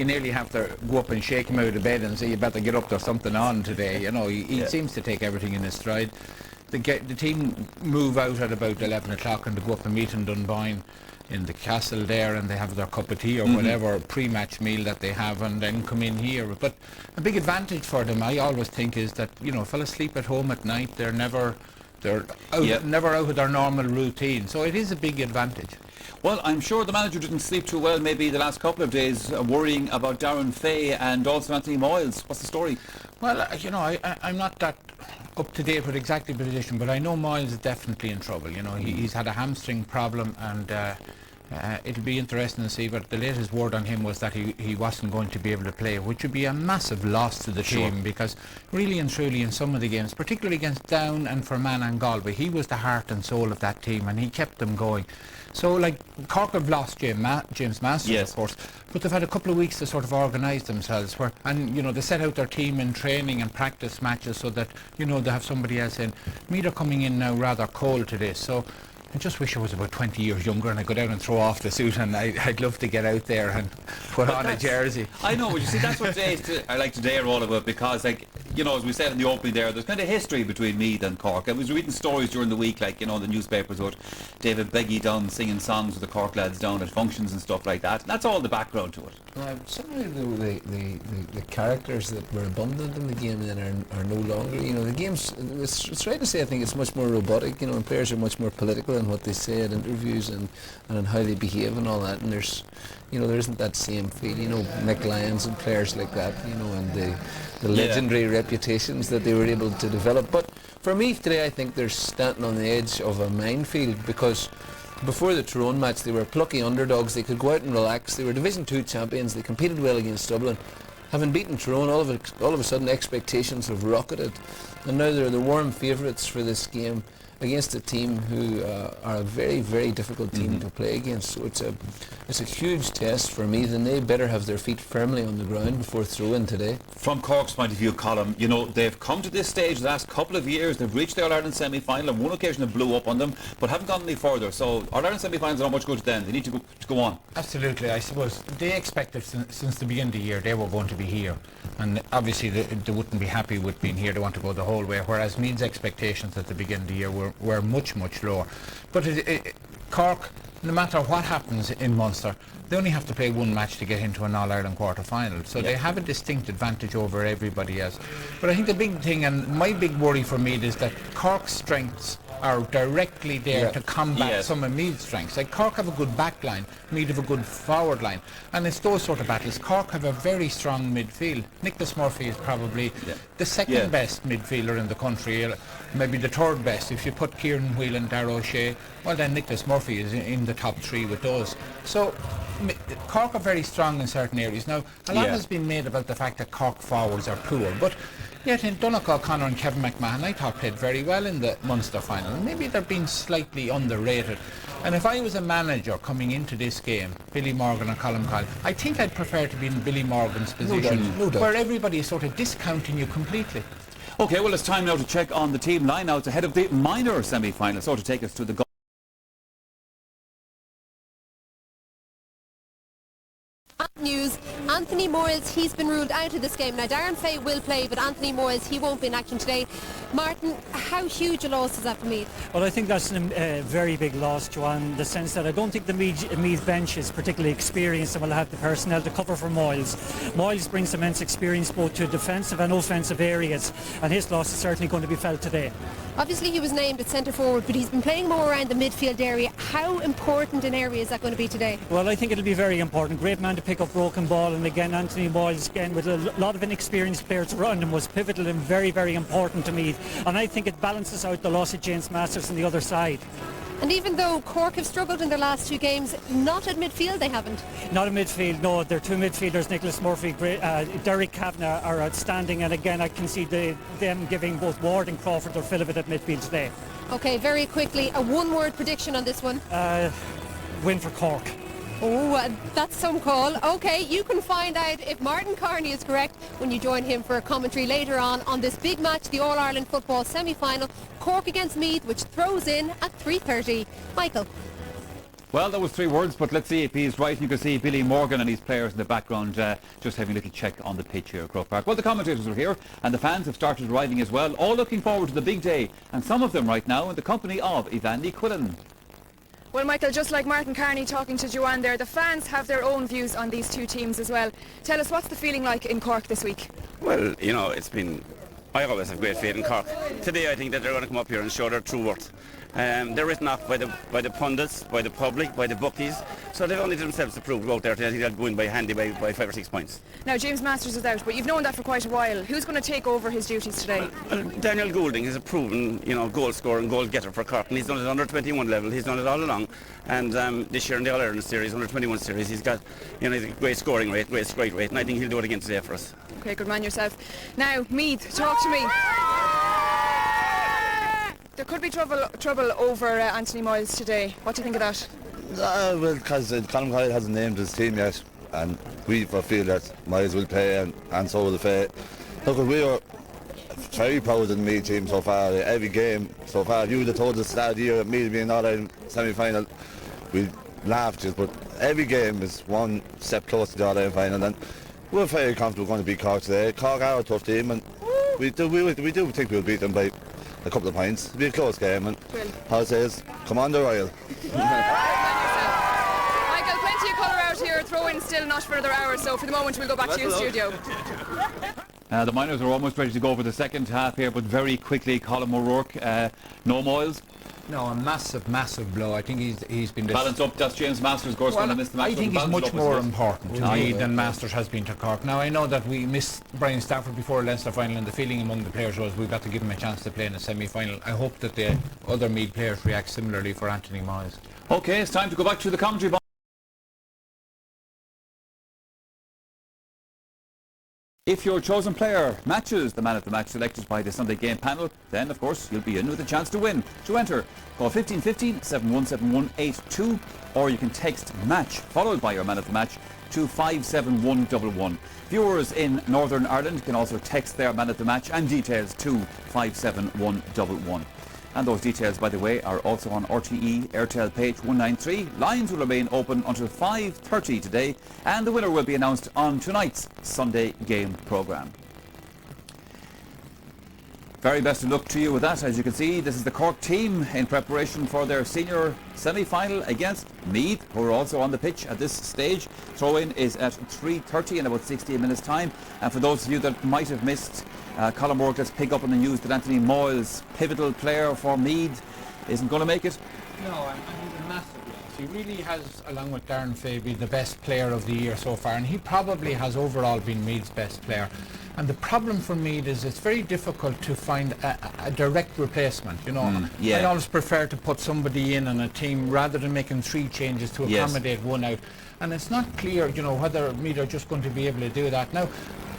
you nearly have to go up and shake him out of bed and say, you better get up, there's something on today. You know, he seems to take everything in his stride. The team move out at about 11 o'clock and they go up and meet in Dunboyne in the castle there, and they have their cup of tea or whatever pre-match meal that they have, and then come in here. But a big advantage for them, I always think, is that, you know, fellas sleep at home at night. They're never out of their normal routine, so it is a big advantage. Well, I'm sure the manager didn't sleep too well maybe the last couple of days, worrying about Darren Fay and also Anthony Moyles. What's the story? Well, you know, I'm not that up to date with exactly the position, but I know Moyles is definitely in trouble. You know, he's had a hamstring problem, and it'll be interesting to see. But the latest word on him was that he wasn't going to be able to play, which would be a massive loss to the team, because really and truly in some of the games, particularly against Down and Fermanagh and Galway, he was the heart and soul of that team, and he kept them going. So, like, Cork have lost James Masters, of course, but they've had a couple of weeks to sort of organise themselves, and, you know, they set out their team in training and practice matches so that, you know, they have somebody else in. Meath are coming in now rather cold to this, so I just wish I was about 20 years younger and I'd go down and throw off the suit, and I'd love to get out there and put on a jersey. I know, but you see, that's what I like today are all about, because, like, you know, as we said in the opening there, there's kind of history between Meath and Cork. I was reading stories during the week, like, you know, the newspapers with David Beggy down singing songs with the Cork lads down at functions and stuff like that. And that's all the background to it. Some of the characters that were abundant in the game then are no longer. You know, the game's, it's right to say, I think it's much more robotic, you know, and players are much more political in what they say at interviews and how they behave and all that, and there's, you know, there isn't that same feel, you know, Mick Lyons and players like that, you know, and the legendary reputations that they were able to develop. But for Meath today, I think they're standing on the edge of a minefield, because before the Tyrone match they were plucky underdogs. They could go out and relax. They were Division 2 champions. They competed well against Dublin. Having beaten Tyrone, all of a sudden expectations have rocketed, and now they're the warm favourites for this game against a team who are a very, very difficult team to play against. So it's a huge test for me, and they better have their feet firmly on the ground before throw-in today. From Cork's point of view, Colm, you know, they've come to this stage the last couple of years. They've reached the All-Ireland semi-final. On one occasion it blew up on them, but haven't gone any further. So All-Ireland semi-finals are not much good to them. They need to go on. Absolutely. I suppose they expected since the beginning of the year they were going to be here, and obviously they wouldn't be happy with being here. They want to go the whole way, whereas Meath's expectations at the beginning of the year were much, much lower. But Cork, no matter what happens in Munster, they only have to play one match to get into an All-Ireland quarter-final, so they have a distinct advantage over everybody else. But I think the big thing, and my big worry for Meath, is that Cork's strengths are directly there to combat some of Meath's strengths. Like, Cork have a good back line, Meath have a good forward line, and it's those sort of battles. Cork have a very strong midfield. Nicholas Murphy is probably the second best midfielder in the country, maybe the third best. If you put Kieran Whelan and Darragh O'Shea, well then Nicholas Murphy is in the top three with those. So Cork are very strong in certain areas. Now, a lot has been made about the fact that Cork forwards are poor, but yet in Donegal O'Connor and Kevin McMahon, I thought played very well in the Munster final. Maybe they're being slightly underrated. And if I was a manager coming into this game, Billy Morgan or Colm Kyle, I think I'd prefer to be in Billy Morgan's position, no doubt, where everybody is sort of discounting you completely. Okay, well, it's time now to check on the team line now. It's ahead of the minor semi-final, so to take us to the news. Anthony Moyles, he's been ruled out of this game. Now, Darren Fay will play, but Anthony Moyles, he won't be in action today. Martin, how huge a loss is that for Meath? Well, I think that's a very big loss, Joanne, in the sense that I don't think the Meath bench is particularly experienced and will have the personnel to cover for Moyles. Moyles brings immense experience both to defensive and offensive areas, and his loss is certainly going to be felt today. Obviously, he was named at centre forward, but he's been playing more around the midfield area. How important an area is that going to be today? Well, I think it'll be very important. Great man to pick up broken ball, and again, Anthony Moyles, again, with a lot of inexperienced players around him, was pivotal and very, very important to Meath. And I think it balances out the loss of James Masters on the other side. And even though Cork have struggled in their last two games, not at midfield they haven't. Not at midfield, no. Their two midfielders, Nicholas Murphy, Derek Kavanagh, are outstanding, and again I can see them giving both Ward and Crawford their fill of it at midfield today. Okay, very quickly, a one-word prediction on this one. Win for Cork. Oh, that's some call. Okay, you can find out if Martin Carney is correct when you join him for a commentary later on this big match, the All-Ireland football semi-final, Cork against Meath, which throws in at 3:30. Michael. Well, that was 3 words, but let's see if he's right. You can see Billy Morgan and his players in the background just having a little check on the pitch here at Croke Park. Well, the commentators are here and the fans have started arriving as well, all looking forward to the big day, and some of them right now in the company of Evandy Quillen. Well, Michael, just like Martin Carney talking to Joanne there, the fans have their own views on these two teams as well. Tell us, what's the feeling like in Cork this week? Well, you know, I always have great faith in Cork. Today I think that they're going to come up here and show their true worth. They're written off by the pundits, by the public, by the bookies, so they've only themselves to prove out there. I think they'll go in by 5 or 6 points. Now, James Masters is out, but you've known that for quite a while. Who's going to take over his duties today? Well, Daniel Goulding is a proven, goal scorer and goal getter for Cork, and he's done it under 21 level. He's done it all along, and this year in the All-Ireland series, under 21 series, he's got he's a great scoring rate, great strike rate, and I think he'll do it again today for us. Okay, good man yourself. Now, Meath, talk to me. There could be trouble over Anthony Moyles today. What do you think of that? Well, because Colin Coyle hasn't named his team yet, and we feel that Moyles will play, and so will the Fae. Look, we are very proud of the Meath team so far. Every game so far, you would have told us at the start of the year that Meath would be in All-Ireland semi-final. We laughed, but every game is one step closer to the All-Ireland final, and we're very confident we're going to beat Cork today. Cork are a tough team, and we do think we'll beat them by a couple of points. It'll be a close game, and how it says, come on the Royal. Michael, plenty of colour out here. Throw in still not for another hour, so for the moment we'll go back to you, studio. The Miners are almost ready to go for the second half here, but very quickly, Colin O'Rourke, no Moyles. No, a massive blow. I think he's been... Balance up, that's James Masters, of course, when I missed the match. I think he's much more important to me than Masters has been to Cork. Now, I know that we missed Brian Stafford before Leinster final, and the feeling among the players was we've got to give him a chance to play in a semi-final. I hope that the other Meath players react similarly for Anthony Moyles. OK, it's time to go back to the commentary box. If your chosen player matches the man of the match selected by the Sunday game panel, then of course you'll be in with a chance to win. To enter, call 1515 717182, or you can text match followed by your man of the match to 57111. Viewers in Northern Ireland can also text their man of the match and details to 57111. And those details, by the way, are also on RTE Airtel page 193. Lines will remain open until 5:30 today, and the winner will be announced on tonight's Sunday game programme. Very best of luck to you with that. As you can see, this is the Cork team in preparation for their senior semi-final against Meath, who are also on the pitch at this stage. Throw-in is at 3:30 in about 60 minutes' time. And for those of you that might have missed, Colin O'Rourke, let's pick up on the news that Anthony Moyles, pivotal player for Meath, isn't going to make it. No, and he's a massive loss. He really has, along with Darren Fay, been the best player of the year so far, and he probably has overall been Meath's best player. And the problem for Meath is it's very difficult to find a direct replacement. I always prefer to put somebody in on a team rather than making 3 changes to accommodate one out. And it's not clear, whether Meath are just going to be able to do that. Now,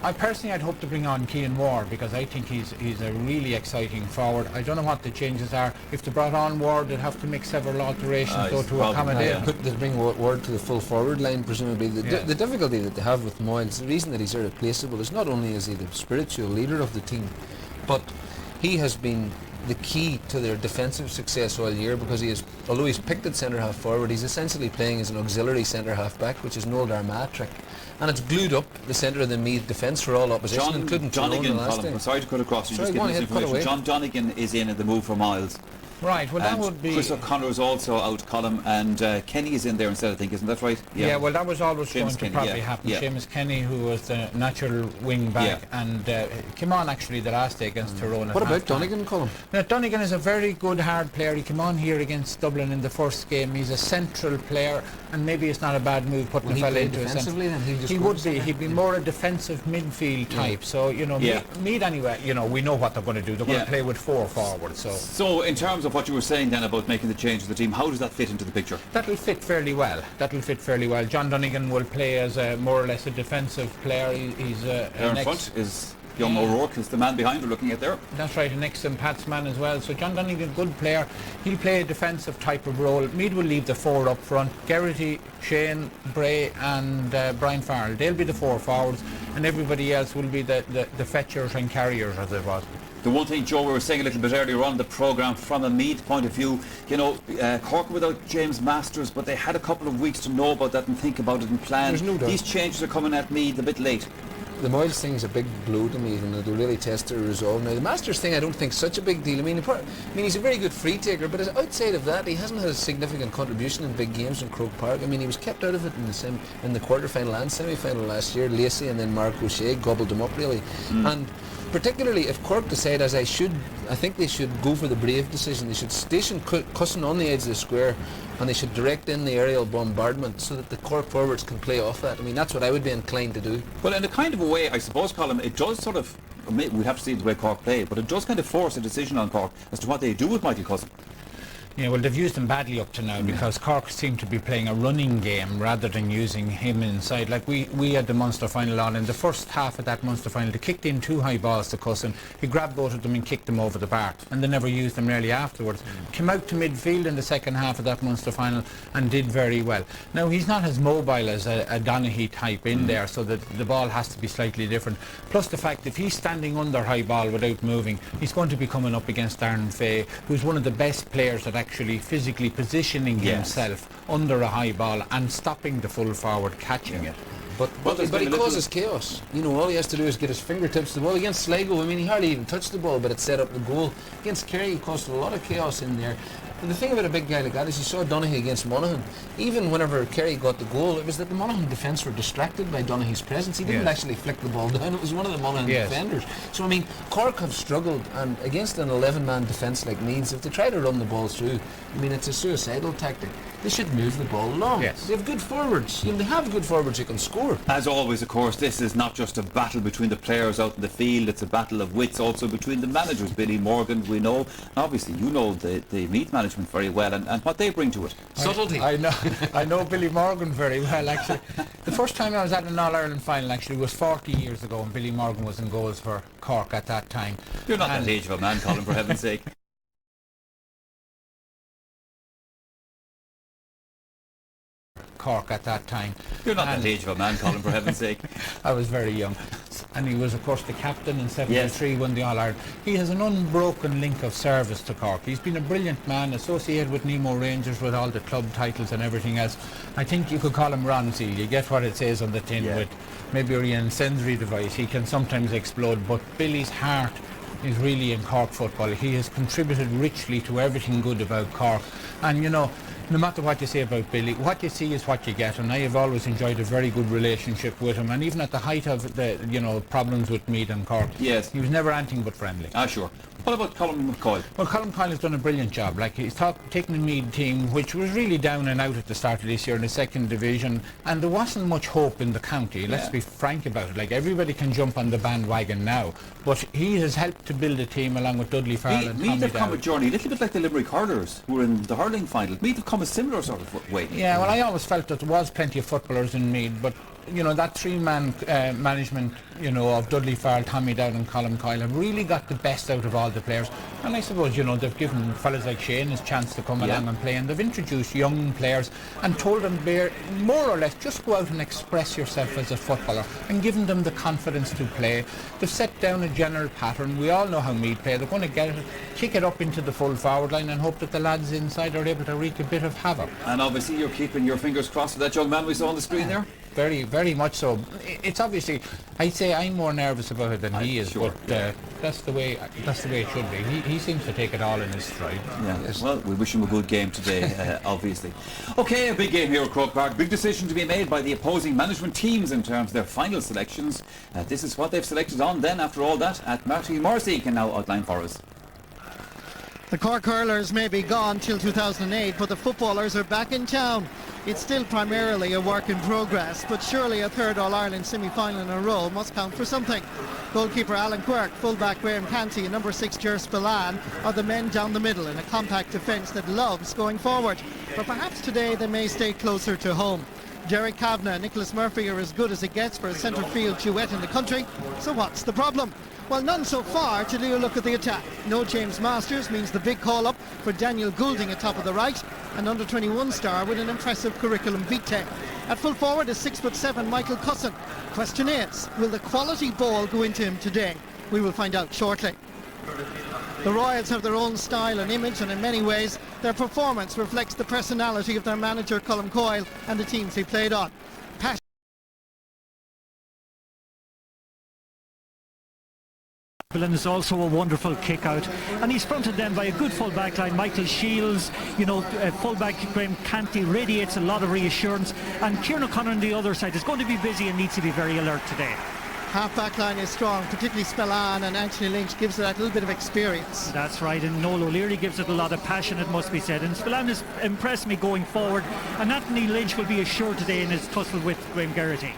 I'd hope to bring on Cian Ward, because I think he's a really exciting forward. I don't know what the changes are. If they brought on Ward, they'd have to make several alterations to accommodate. They bring Ward to the full forward line, presumably. The difficulty that they have with Moyles, the reason that he's irreplaceable, is not only is he the spiritual leader of the team, but he has been the key to their defensive success all year, because although he's picked at centre half forward, he's essentially playing as an auxiliary centre half back, which is an old Armagh trick, and it's glued up the centre of the Meath defence for all opposition, including Donegan. I'm sorry to cut across you, just give this information. John Donegan is in the move for Moyles. Right, well, that would be... Chris O'Connor is also out, Colin, and Kenny is in there instead, I think, isn't that right? Yeah, well, that was always Seamus going to Kenny, probably happen. yeah. Seamus Kenny, who was the natural wing back, and came on actually the last day against Tyrone. What about Donegan, Colin? Now, Donegan is a very good hard player. He came on here against Dublin in the first game. He's a central player, and maybe it's not a bad move putting a fella into a centre. He would be. He'd be more a defensive midfield type. So, Meath anyway, we know what they're going to do. They're going to play with 4 forwards. So in terms of what you were saying then about making the change to the team, how does that fit into the picture? That'll fit fairly well. John Donegan will play as more or less a defensive player. He's there in front is young O'Rourke, is the man behind we're looking at there. That's right, an excellent Patsman as well. So John Donegan, good player. He'll play a defensive type of role. Meath will leave the 4 up front. Geraghty, Shane, Bray and Brian Farrell. They'll be the 4 forwards, and everybody else will be the fetchers and carriers, as it was. The one thing, Joe, we were saying a little bit earlier on the programme from a Meath point of view, Cork without James Masters, but they had a couple of weeks to know about that and think about it and plan. There's no doubt. These changes are coming at Meath a bit late. The Moyles thing is a big blow to me, and it'll really test their resolve. Now, the Masters thing I don't think is such a big deal. I mean, he's a very good free taker, but outside of that, he hasn't had a significant contribution in big games in Croke Park. I mean, he was kept out of it in the quarter-final and semi-final last year. Lacey and then Mark O'Shea gobbled him up, really. And particularly if Cork decide, as I think they should go for the brave decision. They should station Cusson on the edge of the square, and they should direct in the aerial bombardment so that the Cork forwards can play off that. I mean, that's what I would be inclined to do. Well, in a kind of a way, I suppose, Colin, it does sort of, we have to see the way Cork play, but it does kind of force a decision on Cork as to what they do with Michael Cusson. Yeah, well, they've used him badly up to now because Cork seem to be playing a running game rather than using him inside. Like we had the Munster final on. In the first half of that Munster final, they kicked in 2 high balls to Cusson. He grabbed both of them and kicked them over the bar, and they never used them really afterwards. Came out to midfield in the second half of that Munster final and did very well. Now, he's not as mobile as a Donaghy type in there, so that the ball has to be slightly different. Plus the fact if he's standing under high ball without moving, he's going to be coming up against Darren Fay, who's one of the best players that actually physically positioning himself under a high ball and stopping the full forward catching it. But he causes chaos. All he has to do is get his fingertips to the ball. Against Sligo, I mean, he hardly even touched the ball, but it set up the goal. Against Kerry, he caused a lot of chaos in there. And the thing about a big guy like that is you saw Donaghy against Monaghan. Even whenever Kerry got the goal, it was that the Monaghan defence were distracted by Donaghy's presence. He didn't actually flick the ball down. It was one of the Monaghan defenders. So, I mean, Cork have struggled, and against an 11-man defence like Meath, if they try to run the ball through, I mean, it's a suicidal tactic. They should move the ball along. Yes. They have good forwards. They have good forwards who can score. As always, of course, this is not just a battle between the players out in the field, it's a battle of wits also between the managers. Billy Morgan, we know, and obviously you know the Meath management very well and what they bring to it. Subtlety. I know Billy Morgan very well, actually. The first time I was at an All-Ireland final actually was 40 years ago, and Billy Morgan was in goals for Cork at that time. You're not that age of a man, Colin, for heaven's sake. Cork at that time. You're not that age of a man, Colin, for heaven's sake. I was very young. And he was, of course, the captain in 73, won the All-Ireland. He has an unbroken link of service to Cork. He's been a brilliant man, associated with Nemo Rangers with all the club titles and everything else. I think you could call him Ron Seal. You get what it says on the tin with maybe an incendiary device. He can sometimes explode, but Billy's heart is really in Cork football. He has contributed richly to everything good about Cork. And, no matter what you say about Billy, what you see is what you get, and I have always enjoyed a very good relationship with him, and even at the height of the problems with Meath and Cork, he was never anything but friendly. Sure. What about Colin McCoy? Well, Colin McCoy has done a brilliant job. Like, he's taken the Meath team, which was really down and out at the start of this year in the second division, and there wasn't much hope in the county. Let's be frank about it. Like, everybody can jump on the bandwagon now, but he has helped to build a team along with Dudley Farrell and Meath have come a journey, a little bit like the Limerick Hurlers, who were in the hurling final. Meath have come a similar sort of way. Yeah, well, I always felt that there was plenty of footballers in Meath, but that 3-man management, of Dudley Farrell, Tommy Down and Colin Coyle have really got the best out of all the players. And I suppose, they've given fellas like Shane his chance to come along and play, and they've introduced young players and told them more or less just go out and express yourself as a footballer, and given them the confidence to play. They've set down a general pattern. We all know how Meath play. They're going to kick it up into the full forward line and hope that the lads inside are able to wreak a bit of havoc. And obviously you're keeping your fingers crossed for that young man we saw on the screen there? Very, very much so. It's obviously, I'd say I'm more nervous about it than he is, but that's the way it should be. He seems to take it all in his stride. Well, we wish him a good game today, obviously. Okay, a big game here at Croke Park. Big decision to be made by the opposing management teams in terms of their final selections. This is what they've selected on then, after all that, at Marty Morrissey can now outline for us. The Cork hurlers may be gone till 2008, but the footballers are back in town. It's still primarily a work in progress, but surely a third All-Ireland semi-final in a row must count for something. Goalkeeper Alan Quirk, fullback Graham Canty and number 6 Ger Spillane are the men down the middle in a compact defence that loves going forward. But perhaps today they may stay closer to home. Derek Kavanagh and Nicholas Murphy are as good as it gets for a centre field duet in the country, so what's the problem? Well, none so far till you look at the attack. No James Masters means the big call-up for Daniel Goulding at top of the right, an under-21 star with an impressive curriculum vitae. At full forward is 6'7" Michael Cusson. Question is, will the quality ball go into him today? We will find out shortly. The Royals have their own style and image, and in many ways their performance reflects the personality of their manager Colm Coyle and the teams he played on. And is also a wonderful kick out, and he's fronted then by a good full back line. Michael Shields, full back Graham Canty radiates a lot of reassurance, and Kieran O'Connor on the other side is going to be busy and needs to be very alert today. Half back line is strong, particularly Spillane, and Anthony Lynch gives it that little bit of experience. That's right, and Noel O'Leary gives it a lot of passion, it must be said, and Spillane has impressed me going forward, and Anthony Lynch will be assured today in his tussle with Graham Geraghty.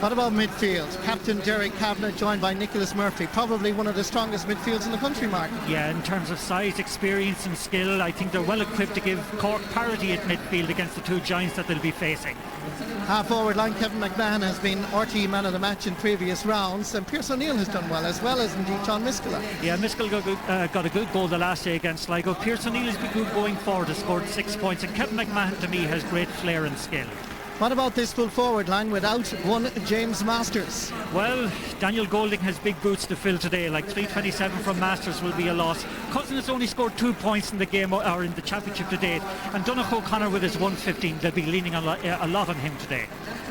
What about midfield? Captain Derek Kavanagh joined by Nicholas Murphy, probably one of the strongest midfields in the country, Mark. Yeah, in terms of size, experience and skill, I think they're well equipped to give Cork parity at midfield against the two giants that they'll be facing. Half forward line, Kevin McMahon has been RT man of the match in previous rounds, and Pierce O'Neill has done well, as well as indeed John Miskela. Yeah, Miskela got a good goal the last day against Sligo. Pierce O'Neill has been good going forward, has scored 6 points, and Kevin McMahon to me has great flair and skill. What about this full forward line without one James Masters? Well, Daniel Golding has big boots to fill today, like 327 from Masters will be a loss. Cousin has only scored 2 points in the game or in the championship to date, and Donogh O'Connor with his 115, they'll be leaning a lot on him today.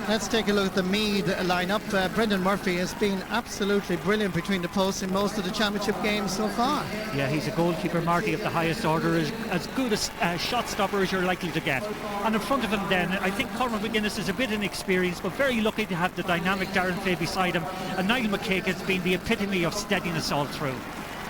Let's take a look at the Meath lineup. Brendan Murphy has been absolutely brilliant between the posts in most of the championship games so far. Yeah, he's a goalkeeper, Marty, of the highest order, as good a shot stopper as you're likely to get. And in front of him then, I think Cormac McGuinness is a bit inexperienced, but very lucky to have the dynamic Darren Fay beside him. And Niall McCaig has been the epitome of steadiness all through.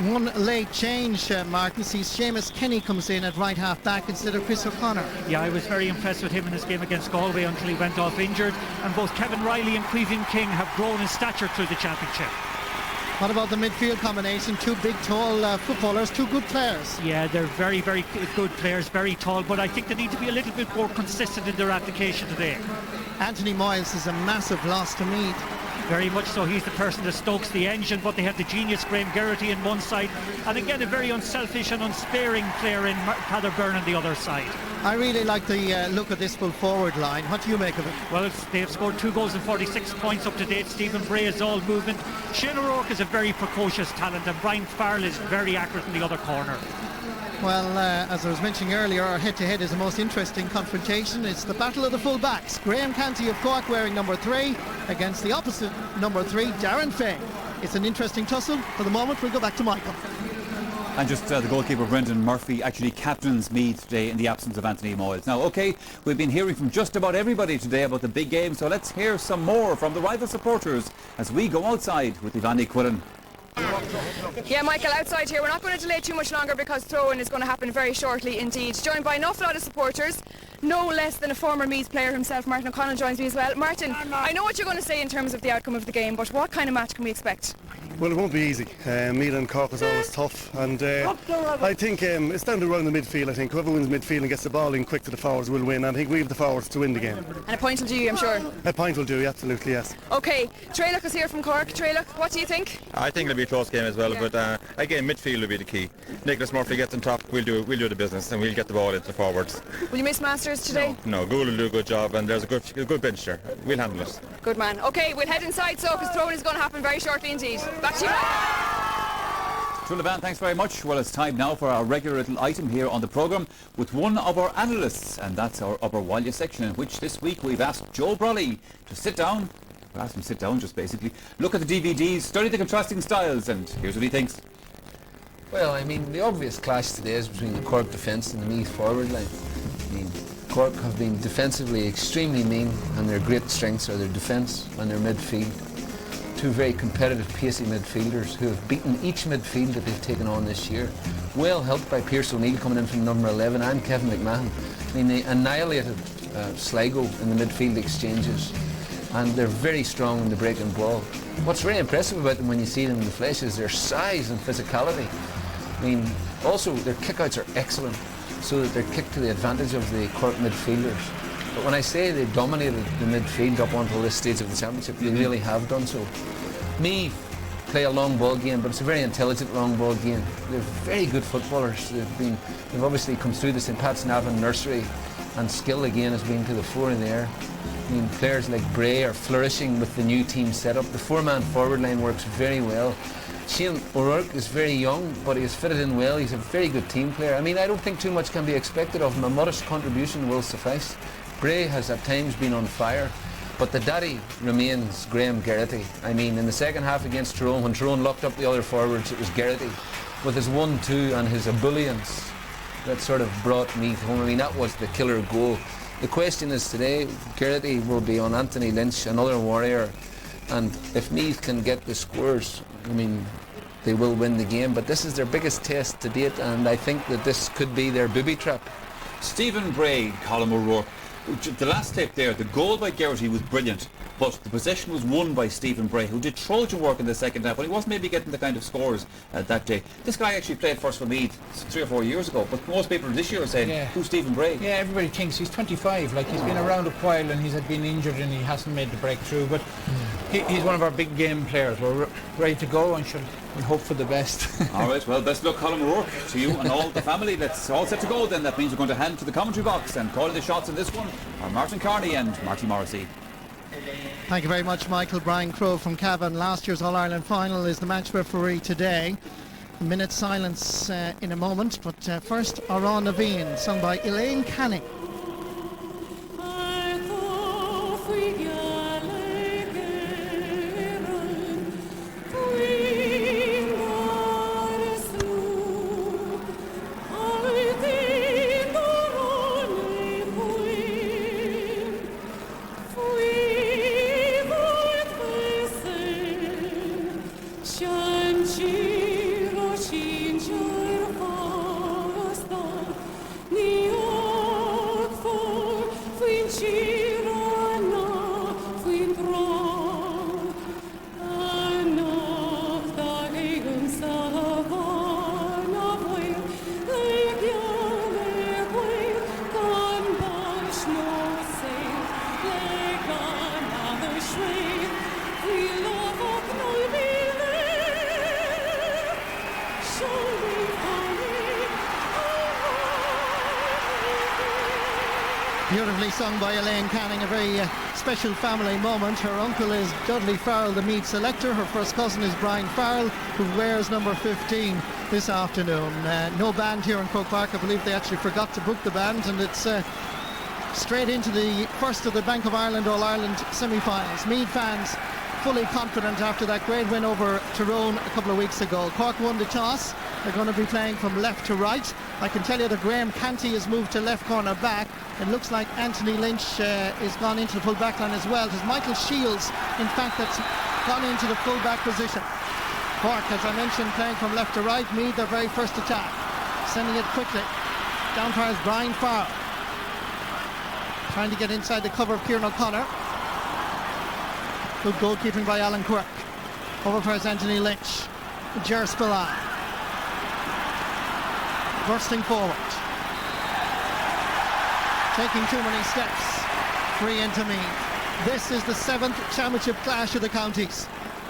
One late change, Mark. You see Seamus Kenny comes in at right half back instead of Chris O'Connor. Yeah, I was very impressed with him in his game against Galway until he went off injured, and both Kevin Riley and Queevin King have grown in stature through the championship. What about the midfield combination? Two big, tall footballers, two good players. Yeah, they're very, very good players, very tall, but I think they need to be a little bit more consistent in their application today. Anthony Moyles is a massive loss to Meath. Very much so. He's the person that stokes the engine, but they have the genius Graham Geraghty on one side, and again a very unselfish and unsparing player in Father Byrne on the other side. I really like the look of this full forward line. What do you make of it? Well, they have scored 2 goals and 46 points up to date. Stephen Bray is all movement. Shane O'Rourke is a very precocious talent, and Brian Farrell is very accurate in the other corner. Well, as I was mentioning earlier, our head-to-head is the most interesting confrontation. It's the battle of the full-backs. Graham Canty of Cork wearing number 3 against the opposite number 3, Darren Fay. It's an interesting tussle. For the moment, we'll go back to Michael. And just the goalkeeper Brendan Murphy actually captains Meath today in the absence of Anthony Moyles. Now, OK, we've been hearing from just about everybody today about the big game, so let's hear some more from the rival supporters as we go outside with Ivani Quillen. Yeah, Michael, outside here, we're not going to delay too much longer because throw-in is going to happen very shortly indeed. Joined by an awful lot of supporters, no less than a former Meath player himself. Martin O'Connell joins me as well. Martin, I know what you're going to say in terms of the outcome of the game, but what kind of match can we expect? Well, it won't be easy. Meath and Cork is always tough, and I think it's down to around the midfield. I think whoever wins midfield and gets the ball in quick to the forwards will win. I think we have the forwards to win the game. And a point will do you, I'm sure. A point will do, absolutely, yes. OK, Trailock is here from Cork. Trailock, what do you think? I think it'll be a close game as well, but again, midfield will be the key. Nicholas Murphy gets on top, we'll do the business, and we'll get the ball into the forwards. Will you miss Masters today? No, Gould will do a good job, and there's a good bench there. We'll handle it. Good man. OK, we'll head inside, so because throwing is going to happen very shortly indeed. Back to you. Trulavan, thanks very much. Well, it's time now for our regular little item here on the programme with one of our analysts, and that's our Upper Walya section, in which this week we've asked Joe Brolly to sit down. We asked him to sit down, just basically look at the DVDs, study the contrasting styles, and here's what he thinks. Well, I mean, the obvious clash today is between the Cork defence and the Meath forward line. I mean, Cork have been defensively extremely mean, and their great strengths are their defence and their midfield. Two very competitive, pacey midfielders who have beaten each midfield that they've taken on this year. Well helped by Pierce O'Neill coming in from number 11 and Kevin McMahon. I mean, they annihilated Sligo in the midfield exchanges, and they're very strong in the breaking ball. What's very impressive about them when you see them in the flesh is their size and physicality. I mean, also their kickouts are excellent, so that they're kicked to the advantage of the Cork midfielders. But when I say they dominated the midfield up until this stage of the championship, they really have done so. Meath play a long ball game, but it's a very intelligent long ball game. They're very good footballers. They've obviously come through the St. Pat's Navan nursery, and skill again has been to the fore in there. I mean, players like Bray are flourishing with the new team setup. The four-man forward line works very well. Shane O'Rourke is very young, but he has fitted in well. He's a very good team player. I mean, I don't think too much can be expected of him. A modest contribution will suffice. Bray has at times been on fire, but the daddy remains Graham Geraghty. I mean, in the second half against Tyrone, when Tyrone locked up the other forwards, it was Geraghty with his 1-2 and his ebullience that sort of brought Meath home. I mean, that was the killer goal. The question is today, Geraghty will be on Anthony Lynch, another warrior, and if Meath can get the scores, I mean, they will win the game, but this is their biggest test to date, and I think that this could be their booby trap. Stephen Bray, Colm O'Rourke. The last tape there, the goal by Geraghty was brilliant, but the possession was won by Stephen Bray, who did Trojan work in the second half, but he wasn't maybe getting the kind of scores that day. This guy actually played first for Meath 3 or 4 years ago, but most people this year are saying, who's Stephen Bray? Yeah, everybody thinks he's 25, like he's been around a while and he's been injured and he hasn't made the breakthrough, but he's one of our big game players. We're ready to go and we hope for the best. All right, well, best luck, Colm O'Rourke, to you and all the family. That's all set to go then. That means we're going to hand to the commentary box, and calling the shots in this one are Martin Carney and Marty Morrissey. Thank you very much, Michael. Brian Crowe from Cavan. Last year's All-Ireland final is the match referee today. A minute's silence in a moment, but first, Aran Naveen, sung by Elaine Canning. Beautifully sung by Elaine Canning, a very special family moment. Her uncle is Dudley Farrell, the Meath selector. Her first cousin is Brian Farrell, who wears number 15 this afternoon. No band here in Croke Park. I believe they actually forgot to book the band, and it's straight into the first of the Bank of Ireland All-Ireland semi-finals. Meath fans fully confident after that great win over Tyrone a couple of weeks ago. Cork won the toss. They're going to be playing from left to right. I can tell you that Graham Canty has moved to left corner back. It looks like Anthony Lynch is gone into the full back line as well. There's Michael Shields, in fact, that's gone into the full back position. Cork, as I mentioned, playing from left to right. Meath, their very first attack. Sending it quickly. Down towards Brian Farrell. Trying to get inside the cover of Kieran O'Connor. Good goalkeeping by Alan Quirk. Over towards Anthony Lynch. Ger Spillane. Bursting forward. Taking too many steps. Free into Meath. This is the 7th championship clash of the counties.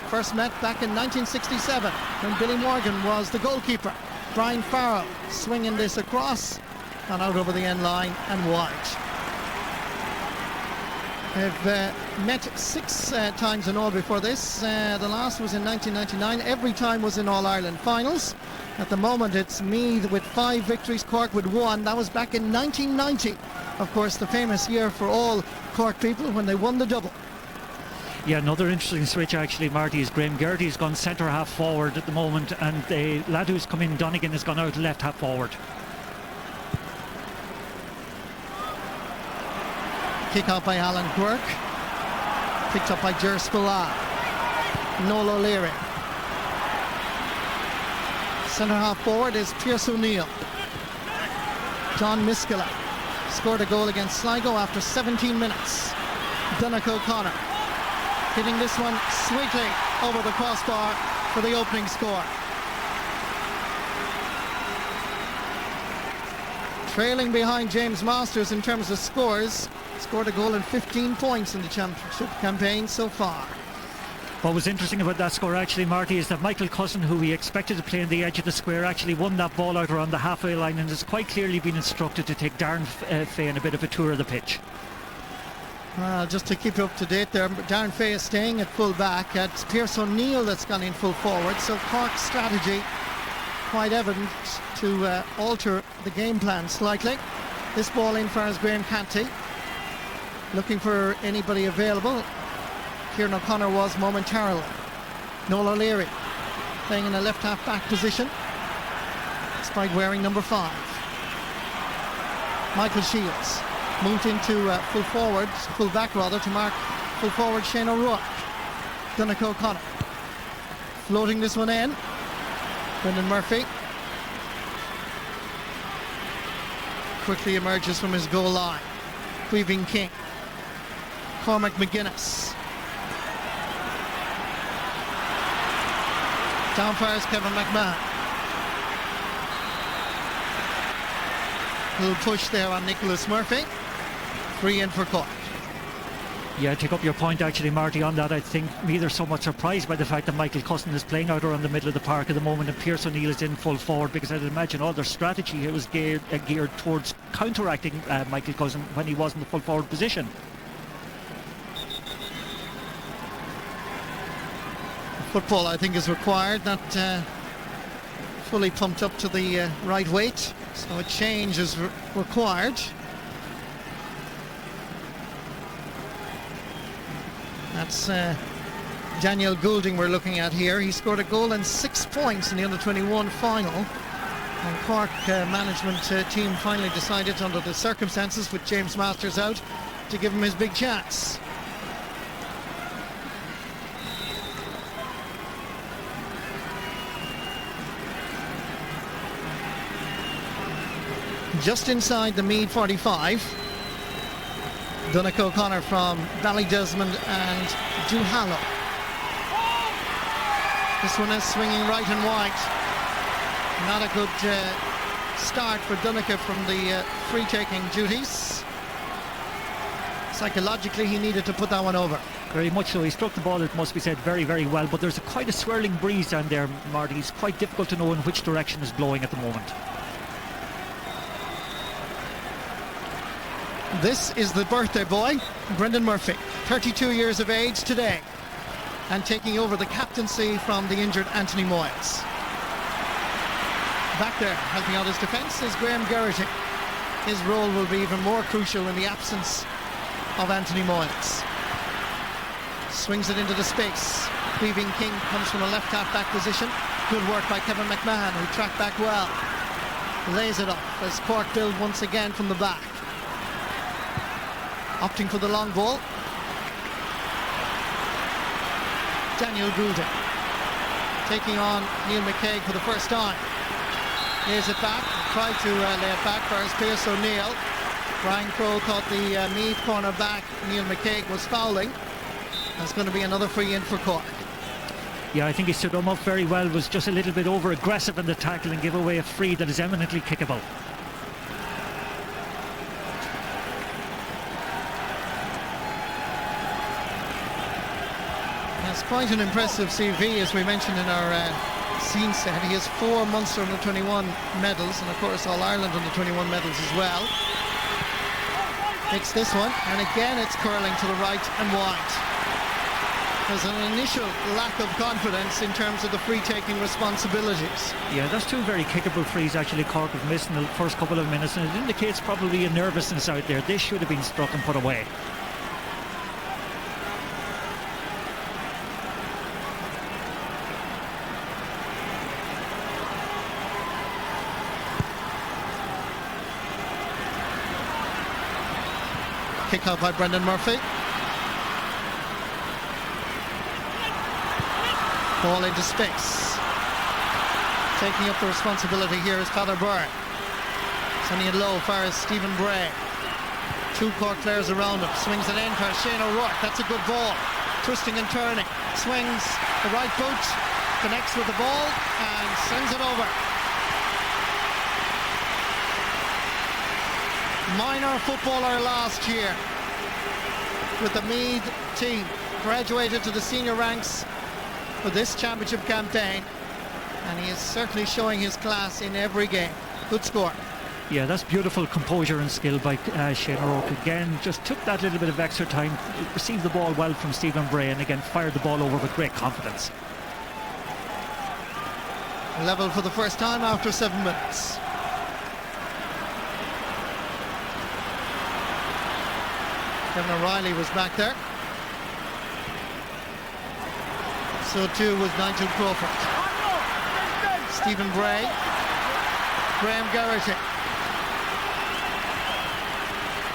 First met back in 1967 when Billy Morgan was the goalkeeper. Brian Farrell swinging this across and out over the end line and wide. They've met 6 times in all before this. The last was in 1999. Every time was in All-Ireland finals. At the moment it's Meath with 5 victories, Cork with 1. That was back in 1990. Of course, the famous year for all Cork people when they won the double. Yeah, another interesting switch actually, Marty, is Graham Geraghty has gone centre half forward at the moment, and the lad who's come in, Donegan, has gone out left half forward. Kick out by Alan Quirk. Picked up by Ger Spillane. Noel O'Leary. Centre half forward is Pierce O'Neill. John Miskela scored a goal against Sligo after 17 minutes. Donnacha O'Connor hitting this one sweetly over the crossbar for the opening score. Trailing behind James Masters in terms of scores. Scored a goal and 15 points in the championship campaign so far. What was interesting about that score actually, Marty, is that Michael Cousin, who we expected to play on the edge of the square, actually won that ball out around the halfway line and has quite clearly been instructed to take Darren Fahan a bit of a tour of the pitch. Just to keep you up to date there, Darren Fay is staying at full back. It's Pierce O'Neill that's gone in full forward. So Cork's strategy quite evident to alter the game plan slightly. This ball in far as Graham Canty. Looking for anybody available. Kieran O'Connor was momentarily. Noel O'Leary playing in a left half back position despite wearing number 5. Michael Shields moved into full back rather, to mark full forward Shane O'Rourke. Donnacha O'Connor floating this one in. Brendan Murphy quickly emerges from his goal line. Weaving King. Cormac McGuinness. Down fires Kevin McMahon. Little push there on Nicholas Murphy. 3 in for Cork. Yeah, take up your point actually, Marty, on that. I think neither so much surprised by the fact that Michael Cusson is playing out around the middle of the park at the moment and Pierce O'Neill is in full forward, because I'd imagine all their strategy here was geared towards counteracting Michael Cusson when he was in the full forward position. Football, I think, is required, not fully pumped up to the right weight, so a change is required. That's Daniel Goulding we're looking at here. He scored a goal and 6 points in the under-21 final. And Cork management team finally decided, under the circumstances with James Masters out, to give him his big chance. Just inside the Meath 45, Donnacha O'Connor from Ballydesmond and Duhallow. This one is swinging right and wide. Not a good start for Donnacha from the free-taking duties. Psychologically, he needed to put that one over. Very much so. He struck the ball, it must be said, very, very well, but there's quite a swirling breeze down there, Marty. It's quite difficult to know in which direction is blowing at the moment. This is the birthday boy, Brendan Murphy, 32 years of age today, and taking over the captaincy from the injured Anthony Moyles. Back there, helping out his defence, is Graham Geraghty. His role will be even more crucial in the absence of Anthony Moyles. Swings it into the space. Weaving King comes from a left half-back position. Good work by Kevin McMahon, who tracked back well. Lays it up as Cork build once again from the back. Opting for the long ball. Daniel Goulding taking on Neil McCaig for the first time. Lays it back, tried to lay it back for Pierce O'Neill. Brian Crowe thought the Meath corner back, Neil McCaig, was fouling. That's going to be another free in for Cork. Yeah, I think he stood him up very well, was just a little bit over aggressive in the tackle and gave away a free that is eminently kickable. It's quite an impressive CV, as we mentioned in our scene set. He has 4 Munster under-21 medals, and of course All-Ireland under-21 medals as well. Takes this one, and again it's curling to the right and wide. There's an initial lack of confidence in terms of the free-taking responsibilities. Yeah, that's 2 very kickable frees actually Cork have missed in the first couple of minutes, and it indicates probably a nervousness out there. This should have been struck and put away. Kick out by Brendan Murphy. Ball into space. Taking up the responsibility here is Father Byrne. Sending it low far as Stephen Bray. 2 Cork players around him. Swings it in for Shane O'Rourke. That's a good ball. Twisting and turning. Swings the right boot. Connects with the ball and sends it over. Minor footballer last year with the Meath team. Graduated to the senior ranks for this championship campaign, and he is certainly showing his class in every game. Good score. Yeah, that's beautiful composure and skill by Shane O'Rourke. Again, just took that little bit of extra time, received the ball well from Stephen Bray, and again fired the ball over with great confidence. Level for the first time after 7 minutes. Kevin O'Reilly was back there. So too was Nigel Crawford. Stephen Bray. Graham Garrity.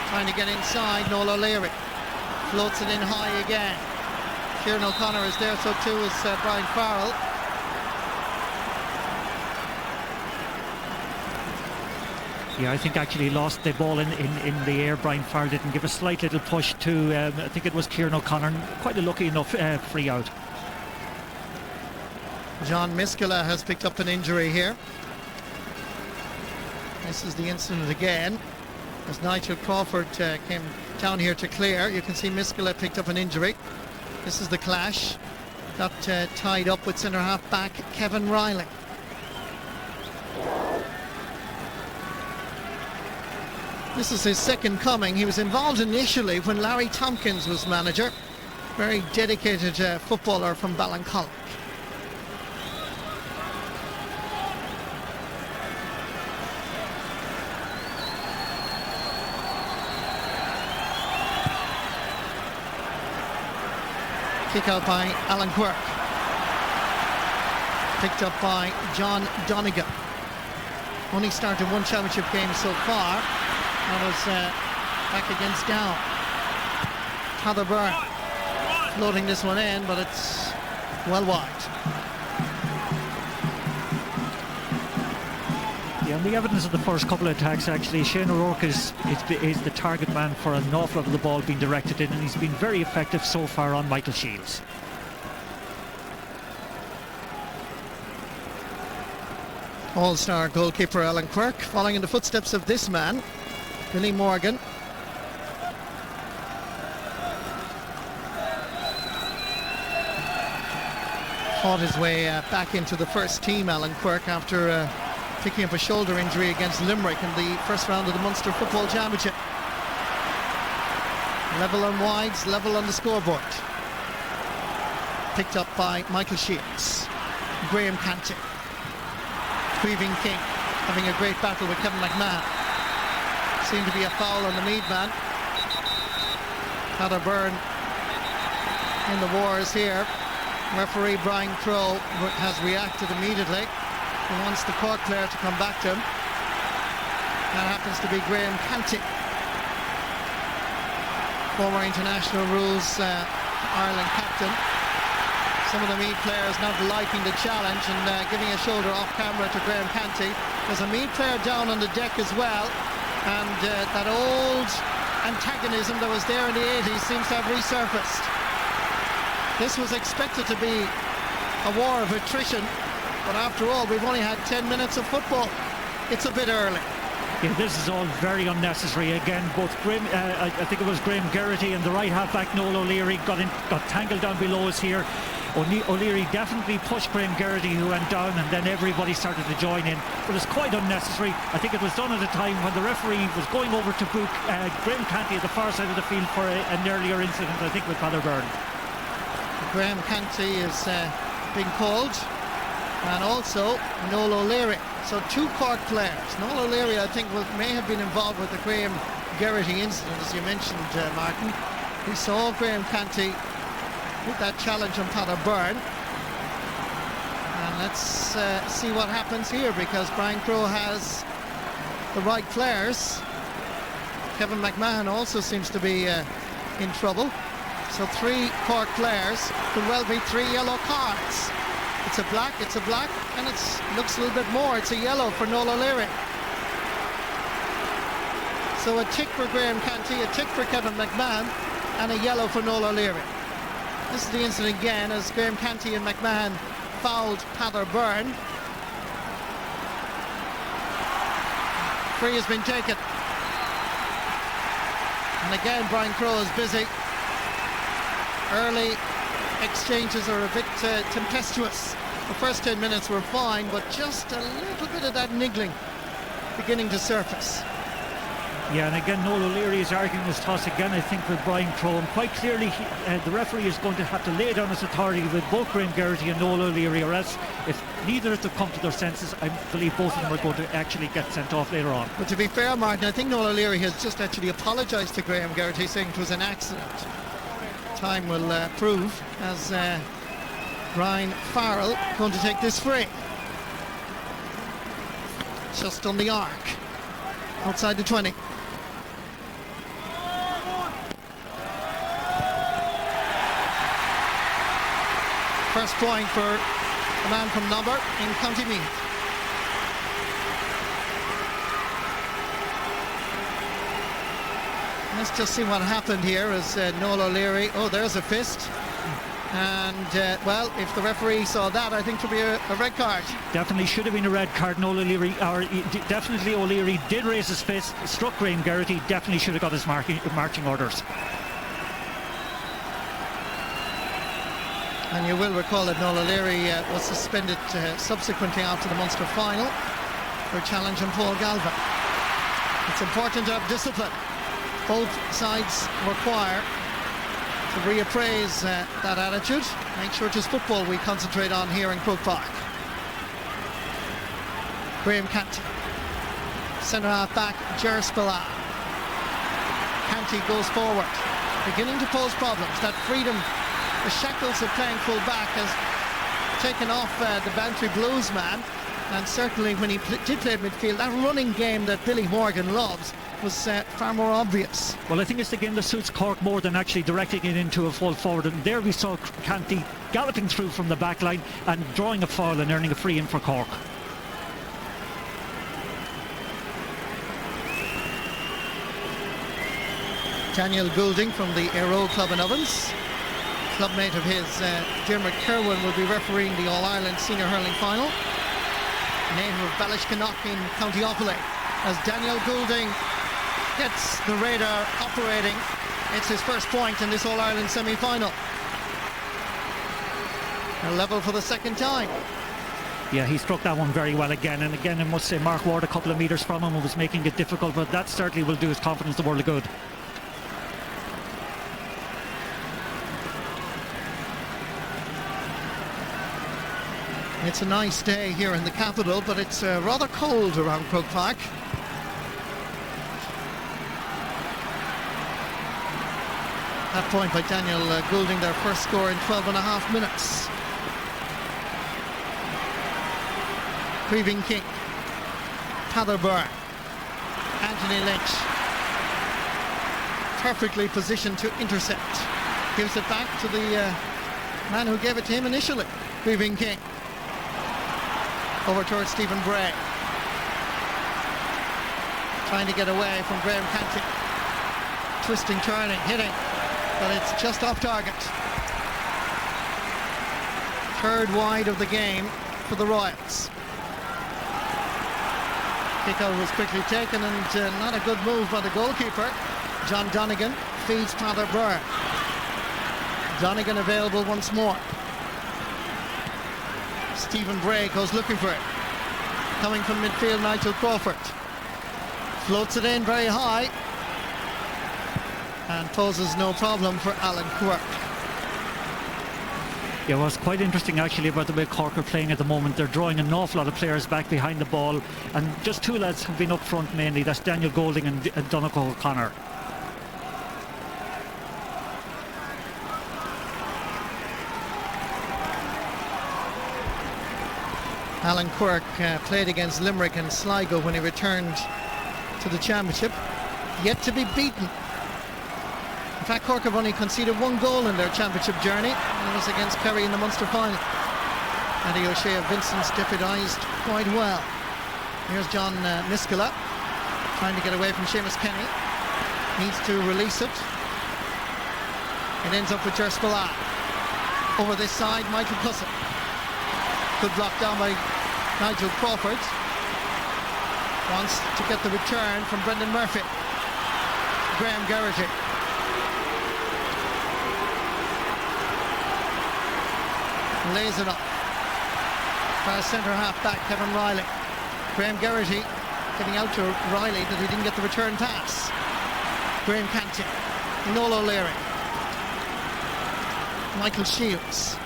Trying to get inside, Noel O'Leary. Floats it in high again. Kieran O'Connor is there, so too is Brian Farrell. Yeah, I think actually lost the ball in the air. Brian Farrell didn't give a slight little push to, I think it was Kieran O'Connor. Quite a lucky enough free out. John Miskela has picked up an injury here. This is the incident again. As Nigel Crawford came down here to clear, you can see Miskela picked up an injury. This is the clash. Got tied up with centre half back Kevin Riley. This is his second coming. He was involved initially when Larry Tompkins was manager. Very dedicated footballer from Ballincollig. Kick out by Alan Quirk. Picked up by John Donegan. Only started one championship game so far. That was back against Down. Heather Byrne floating this one in, but it's well wide. Yeah, and the evidence of the first couple of attacks, actually, Shane O'Rourke is the target man for an awful lot of the ball being directed in, and he's been very effective so far on Michael Shields. All-star goalkeeper Alan Quirk following in the footsteps of this man, Billy Morgan. Fought his way back into the first team, Alan Quirk, after picking up a shoulder injury against Limerick in the first round of the Munster Football Championship. Level on wides, level on the scoreboard. Picked up by Michael Shields. Graham Canty. Cleaving King having a great battle with Kevin McMahon. Seemed to be a foul on the Meath man. Heather Byrne in the wars here. Referee Brian Crowe has reacted immediately. He wants the Cork player to come back to him. That happens to be Graham Canty, former international rules Ireland captain. Some of the Meath players not liking the challenge and giving a shoulder off camera to Graham Canty. There's a Meath player down on the deck as well, and that old antagonism that was there in the 80s seems to have resurfaced. This was expected to be a war of attrition, but after all, we've only had 10 minutes of football. It's a bit early. Yeah, this is all very unnecessary. Again, both Graham, I think it was Graham Garrity and the right half-back Noel O'Leary got tangled down below us here. O'Leary definitely pushed Graham Garrity, who went down, and then everybody started to join in. But it's quite unnecessary. I think it was done at a time when the referee was going over to book Graham Canty at the far side of the field for an earlier incident, I think, with Father Byrne. Graham Canty is being called, and also Noel O'Leary. So two Cork players. Noel O'Leary, I think, may have been involved with the Graham Garrity incident, as you mentioned, Martin. We saw Graham Canty with that challenge on Father Byrne. And let's see what happens here, because Brian Crowe has the right players. Kevin McMahon also seems to be in trouble. So three Cork players, could well be three yellow cards. It's a black, and it looks a little bit more. It's a yellow for Noel O'Leary. So a tick for Graham Canty, a tick for Kevin McMahon, and a yellow for Noel O'Leary. This is the incident again, as Graham Canty and McMahon fouled Father Byrne. Free has been taken. And again, Brian Crowe is busy. Early exchanges are a bit tempestuous. The first 10 minutes were fine, but just a little bit of that niggling beginning to surface. Yeah, and again, Noel O'Leary is arguing his toss again, I think, with Brian Crowe. And quite clearly, the referee is going to have to lay down his authority with both Graham Geraghty and Noel O'Leary, or else, if neither of them come to their senses, I believe both of them are going to actually get sent off later on. But to be fair, Martin, I think Noel O'Leary has just actually apologised to Graham Geraghty, saying it was an accident. Time will prove, as Ryan Farrell going to take this free. Just on the arc, outside the 20. First point for a man from Number in County Meath. Let's just see what happened here as Noel O'Leary, oh, there's a fist. And, well, if the referee saw that, I think it would be a red card. Definitely should have been a red card. Noel O'Leary, or definitely O'Leary did raise his fist, struck Graham Geraghty, definitely should have got his marching orders. And you will recall that Noel O'Leary was suspended subsequently after the Munster final for a challenge on Paul Galvin. It's important to have discipline. Both sides require to reappraise that attitude. Make sure it is football we concentrate on here in Croke Park. Graham Canty, centre half back, Ger Spillane. Canty goes forward, beginning to pose problems. That freedom, the shackles of playing full back has taken off the Bantry Blues man, and certainly when he did play midfield, that running game that Billy Morgan loves was far more obvious. Well, I think it's the game that suits Cork more than actually directing it into a full forward, and there we saw Canty galloping through from the back line and drawing a foul and earning a free in for Cork. Daniel Goulding from the Aero Club in Ovens, clubmate of his, Dermot Kerwin, will be refereeing the All-Ireland Senior Hurling Final. Native of Ballishkenock in County Offaly, as Daniel Goulding gets the radar operating. It's his first point in this All-Ireland semi-final. A level for the second time. Yeah, he struck that one very well again, and again I must say Mark Ward a couple of metres from him and was making it difficult, but that certainly will do his confidence the world of good. It's a nice day here in the capital, but it's rather cold around Croke Park. That point by Daniel Goulding, their first score in 12.5 minutes. Creeving King, Patherburn, Anthony Lynch, perfectly positioned to intercept. Gives it back to the man who gave it to him initially, Creeving King. Over towards Stephen Bray, trying to get away from Graham Canty. Twisting, turning, hitting, but it's just off target. Third wide of the game for the Royals. Kick-out was quickly taken, and not a good move by the goalkeeper. John Donegan feeds Patherburn. Donegan available once more. Stephen Bray goes looking for it. Coming from midfield, Nigel Crawford floats it in very high and poses no problem for Alan Quirk. Yeah, what's quite interesting actually about the way Cork are playing at the moment, they're drawing an awful lot of players back behind the ball, and just two lads have been up front mainly. That's Daniel Goulding and Donegal O'Connor. Alan Quirk played against Limerick and Sligo when he returned to the championship, yet to be beaten. In fact, Cork have only conceded one goal in their championship journey, and it was against Kerry in the Munster final. Eddie O'Shea of Vincent's deputised quite well. Here's John Miskela trying to get away from Seamus Kenny. Needs to release it. It ends up with Ger Spillane. Over this side, Michael Cussett. Good block down by Nigel Crawford. Wants to get the return from Brendan Murphy. Graham Geraghty. Lays it up. Far centre half back, Kevin Riley. Graham Geraghty getting out to Riley that he didn't get the return pass. Graham Canty, Noel O'Leary, Michael Shields.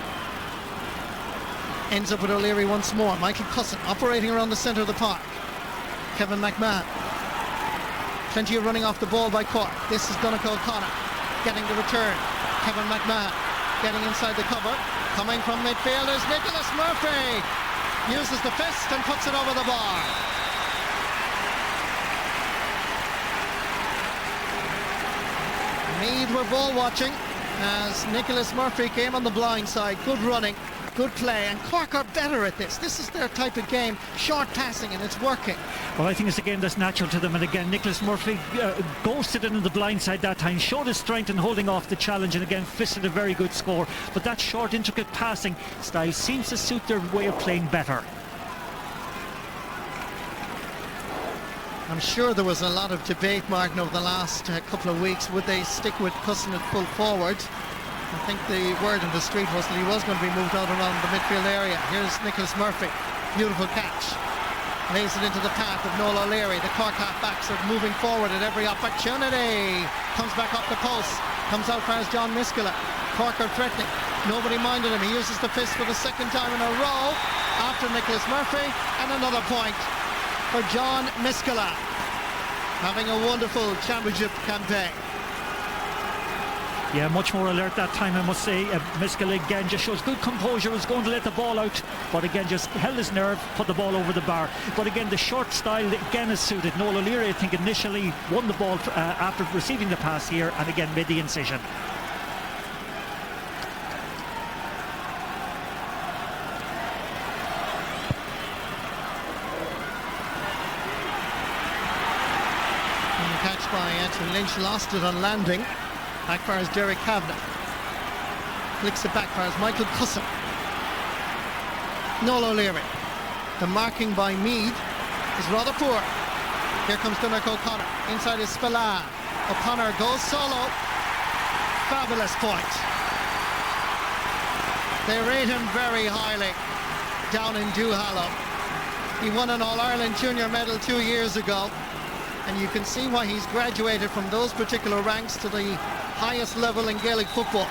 Ends up with O'Leary once more. Michael Cusson operating around the centre of the park. Kevin McMahon. Plenty of running off the ball by Cork. This is Donnacha O'Connor getting the return. Kevin McMahon getting inside the cover. Coming from midfield is Nicholas Murphy. Uses the fist and puts it over the bar. Meath were ball watching as Nicholas Murphy came on the blind side. Good running, good play, and Cork are better at this. This is their type of game, short passing, and it's working. Well, I think it's a game that's natural to them, and again, Nicholas Murphy ghosted it in the blind side that time, showed his strength in holding off the challenge, and again fisted a very good score. But that short, intricate passing style seems to suit their way of playing better. I'm sure there was a lot of debate, Martin, over the last couple of weeks. Would they stick with Cusson at full forward? I think the word in the street was that he was going to be moved out around the midfield area. Here's Nicholas Murphy. Beautiful catch. Lays it into the path of Noel O'Leary. The Cork half-backs are moving forward at every opportunity. Comes back up the post. Comes out far as John Miskela. Cork are threatening. Nobody minded him. He uses the fist for the second time in a row after Nicholas Murphy. And another point for John Miskela. Having a wonderful championship campaign. Yeah, much more alert that time, I must say. Miskela again just shows good composure, was going to let the ball out, but again just held his nerve, put the ball over the bar. But again, the short style again is suited. Noel O'Leary, I think, initially won the ball after receiving the pass here, and again made the incision. Catch by Anthony Lynch, lost it on landing. Back far as Derek Kavanagh. Flicks it back far as Michael Cusson. Noel O'Leary. The marking by Meath is rather poor. Here comes Donnacha O'Connor. Inside is Spillane. O'Connor goes solo. Fabulous point. They rate him very highly down in Duhallow. He won an All-Ireland Junior medal 2 years ago. And you can see why he's graduated from those particular ranks to the highest level in Gaelic football.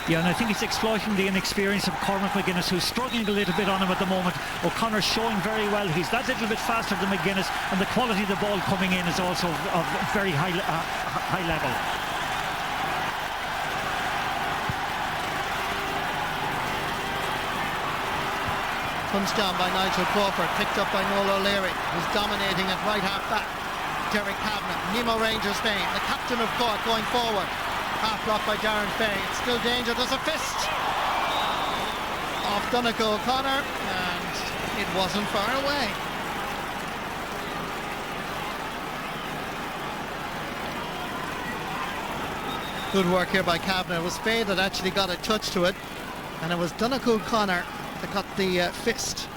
Yeah, and I think he's exploiting the inexperience of Cormac McGuinness, who's struggling a little bit on him at the moment. O'Connor's showing very well. He's that little bit faster than McGuinness, and the quality of the ball coming in is also of very high level. Punched down by Nigel Crawford, picked up by Noel O'Leary, who's dominating at right half back. Derek Kavanagh, Nemo Rangers fame, the captain of Cork going forward. Half blocked by Darren Fay. It's still danger. There's a fist off Donnacha O'Connor, and it wasn't far away. Good work here by Kavanagh. It was Fay that actually got a touch to it, and it was Donnacha O'Connor that got the fist.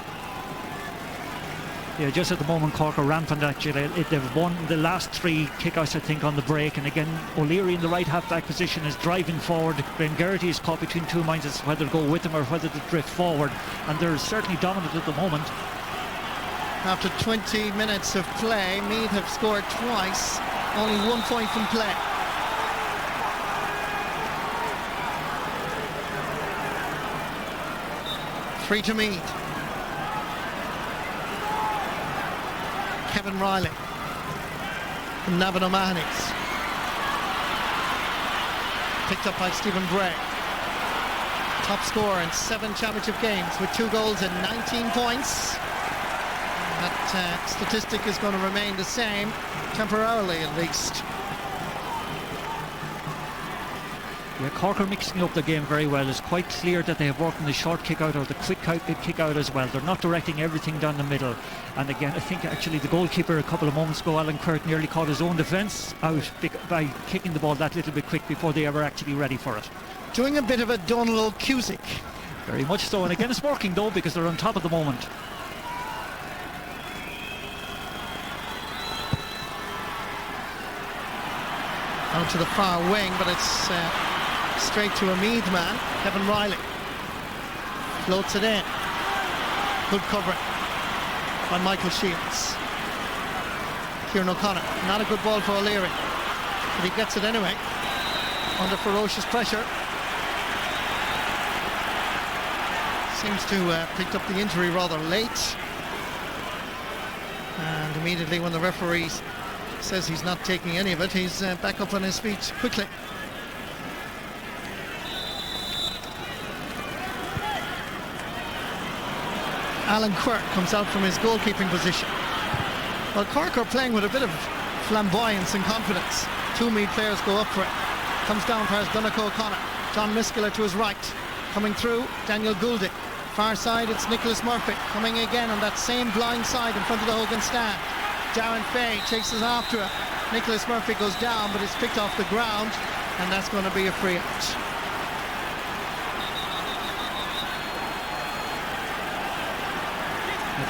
Yeah, just at the moment Cork are rampant actually. They've won the last 3 kickouts I think on the break, and again O'Leary in the right half back position is driving forward. Graham Geraghty is caught between 2 minds as to whether to go with him or whether to drift forward, and they're certainly dominant at the moment. After 20 minutes of play, Meath have scored twice, only 1 point from play. Free to Meath. Kevin Riley from Navan O'Mahony's. Picked up by Stephen Bray. Top scorer in 7 championship games with 2 goals and 19 points. That statistic is going to remain the same, temporarily at least. Yeah, Cork are mixing up the game very well. It's quite clear that they have worked on the short kick out or the quick kick out as well. They're not directing everything down the middle. And again, I think actually the goalkeeper a couple of moments ago, Alan Kirk, nearly caught his own defence out by kicking the ball that little bit quick before they were actually ready for it. Doing a bit of a Donald Cusick. Very much so. And again, it's working though because they're on top at the moment. Out to the far wing, but it's straight to a Meath man, Kevin Riley. Floats it in. Good covering by Michael Shields. Kieran O'Connor. Not a good ball for O'Leary, but he gets it anyway under ferocious pressure. Seems to have picked up the injury rather late, and immediately when the referee says he's not taking any of it, he's back up on his feet quickly. Alan Quirk comes out from his goalkeeping position. Well, Cork are playing with a bit of flamboyance and confidence. Two Meath players go up for it. Comes down past Donegal O'Connor. John Miskiller to his right. Coming through, Daniel Gouldy. Far side, it's Nicholas Murphy. Coming again on that same blind side in front of the Hogan stand. Darren Fay chases after it. Nicholas Murphy goes down, but it's picked off the ground, and that's going to be a free out.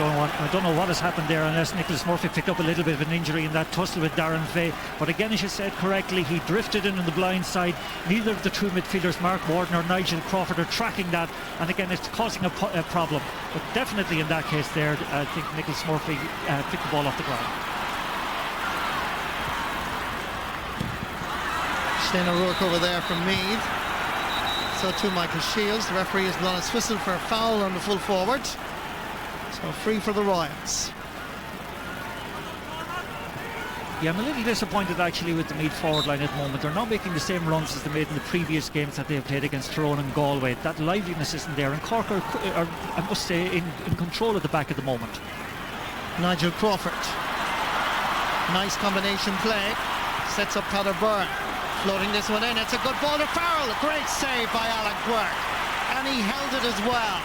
I don't know what has happened there, unless Nicholas Murphy picked up a little bit of an injury in that tussle with Darren Fay. But again, as you said correctly, he drifted in on the blind side. Neither of the two midfielders, Mark Warden or Nigel Crawford, are tracking that, and again it's causing a problem. But definitely in that case there, I think Nicholas Murphy picked the ball off the ground. Shane O'Rourke over there from Meath. So too Michael Shields. The referee has blown his whistle for a foul on the full forward. So free for the Royals. Yeah, I'm a little disappointed actually with the Meath forward line at the moment. They're not making the same runs as they made in the previous games that they've played against Tyrone and Galway. That liveliness isn't there, and Cork are I must say, in control at the back at the moment. Nigel Crawford. Nice combination play. Sets up Peter Byrne. Floating this one in. It's a good ball to Farrell. A great save by Alan Quirk. And he held it as well.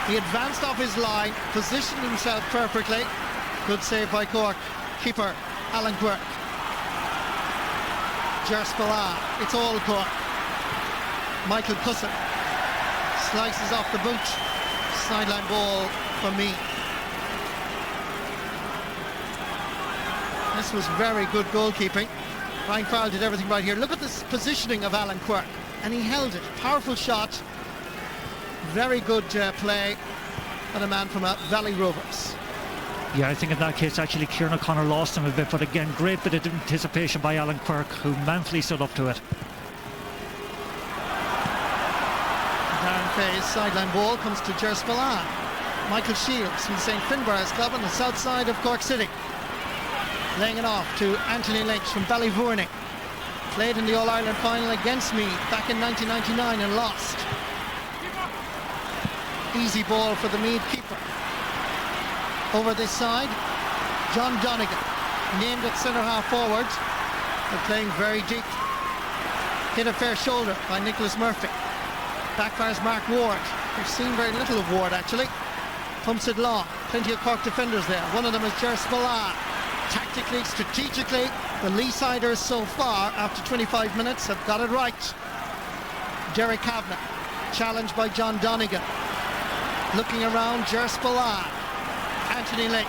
He advanced off his line, positioned himself perfectly. Good save by Cork keeper Alan Quirk. Ger Spillane, it's all Cork. Michael Cusson slices off the boot. Sideline ball for me. This was very good goalkeeping. Ryan Farrell did everything right here. Look at this positioning of Alan Quirk, and he held it. Powerful shot. Very good play and a man from Valley Rovers. Yeah, I think in that case actually Kieran O'Connor lost him a bit, but again, great bit of anticipation by Alan Quirk, who manfully stood up to it. Darren Fay's sideline ball comes to Ger Spillane. Michael Shields from St Finbarr's Club on the south side of Cork City. Laying it off to Anthony Lynch from Ballyvourney. Played in the All-Ireland final against Meath back in 1999 and lost. Easy ball for the Meath keeper. Over this side, John Donegan, named at centre half forward. They're playing very deep. Hit a fair shoulder by Nicholas Murphy. Backfires Mark Ward. We've seen very little of Ward actually. Pumps it long. Plenty of Cork defenders there. One of them is Ger Spillane. Tactically, strategically, the Leesiders so far, after 25 minutes, have got it right. Derek Kavanagh, challenged by John Donegan. Looking around, Ger Spillane. Anthony Lynch,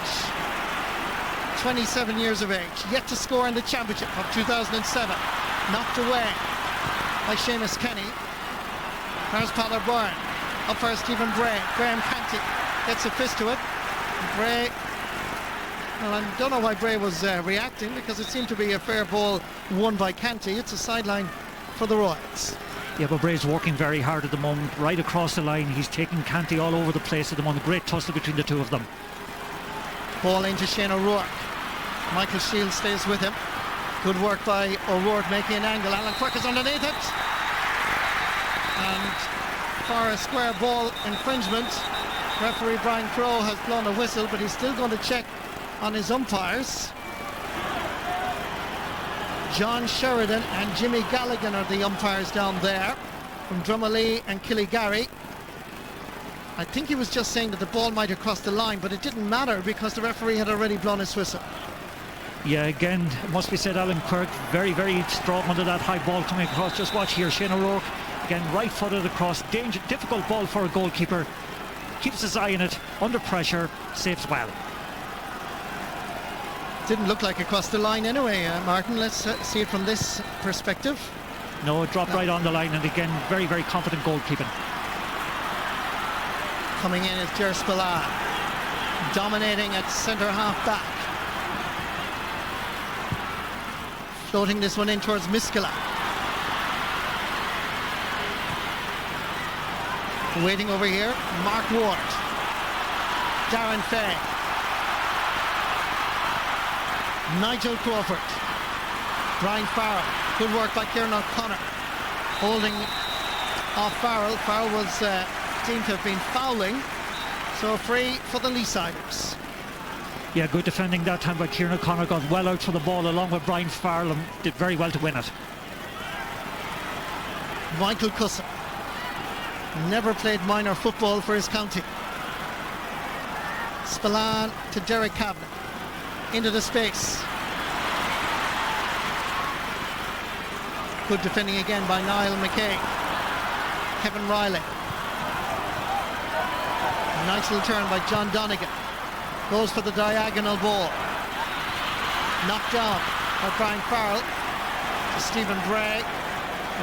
27 years of age, yet to score in the championship of 2007. Knocked away by Seamus Kenny. There's Peter Byrne. Up for Stephen Bray. Graham Canty gets a fist to it. Bray, well, I don't know why Bray was reacting, because it seemed to be a fair ball won by Canty. It's a sideline for the Royals. Yeah, but Bray's working very hard at the moment, right across the line. He's taking Canty all over the place at the moment. Great tussle between the two of them. Ball into Shane O'Rourke. Michael Shields stays with him. Good work by O'Rourke making an angle. Alan Quirk is underneath it. And for a square ball infringement, referee Brian Crowe has blown a whistle, but he's still going to check on his umpires. John Sheridan and Jimmy Galligan are the umpires down there from Drumalee and Killygarry. I think he was just saying that the ball might have crossed the line, but it didn't matter because the referee had already blown his whistle. Yeah, again, it must be said, Alan Quirk very, very strong under that high ball coming across. Just watch here, Shane O'Rourke, again, right-footed across. Difficult ball for a goalkeeper. Keeps his eye on it, under pressure, saves well. Didn't look like it crossed the line anyway, Martin. Let's see it from this perspective. No, it dropped right on the line, and again, very, very confident goalkeeping. Coming in is Ger Spillane, dominating at centre half back. Floating this one in towards Miskela. Waiting over here, Mark Ward. Darren Fay. Nigel Crawford. Brian Farrell. Good work by Kieran O'Connor. Holding off Farrell. Farrell was deemed to have been fouling. So free for the Leesiders. Yeah, good defending that time by Kieran O'Connor. Got well out for the ball along with Brian Farrell and did very well to win it. Michael Cusson. Never played minor football for his county. Spillane to Derek Kavanagh. Into the space. Good defending again by Niall McKay. Kevin Riley. A nice little turn by John Donegan. Goes for the diagonal ball. Knocked down by Brian Farrell to Stephen Bray.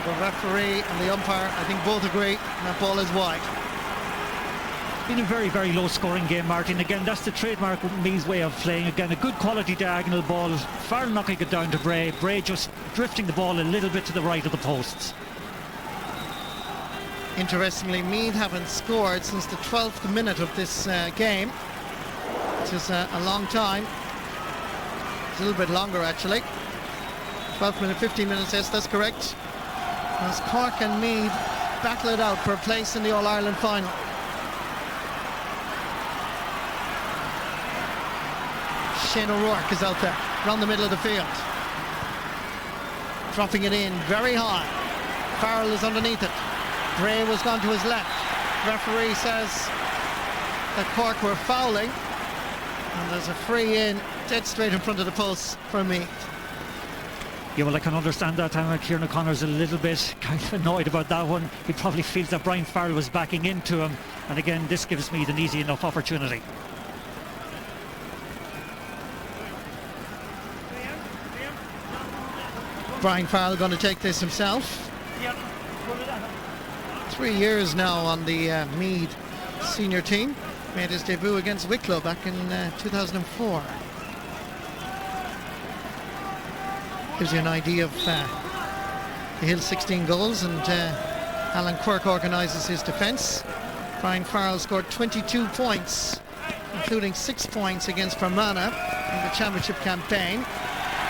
The referee and the umpire, I think, both agree that ball is wide. Been a very, very low scoring game, Martin. Again, that's the trademark of Meath's way of playing. Again, a good quality diagonal ball. Farrell knocking it down to Bray. Bray just drifting the ball a little bit to the right of the posts. Interestingly, Meath haven't scored since the 12th minute of this game, which is a long time. It's a little bit longer, actually. 12th minute, 15 minutes, yes, that's correct. As Cork and Meath battle it out for a place in the All-Ireland final. Shane O'Rourke is out there, around the middle of the field. Dropping it in very high. Farrell is underneath it. Bray was gone to his left. Referee says that Cork were fouling. And there's a free in, dead straight in front of the post for Meath. Yeah, well, I can understand that time. Kieran O'Connor's a little bit kind of annoyed about that one. He probably feels that Brian Farrell was backing into him. And again, this gives Meath an easy enough opportunity. Brian Farrell going to take this himself. 3 years now on the Meath senior team. Made his debut against Wicklow back in 2004. Gives you an idea of the Hill's 16 goals, and Alan Quirk organises his defence. Brian Farrell scored 22 points, including 6 points against Fermanagh in the championship campaign.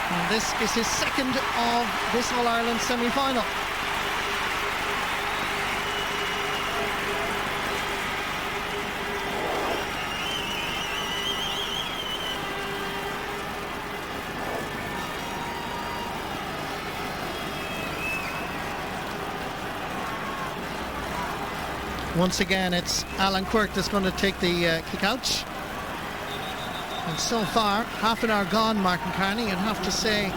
And this is his second of this All-Ireland semi-final. Once again, it's Alan Quirk that's going to take the kick out. And so far, half an hour gone, Martin Carney, and have to say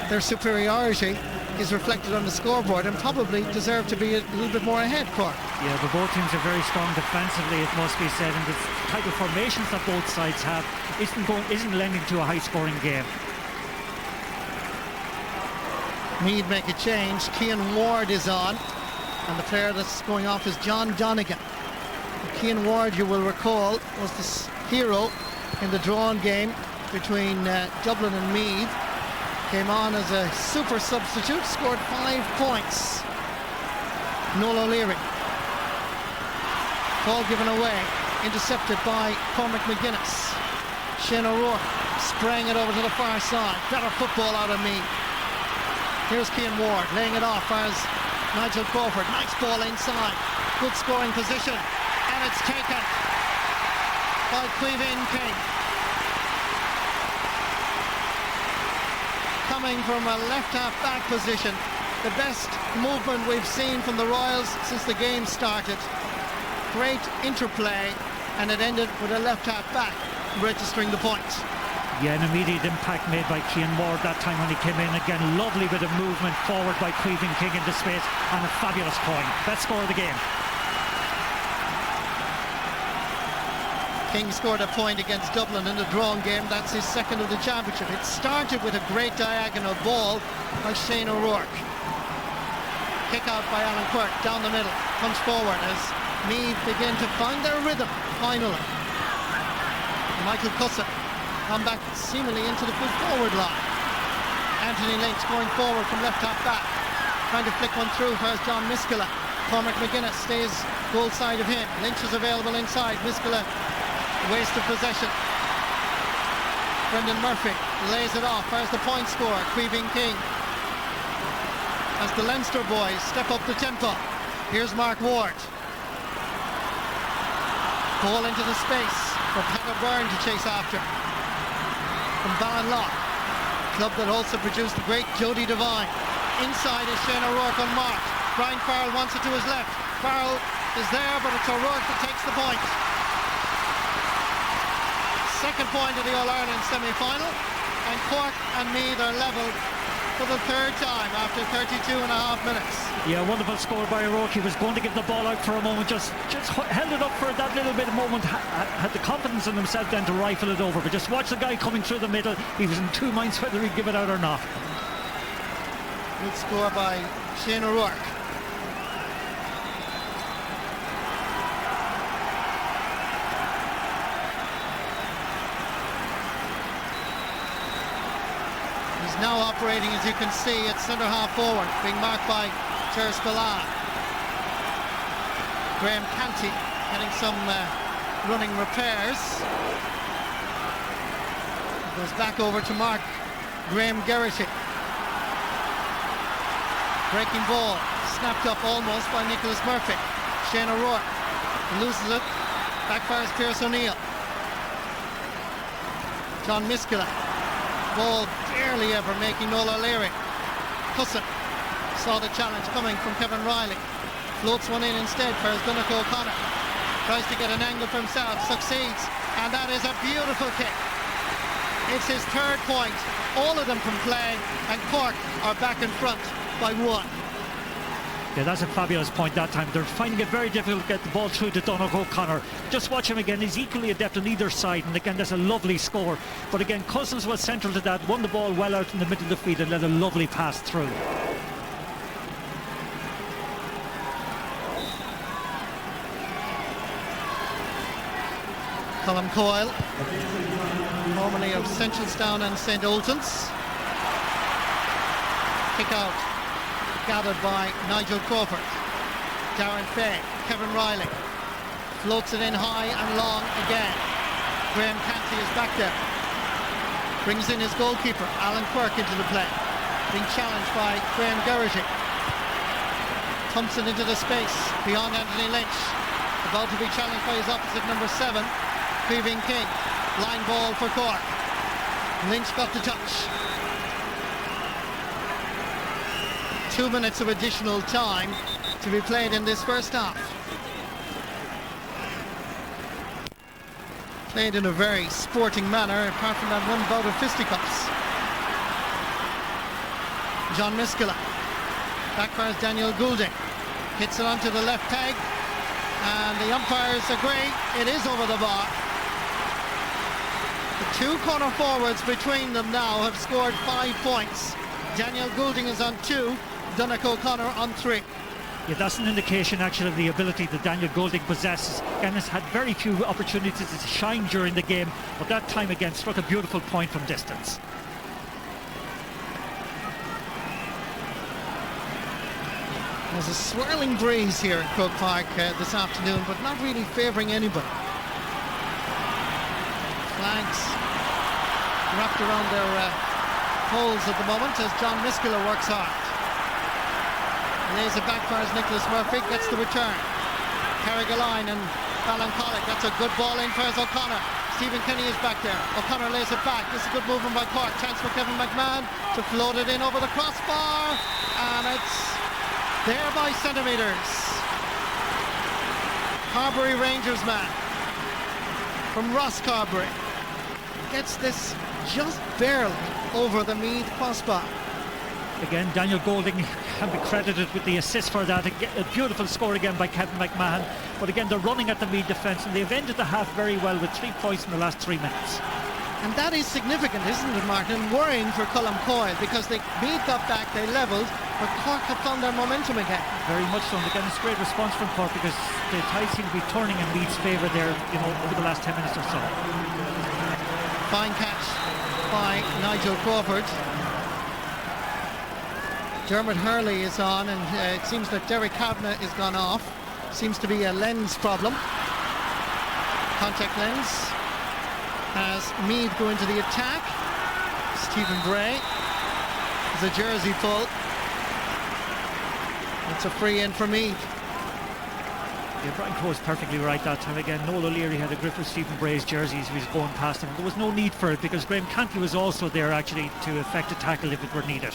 their superiority is reflected on the scoreboard and probably deserve to be a little bit more ahead, Cork. Yeah, but both teams are very strong defensively, it must be said, and the type of formations that both sides have isn't lending to a high-scoring game. Meath make a change. Cian Ward is on, and the player that's going off is John Donegan. Cian Ward, you will recall, was the hero in the drawn game between Dublin and Meath. Came on as a super substitute, scored 5 points. Noel O'Leary. Ball given away, intercepted by Cormac McGuinness. Shane O'Rourke spraying it over to the far side. Better football out of Meath. Here's Cian Ward laying it off as Nigel Crawford. Nice ball inside. Good scoring position. And it's taken by Caoimhín King. Coming from a left half back position. The best movement we've seen from the Royals since the game started. Great interplay, and it ended with a left half back registering the point. Yeah, an immediate impact made by Cian Ward that time when he came in. Again, lovely bit of movement forward by Caoimhín King into space, and a fabulous point. Best score of the game. King scored a point against Dublin in the drawn game. That's his second of the championship. It started with a great diagonal ball by Shane O'Rourke. Kick out by Alan Quirk down the middle. Comes forward as Meath begin to find their rhythm finally. Michael Cusson come back seemingly into the full forward line. Anthony Lynch going forward from left half back, trying to flick one through for John Miskela. Cormac McGuinness stays goal side of him. Lynch is available inside. Miskela, waste of possession. Brendan Murphy lays it off. There's the point scorer, Queeving King. As the Leinster boys step up the tempo. Here's Mark Ward. Ball into the space for Pat O'Byrne to chase after. From Ballinlough, club that also produced the great Jody Devine. Inside is Shane O'Rourke unmarked. Brian Farrell wants it to his left. Farrell is there, but it's O'Rourke that takes the point. Second point of the All-Ireland semi-final, and Cork and Meath are level for the third time after 32 and a half minutes. Yeah, wonderful score by O'Rourke. He was going to give the ball out for a moment, just held it up for that little bit of moment, had the confidence in himself then to rifle it over, but just watch the guy coming through the middle. He was in two minds whether he'd give it out or not. Good score by Shane O'Rourke. He's now operating, as you can see, at centre half forward, being marked by Ger Spillane. Graham Canty getting some running repairs. Goes back over to mark Graham Geraghty. Breaking ball, snapped up almost by Nicholas Murphy. Shane O'Rourke loses it, backfires Pierce O'Neill. John Miskela, ball barely ever making Noel O'Leary. Cusson saw the challenge coming from Kevin Riley, floats one in instead for Donnacha O'Connor, tries to get an angle for himself, succeeds, and that is a beautiful kick. It's his third point, all of them from play, and Cork are back in front by one. Yeah, that's a fabulous point that time. They're finding it very difficult to get the ball through to Donnacha O'Connor. Just watch him again, he's equally adept on either side, and again that's a lovely score. But again, Cousins was central to that, won the ball well out in the middle of the field and let a lovely pass through. Colm Coyle, formerly of Centralstown and St. Oltons. Kick out, gathered by Nigel Crawford. Darren Fay, Kevin Riley, floats it in high and long again. Graham Canty is back there. Brings in his goalkeeper, Alan Quirk, into the play. Being challenged by Graham Geraghty. Thompson into the space, beyond Anthony Lynch. About to be challenged by his opposite, number 7, Queeving King. Line ball for Cork. Lynch got the touch. 2 minutes of additional time to be played in this first half. Played in a very sporting manner, apart from that one bout of fisticuffs. John Miskela. Backfires Daniel Goulding. Hits it onto the left peg. And the umpires agree it is over the bar. The two corner forwards between them now have scored 5 points. Daniel Goulding is on 2, Donnacha O'Connor on 3. Yeah, that's an indication actually of the ability that Daniel Goulding possesses. Again, has had very few opportunities to shine during the game, but that time again struck a beautiful point from distance. There's a swirling breeze here at Croke Park this afternoon, but not really favouring anybody. Flags wrapped around their poles at the moment as John Miskela works hard. Lays it back for Nicholas Murphy, gets the return. Carrigaline and Ballincollig, that's a good ball in for O'Connor. Stephen Kenny is back there. O'Connor lays it back. This is a good movement by Cork. Chance for Kevin McMahon to float it in over the crossbar, and it's there by centimetres. Carberry Rangers man from Ross Carberry gets this just barely over the Meath crossbar. Again, Daniel Goulding can be credited with the assist for that. A beautiful score again by Kevin McMahon. But again, they're running at the Meath defence, and they've ended the half very well with 3 points in the last 3 minutes. And that is significant, isn't it, Martin? Worrying for Colm Coyle, because Meath got back, they levelled, but Cork have found their momentum again. Very much so. And again, it's a great response from Cork, because the tide seem to be turning in Meath's favour there, over the last 10 minutes or so. Fine catch by Nigel Crawford. Dermot Hurley is on, and it seems that Derek Kavanagh is gone off. Seems to be a lens problem. Contact lens. As Meath go into the attack. Stephen Bray is a jersey pull. It's a free in for Meath. Yeah, Brian Crowe's perfectly right that time again. Noel O'Leary had a grip of Stephen Bray's jersey as he was going past him. There was no need for it because Graham Cantley was also there actually to effect a tackle if it were needed.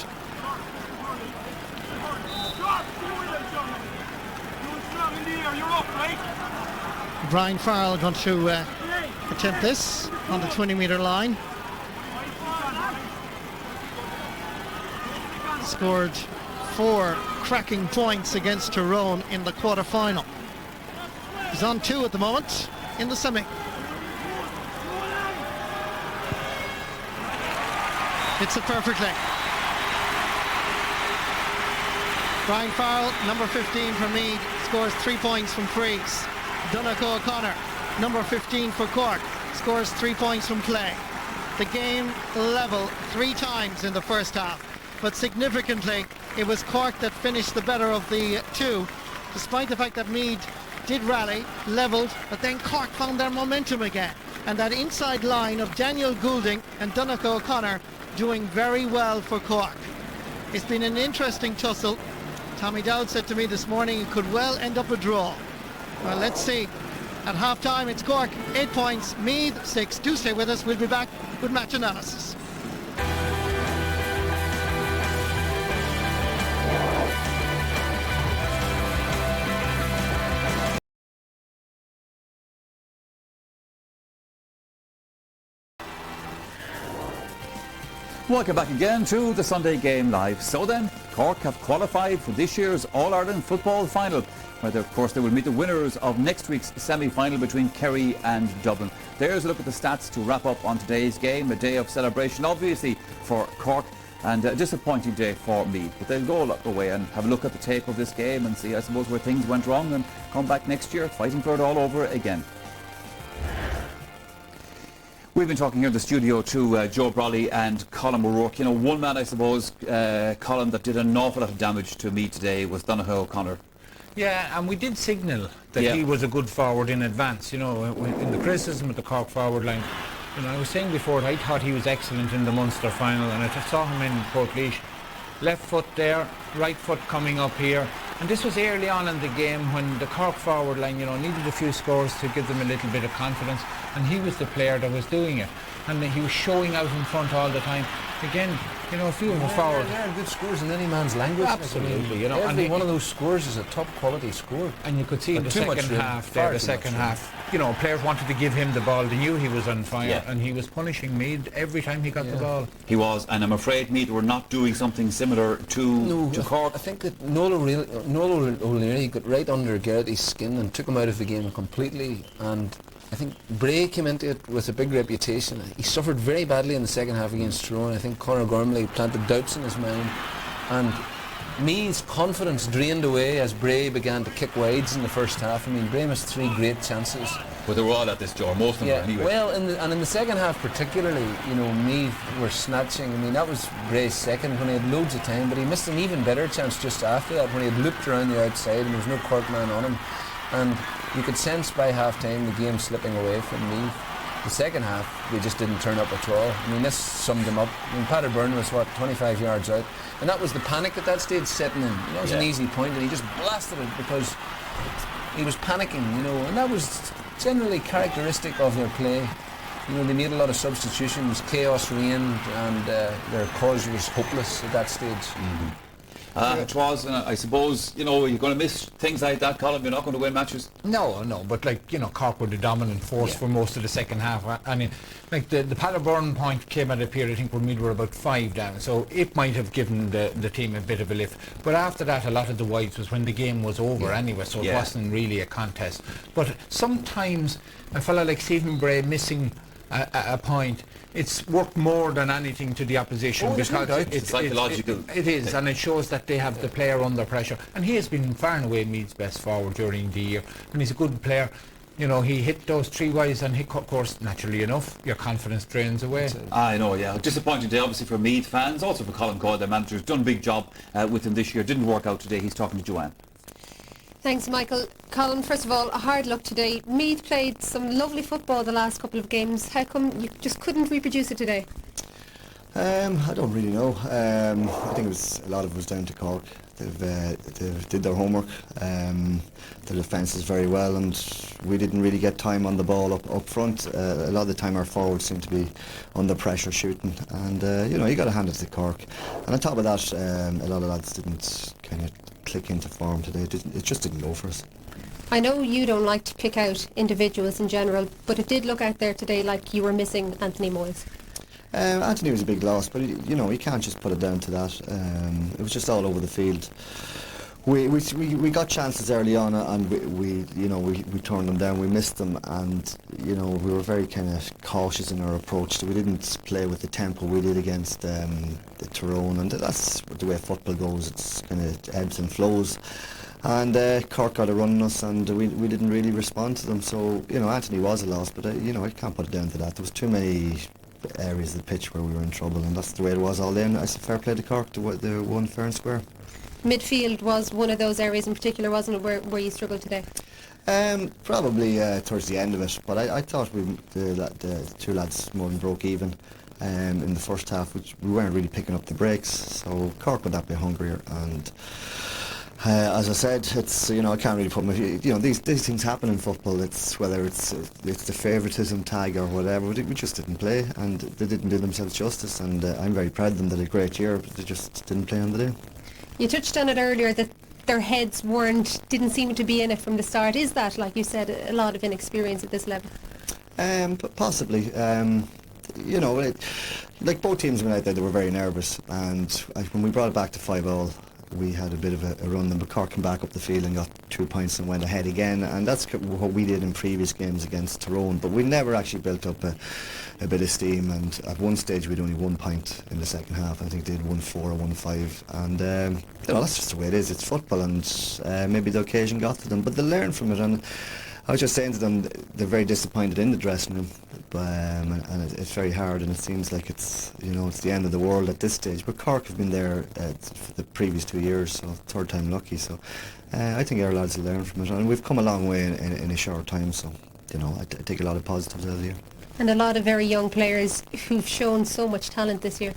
Brian Farrell going to attempt this on the 20-metre line. Scored 4 cracking points against Tyrone in the quarter-final. He's on 2 at the moment in the semi. Hits it perfectly. Brian Farrell, number 15 for Meath, scores 3 points from frees. Donegal O'Connor, number 15 for Cork, scores 3 points from play. The game level 3 times in the first half, but significantly it was Cork that finished the better of the 2, despite the fact that Meath did rally, levelled, but then Cork found their momentum again. And that inside line of Daniel Goulding and Donegal O'Connor doing very well for Cork. It's been an interesting tussle. Tommy Dowd said to me this morning it could well end up a draw. Well, let's see. At half-time, it's Cork, 8 points, Meath, 6. Do stay with us. We'll be back with match analysis. Welcome back again to the Sunday Game Live. So then, Cork have qualified for this year's All-Ireland football final, where of course they will meet the winners of next week's semi-final between Kerry and Dublin. There's a look at the stats to wrap up on today's game, a day of celebration obviously for Cork and a disappointing day for Meath. But they'll go away and have a look at the tape of this game and see, I suppose, where things went wrong and come back next year fighting for it all over again. We've been talking here in the studio to Joe Brawley and Colin O'Rourke. You know, one man, I suppose, Colin, that did an awful lot of damage to me today was Donegal O'Connor. Yeah, and we did signal that he was a good forward in advance, you know, in the criticism of the Cork forward line. You know, I was saying before, I thought he was excellent in the Munster final, and I saw him in Portlaoise. Left foot there, right foot coming up here. And this was early on in the game when the Cork forward line, you know, needed a few scores to give them a little bit of confidence, and he was the player that was doing it. And he was showing out in front all the time. Again, you know, a few of them forward. They're good scores in any man's language. Absolutely, you know. Every one of those scores is a top quality score. And you could see in the second half there, you know, players wanted to give him the ball. They knew he was on fire, and he was punishing Meath every time he got the ball. He was, and I'm afraid Meath were not doing something similar to Cork. I think that Noel O'Leary got right under Garrity's skin and took him out of the game completely, and I think Bray came into it with a big reputation. He suffered very badly in the second half against Tyrone. I think Conor Gormley planted doubts in his mind, and Meath's confidence drained away as Bray began to kick wides in the first half. I mean, Bray missed 3 great chances. But they were all at this, Joe, most of them were anyway. Well, in the second half particularly, you know, Meath were snatching. I mean, that was Bray's second when he had loads of time, but he missed an even better chance just after that when he had looped around the outside and there was no Cork man on him. And you could sense by half-time the game slipping away from Meath. The second half, they just didn't turn up at all. I mean, this summed them up. I mean, Paddy Byrne was, 25 yards out? And that was the panic at that stage setting in. You know, it was an easy point, and he just blasted it because he was panicking, you know, and that was generally characteristic of their play. You know, they made a lot of substitutions, chaos reigned, and their cause was hopeless at that stage. It was, and I suppose, you know, you're going to miss things like that, Colin. You're not going to win matches. No, but like, you know, Cork were the dominant force for most of the second half. I mean, like the Paderborn point came at a period, I think, where Meath were about 5 down, so it might have given the team a bit of a lift. But after that, a lot of the wides was when the game was over anyway, so it wasn't really a contest. But sometimes a fella like Stephen Bray missing a point, it's worked more than anything to the opposition because it's psychological. It is, and it shows that they have the player under pressure. And he has been far and away Meath's best forward during the year, and he's a good player. You know, he hit those 3 wides, and of course, naturally enough, your confidence drains away. I know, yeah. Disappointing day, obviously, for Meath fans, also for Colin Coyle, their manager, has done a big job with him this year. Didn't work out today. He's talking to Joanne. Thanks, Michael. Colin, first of all, a hard luck today. Meath played some lovely football the last couple of games. How come you just couldn't reproduce it today? I don't really know. I think a lot of it was down to Cork. They've did their homework. The defence is very well, and we didn't really get time on the ball up front. A lot of the time our forwards seemed to be under pressure shooting, and you got to hand it to Cork. And on top of that, a lot of lads didn't kind of click into form today. It just didn't go for us. I know you don't like to pick out individuals in general, but it did look out there today like you were missing Anthony Moyles. Anthony was a big loss, but you can't just put it down to that. It was just all over the field. We got chances early on, and we turned them down. We missed them, and we were very kind of cautious in our approach. We didn't play with the tempo we did against the Tyrone, and that's the way football goes. It's kind of ebbs and flows. And Cork got a run on us, and we didn't really respond to them. So Anthony was a loss, but I can't put it down to that. There was too many areas of the pitch where we were in trouble, and that's the way it was all day. And I said fair play to Cork, they won fair and square. Midfield was one of those areas in particular, wasn't it, where you struggled today? Probably towards the end of it, but I thought the two lads more than broke even in the first half, which we weren't really picking up the breaks. So Cork were that bit hungrier, and as I said, it's I can't really put my these things happen in football. It's whether it's the favouritism tag or whatever. We just didn't play, and they didn't do themselves justice. And I'm very proud of them. They had a great year, but they just didn't play on the day. You touched on it earlier that their heads didn't seem to be in it from the start. Is that, like you said, a lot of inexperience at this level? Possibly. Like both teams went out there, they were very nervous, and when we brought it back to 5-5. We had a bit of a run, but Cork came back up the field and got 2 points and went ahead again, and that's what we did in previous games against Tyrone, but we never actually built up a bit of steam, and at one stage we had only 1 point in the second half. I think they had 1-4 or 1-5, and that's just the way it is. It's football, and maybe the occasion got to them, but they learn from it. And I was just saying to them, they're very disappointed in the dressing room, and it's very hard, and it seems like it's the end of the world at this stage. But Cork have been there for the previous 2 years, so third time lucky. So I think our lads will learn from it, and we've come a long way in a short time. So I take a lot of positives out of the year. And a lot of very young players who've shown so much talent this year.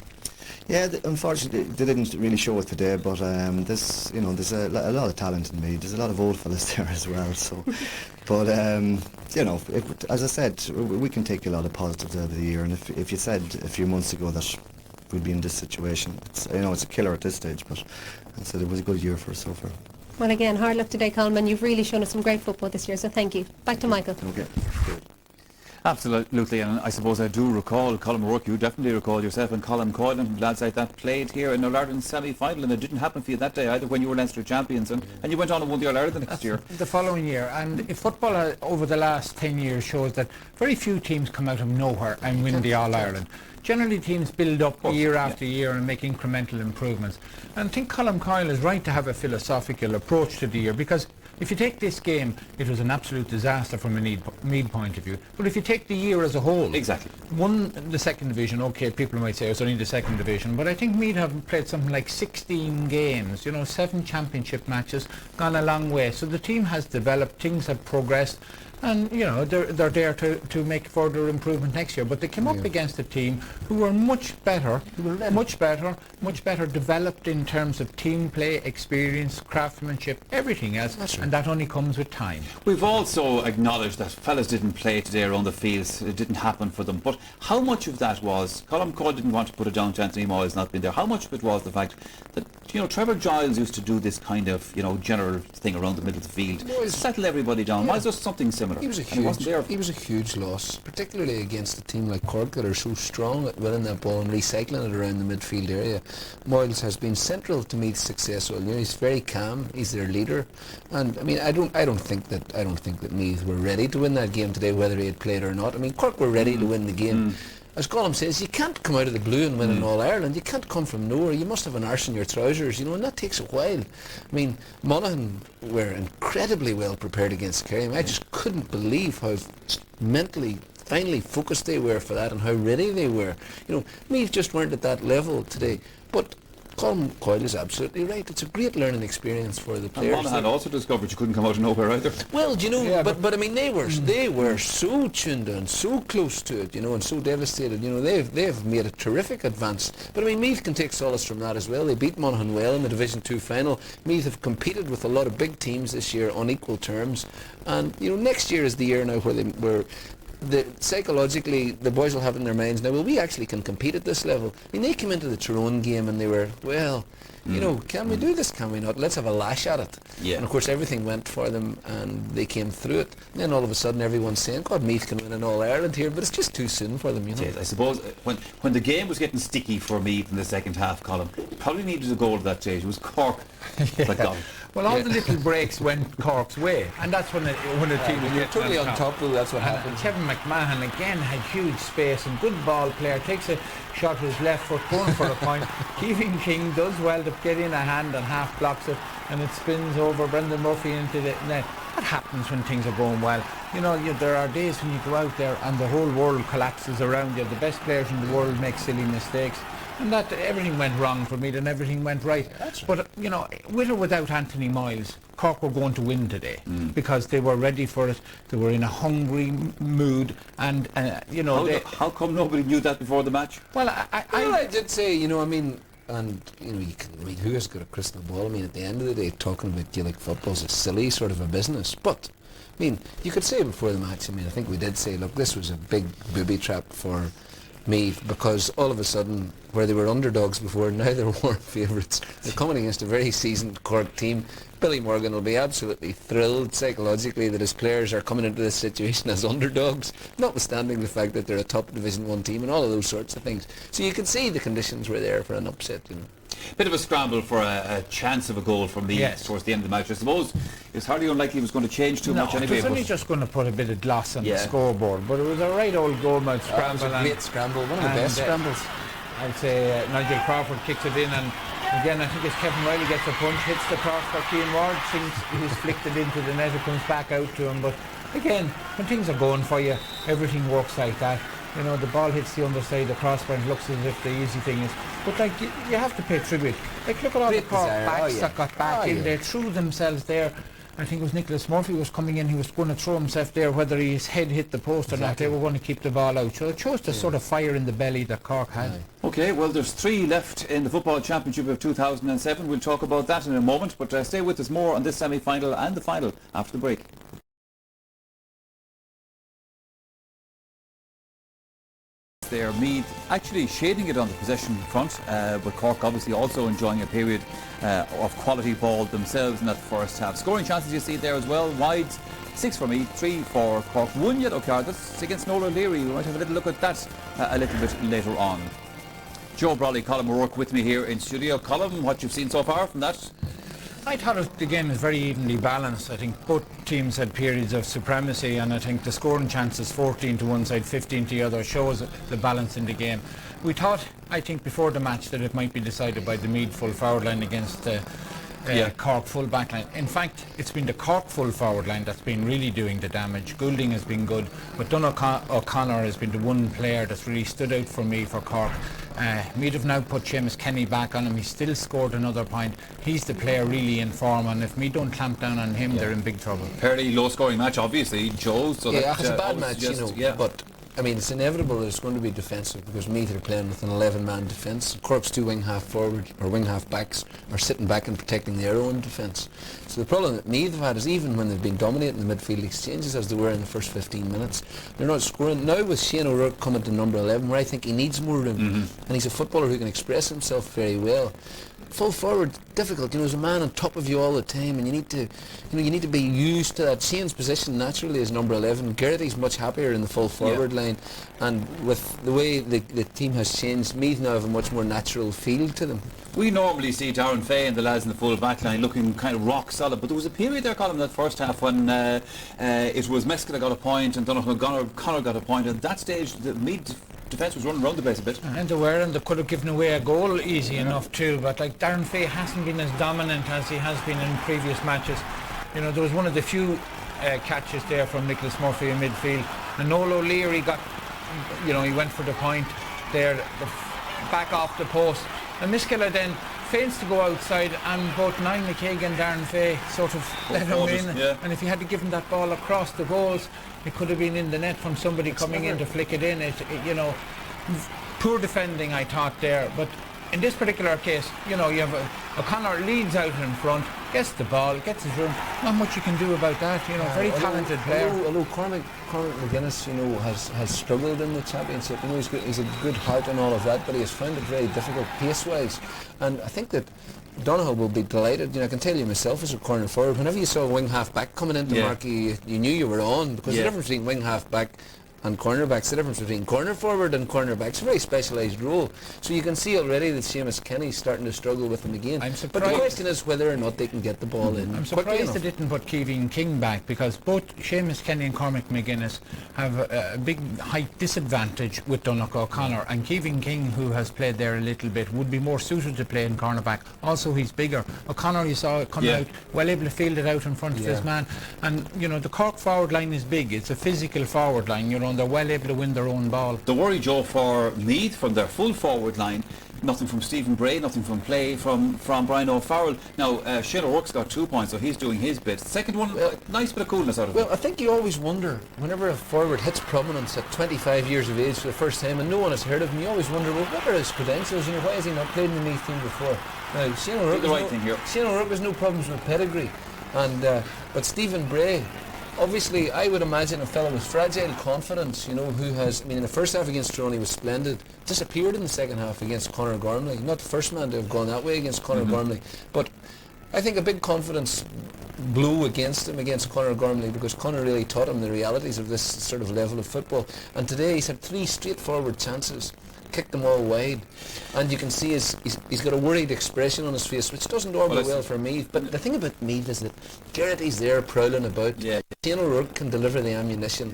Yeah, unfortunately they didn't really show it today, but there's a lot of talent in me. There's a lot of old fellas there as well. So, but as I said, we can take a lot of positives out of the year. And if you said a few months ago that we'd be in this situation, it's a killer at this stage. But I said it was a good year for us so far. Well, again, hard luck today, Colin. You've really shown us some great football this year. So thank you. Back to Michael. Okay. Good. Absolutely, and I suppose I do recall, Colin O'Rourke, you definitely recall yourself and Colin Coyle and lads like that played here in All-Ireland semi-final, and it didn't happen for you that day either when you were Leinster champions, and you went on and won the All-Ireland the next year. The following year, and if football over the last 10 years shows that very few teams come out of nowhere and win the All-Ireland. Generally teams build up year after year and make incremental improvements. And I think Colin Coyle is right to have a philosophical approach to the year, because if you take this game, it was an absolute disaster from a Meath point of view. But if you take the year as a whole, exactly, won the second division. Okay, people might say it's only the second division, but I think Meath have played something like 16 games. 7 championship matches, gone a long way. So the team has developed, things have progressed. And they're there to make further improvement next year. But they came up against a team who were much better developed in terms of team play, experience, craftsmanship, everything else. That's right. And that only comes with time. We've also acknowledged that fellas didn't play today around the fields. It didn't happen for them. But how much of that was, Colin Coyle didn't want to put it down to Anthony Moyles not being there. How much of it was the fact that Trevor Giles used to do this kind of general thing around the middle of the field, settle everybody down? Why is there something similar? He was a huge loss, particularly against a team like Cork that are so strong at winning that ball and recycling it around the midfield area. Moyles has been central to Meath's success. So, he's very calm. He's their leader, and I don't think that Meath were ready to win that game today, whether he had played or not. Cork were ready to win the game. as Gollum says, you can't come out of the blue and win an All-Ireland. You can't come from nowhere. You must have an arse in your trousers, you know, and that takes a while. I mean, Monaghan were incredibly well prepared against Kerry. I mean, I just couldn't believe how mentally, finally focused they were for that and how ready they were. You know, Meath just weren't at that level today. But Colm Coyle is absolutely right. It's a great learning experience for the players. And Monaghan also discovered you couldn't come out of nowhere either. Well, do you know, but I mean, they were so tuned in, so close to it, you know, and so devastated. You know, they've made a terrific advance. But I mean, Meath can take solace from that as well. They beat Monaghan well in the Division 2 final. Meath have competed with a lot of big teams this year on equal terms, and you know, next year is the year now where psychologically the boys will have in their minds now, well, we actually can compete at this level. I mean, they came into the Tyrone game and they were, well, you know, can we do this, can we not? Let's have a lash at it. Yeah. And of course everything went for them and they came through it. And then all of a sudden everyone's saying, God, Meath can win an All-Ireland here, but it's just too soon for them, you know. Yes, I suppose when the game was getting sticky for Meath in the second half, Colin, probably needed a goal at that stage. It was Cork that got it. Well, all the little breaks went Cork's way, and that's when the team was You're totally on top of it, that's what happened. Kevin McMahon again had huge space and good ball player, takes a shot with his left foot, going for a point. Keegan King does well to get in a hand and half blocks it, and it spins over Brendan Murphy into the net. That happens when things are going well. You know, there are days when you go out there and the whole world collapses around you. The best players in the world make silly mistakes. And that everything went wrong for me, and everything went right. But, you know, with or without Anthony Miles, Cork were going to win today because they were ready for it. They were in a hungry mood, and, you know... How come nobody knew that before the match? Well, I did say, you know, I mean... And, you know, who has got a crystal ball? I mean, at the end of the day, talking about Gaelic football is a silly sort of a business. But, I mean, you could say before the match, I mean, I think we did say, look, this was a big booby trap for Meath, because all of a sudden, where they were underdogs before, now they're warm favourites. They're coming against a very seasoned Cork team. Billy Morgan will be absolutely thrilled psychologically that his players are coming into this situation as underdogs, notwithstanding the fact that they're a top Division 1 team and all of those sorts of things. So you can see the conditions were there for an upset, you know. Bit of a scramble for a chance of a goal from Meath towards the end of the match. I suppose it's hardly unlikely it was going to change too much anyway. It was only just going to put a bit of gloss on the scoreboard, but it was a right old goal-mouth scramble. It was a great scramble, one of the best scrambles. I'd say Nigel Crawford kicks it in, and again I think it's Kevin Riley gets a punch, hits the cross for Cian Ward, thinks he's flicked it into the net, it comes back out to him. But again, when things are going for you, everything works like that. You know, the ball hits the underside of the crossbar and looks as if the easy thing is. But like, you have to pay tribute. Like, look at all the Cork backs that got back in. They threw themselves there. I think it was Nicholas Murphy was coming in, he was going to throw himself there, whether his head hit the post or not, they were going to keep the ball out. So it shows the sort of fire in the belly that Cork had. Okay, well, there's 3 left in the Football Championship of 2007. We'll talk about that in a moment, but stay with us more on this semi-final and the final after the break. There, Meath actually shading it on the possession front, but Cork obviously also enjoying a period of quality ball themselves in that first half. Scoring chances you see there as well, wides, 6 for Meath, 3 for Cork, 1 yellow card, that's against Nola Leary. We might have a little look at that a little bit later on. Joe Brawley, Colm O'Rourke with me here in studio. Colm, what you've seen so far from that? I thought the game was very evenly balanced. I think both teams had periods of supremacy, and I think the scoring chances, 14 to one side, 15 to the other, shows the balance in the game. We thought, I think before the match, that it might be decided by the Meath full forward line against the Cork full back line. In fact, it's been the Cork full forward line that's been really doing the damage. Goulding has been good, but Donald O'Connor has been the one player that's really stood out for me for Cork. Meath have now put Seamus Kenny back on him. He's still scored another point. He's the player really in form, and if Meath don't clamp down on him, they're in big trouble. Fairly low scoring match, obviously, Joe. So it's a bad match, you know, but I mean, it's inevitable that it's going to be defensive because Meath are playing with an 11-man defence. Cork's 2 wing half forward or wing half backs are sitting back and protecting their own defence. So the problem that Meath have had is even when they've been dominating the midfield exchanges as they were in the first 15 minutes, they're not scoring. Now with Shane O'Rourke coming to number 11, where I think he needs more room, and he's a footballer who can express himself very well. Full forward, difficult. You know, there's a man on top of you all the time, and you need to be used to that. Shane's position naturally is number 11. Garrity's much happier in the full forward line, and with the way the team has changed, Meath now have a much more natural feel to them. We normally see Darren Fay and the lads in the full back line looking kind of rock solid, but there was a period there, Colin, that first half when it was Mesca that got a point and Donald O'Connor got a point. At that stage, the Meath defence was running around the place a bit. And they were, and they could have given away a goal easy enough too, but like Darren Fay hasn't been as dominant as he has been in previous matches. You know, there was one of the few catches there from Nicholas Murphy in midfield, and Noel O'Leary got, you know, he went for the point there, back off the post, and Miskella then fails to go outside, and both Niall McKagan and Darren Fay sort of let him in, and if he had to give him that ball across the goals, it could have been in the net from somebody coming in to flick it in. You know, poor defending, I thought there, but in this particular case, you know, you have O'Connor leads out in front, gets the ball, gets his room. Not much you can do about that. You know, very talented player. Although Cormac McGuinness, you know, has struggled in the championship. You know, he's a good heart and all of that, but he has found it very difficult pace-wise. And I think that Donoghue will be delighted. You know, I can tell you myself as a corner forward, whenever you saw a wing half back coming into Markey, you knew you were on, because the difference between wing half back and cornerbacks, the difference between corner forward and cornerback, it's a very specialised role. So you can see already that Seamus Kenny's starting to struggle with them again. I'm surprised. But the question is whether or not they can get the ball in. I'm surprised they didn't put Keeving King back, because both Seamus Kenny and Cormac McGuinness have a big height disadvantage with Donogh O'Connor, and Keeving King, who has played there a little bit, would be more suited to play in cornerback. Also, he's bigger. O'Connor, you saw it come out, well able to field it out in front of his man. And, you know, the Cork forward line is big. It's a physical forward line, you know, and they're well able to win their own ball. The worry, Joe, for Meath from their full forward line, nothing from Stephen Bray, nothing from play from Brian O'Farrell. Now, Shane O'Rourke's got 2 points, so he's doing his bit. Second one, nice bit of coolness out of him. Well, I think you always wonder, whenever a forward hits prominence at 25 years of age for the first time and no one has heard of him, you always wonder, well, what are his credentials? You know, why has he not played in the Meath team before? Now, Shane O'Rourke has no problems with pedigree, and but Stephen Bray, obviously, I would imagine a fellow with fragile confidence, you know, who has, I mean, in the first half against Tyrone he was splendid, disappeared in the second half against Conor Gormley. Not the first man to have gone that way against Conor Gormley, but I think a big confidence blew against him, against Conor Gormley, because Conor really taught him the realities of this sort of level of football. And today he's had 3 straightforward chances, kicked them all wide, and you can see he's got a worried expression on his face, which doesn't normally well for Meath. But the thing about Meath is that Garrity's there prowling about. Shane O'Rourke can deliver the ammunition.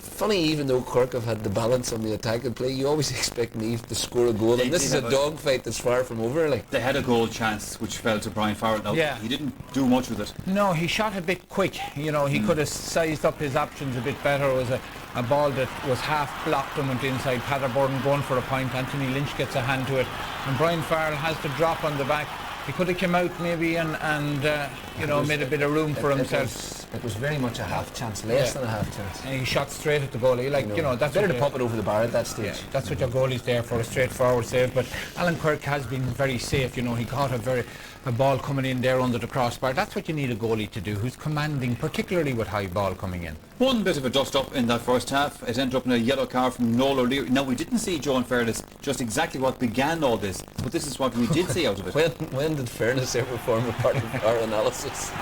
Funny, even though Cork have had the balance on the attack and play, you always expect Meath to score a goal, and this is a dogfight that's far from over. Like, they had a goal chance which fell to Brian Farrell. Now, he didn't do much with it. No, he shot a bit quick. You know, he could have sized up his options a bit better. It was a ball that was half blocked and went inside. Paderborn going for a point. Anthony Lynch gets a hand to it, and Brian Farrell has to drop on the back. He could have come out maybe and you know, made a bit of room for himself. It was very much a half chance, less than a half chance. And he shot straight at the goalie. Like, you know, that's better to pop it over the bar at that stage. Yeah, that's what your goalie's there for, a straightforward save. But Alan Quirk has been very safe. You know, he caught a ball coming in there under the crossbar. That's what you need a goalie to do, who's commanding, particularly with high ball coming in. One bit of a dust-up in that first half. It ended up in a yellow card from Noel O'Leary. Now, we didn't see, Joe, in fairness, just exactly what began all this, but this is what we did see out of it. When did fairness ever form a part of our analysis?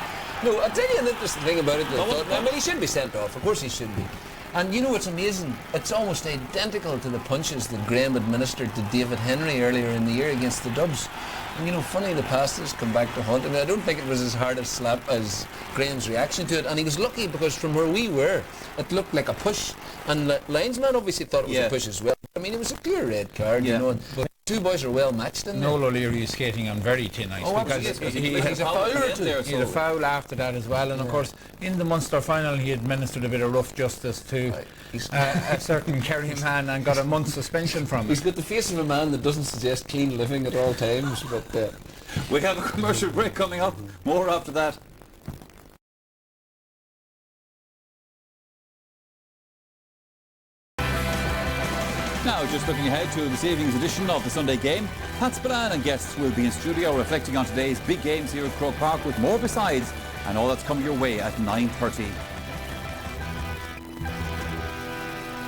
No, I'll tell you an interesting thing about it. I mean, he should be sent off. Of course he should be. And you know what's amazing? It's almost identical to the punches that Graham administered to David Henry earlier in the year against the Dubs. And you know, funny, the past has come back to haunt him. I don't think it was as hard a slap as Graham's reaction to it. And he was lucky, because from where we were, it looked like a push. And the linesman obviously thought it was a push as well. I mean, it was a clear red card, you know. But two boys are well matched in there. Noel O'Leary is skating on very thin ice, because he had a foul there. He had a foul after that as well, and of course in the Munster final he administered a bit of rough justice to a certain Kerry man and got a month's suspension from it. He's got the face of a man that doesn't suggest clean living at all times. But we have a commercial break coming up. More after that. Now, just looking ahead to this evening's edition of the Sunday Game, Pat Spillane and guests will be in studio reflecting on today's big games here at Croke Park, with more besides, and all that's coming your way at 9:30.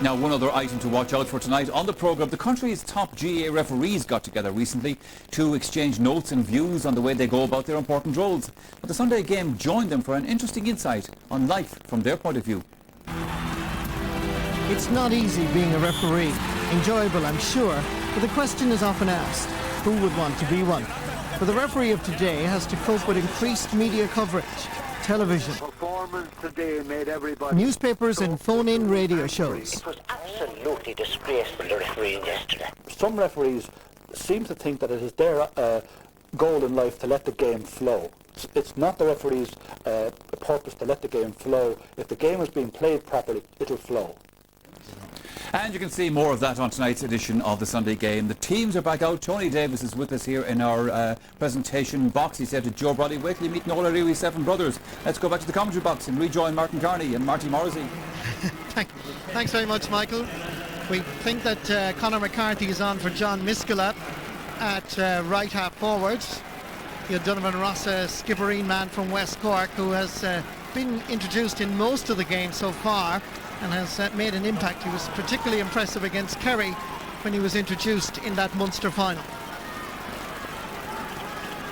Now, one other item to watch out for tonight on the programme. The country's top GAA referees got together recently to exchange notes and views on the way they go about their important roles. But the Sunday Game joined them for an interesting insight on life from their point of view. It's not easy being a referee. Enjoyable, I'm sure, but the question is often asked, who would want to be one? For the referee of today has to cope with increased media coverage, television, Performance today made everybody. newspapers and phone-in radio shows. It was absolutely disgraceful, the refereeing yesterday. Some referees seem to think that it is their goal in life to let the game flow. It's not the referee's purpose to let the game flow. If the game is being played properly, it'll flow. And you can see more of that on tonight's edition of the Sunday Game. The teams are back out. Tony Davis is with us here in our presentation box. He said to Joe Brody, wait till you meet Noel O'Reilly's 7 brothers. Let's go back to the commentary box and rejoin Martin Carney and Marty Morrissey. Thanks very much, Michael. We think that Conor McCarthy is on for John Miskela at right half forward. You had Donovan Ross, a skipperine man from West Cork, who has been introduced in most of the game so far and has made an impact. He was particularly impressive against Kerry when he was introduced in that Munster final.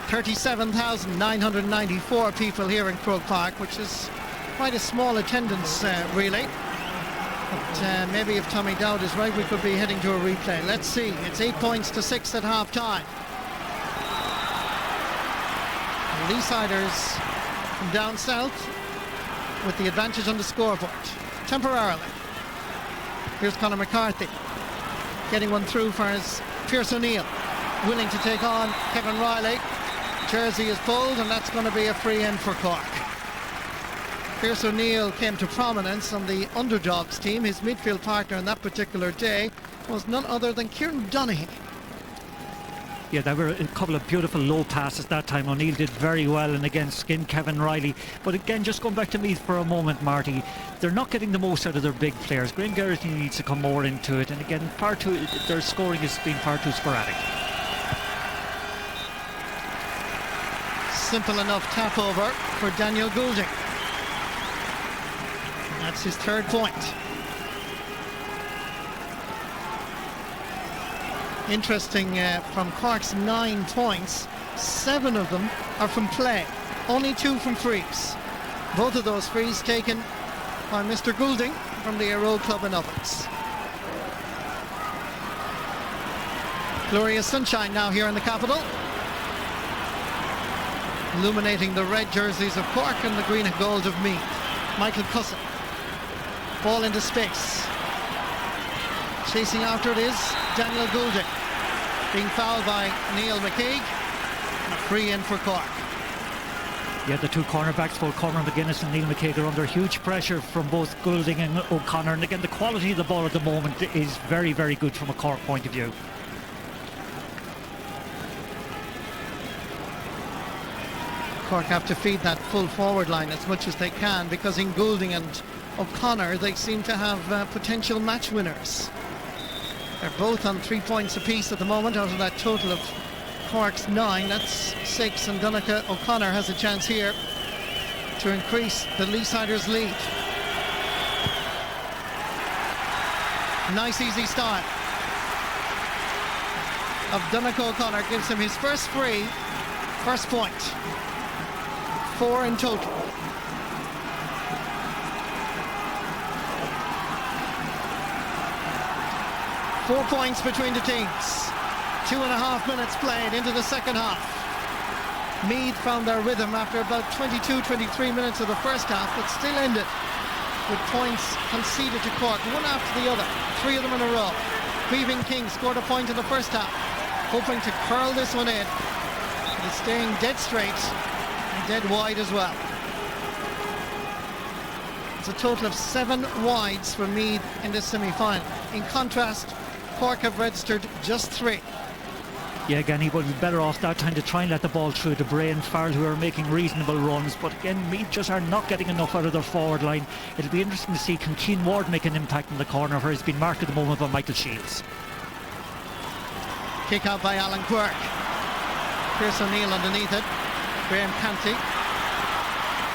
37,994 people here in Croke Park, which is quite a small attendance really. But maybe if Tommy Dowd is right, we could be heading to a replay. Let's see. It's 8 points to 6 at half time. The Leesiders from down south with the advantage on the scoreboard temporarily. Here's Conor McCarthy getting one through for his Pierce O'Neill, willing to take on Kevin Riley. Jersey is pulled, and that's going to be a free in for Cork. Pierce O'Neill came to prominence on the underdogs team. His midfield partner on that particular day was none other than Kieran Donaghy. Yeah, there were a couple of beautiful low passes that time. O'Neill did very well and again skinned Kevin Riley. But again, just going back to Meath for a moment, Marty, they're not getting the most out of their big players. Graham Geraghty needs to come more into it, and again, their scoring has been far too sporadic. Simple enough tap over for Daniel Goulding. That's his 3rd point. Interesting, from Cork's 9 points, 7 of them are from play, only 2 from frees. Both of those frees taken by Mr. Goulding from the Aero Club in Ovens. Glorious sunshine now here in the capital, illuminating the red jerseys of Cork and the green and gold of Meath. Michael Cusson, ball into space. Chasing after it is Daniel Goulding, being fouled by Neil McKeague, and a free in for Cork. Yeah, the two cornerbacks, both Cormac McGuinness and Neil McKeague, are under huge pressure from both Goulding and O'Connor, and again the quality of the ball at the moment is very, very good from a Cork point of view. Cork have to feed that full forward line as much as they can, because in Goulding and O'Connor they seem to have potential match winners. They're both on 3 points apiece at the moment out of that total of Cork's 9. That's 6, and Donncha O'Connor has a chance here to increase the Leesiders' lead. Nice easy start of Donncha O'Connor, gives him his first free, first point. 4 in total. Four points between the teams. 2.5 minutes played into the second half. Meath found their rhythm after about 22-23 minutes of the first half, but still ended with points conceded to Cork, one after the other, 3 of them in a row. Grieving King scored a point in the first half, hoping to curl this one in. But it's staying dead straight and dead wide as well. It's a total of 7 wides for Meath in this semi-final. In contrast, Cork have registered just 3. Yeah, again, he would be better off that time to try and let the ball through to Bray and Farrell, who are making reasonable runs. But again, Meath just are not getting enough out of their forward line. It'll be interesting to see, can Keane Ward make an impact in the corner, where he's been marked at the moment by Michael Shields. Kick out by Alan Quirk. Pierce O'Neill underneath it. Graham Canty.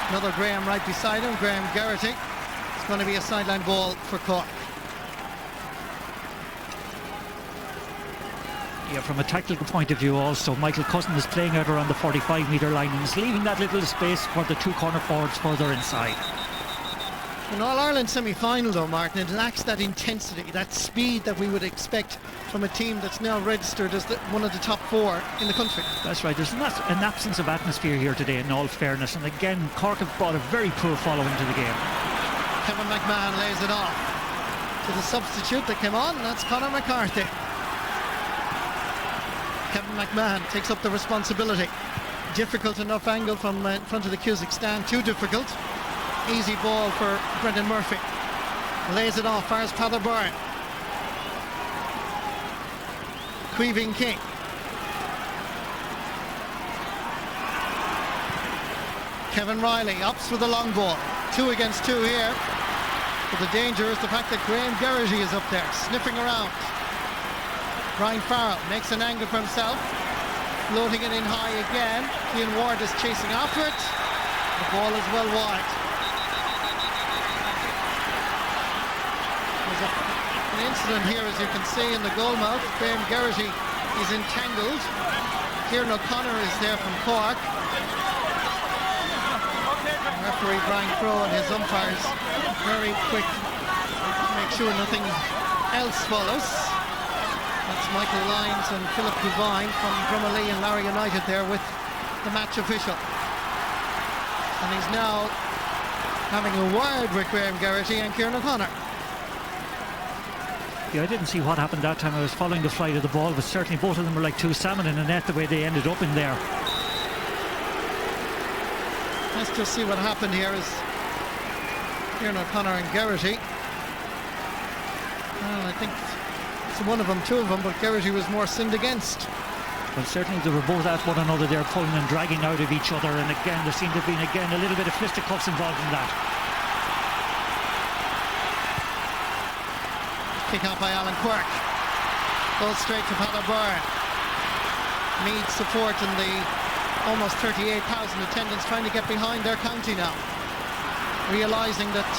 Another Graham right beside him, Graham Geraghty. It's going to be a sideline ball for Cork. Yeah, from a tactical point of view also, Michael Cousin is playing out around the 45-metre line and is leaving that little space for the 2 corner forwards further inside. An All-Ireland semi-final though, Martin, it lacks that intensity, that speed that we would expect from a team that's now registered as one of the top 4 in the country. That's right, there's not an absence of atmosphere here today in all fairness, and again Cork have brought a very poor following to the game. Kevin McMahon lays it off to the substitute that came on, and that's Conor McCarthy. Kevin McMahon takes up the responsibility. Difficult enough angle from in front of the Cusack stand, too difficult. Easy ball for Brendan Murphy. Lays it off, fires Father Byrne. Queeving King. Kevin Riley opts for the long ball. 2 against 2 here. But the danger is the fact that Graham Geraghty is up there, sniffing around. Brian Farrell makes an angle for himself. Floating it in high again. Cian Ward is chasing after it. The ball is well wide. There's an incident here, as you can see, in the goalmouth. Graham Geraghty is entangled. Kieran O'Connor is there from Cork. Referee Brian Crowe and his umpires very quick to make sure nothing else follows. That's Michael Lyons and Philip Devine from Drummondley and Larry United there with the match official. And he's now having a word with Graham Geraghty and Kieran O'Connor. Yeah, I didn't see what happened that time. I was following the flight of the ball, but certainly both of them were like 2 salmon in the net the way they ended up in there. Let's just see what happened here is Kieran O'Connor and Geraghty. Well, I think it's one of them, 2 of them, but Geraghty was more sinned against. Well, certainly they were both at one another there, pulling and dragging out of each other, and again there seemed to have been a little bit of fisticuffs involved in that. Kick out by Alan Quirk. Goes straight to Father Byrne. Meath support in the almost 38,000 attendants trying to get behind their county now. Realising that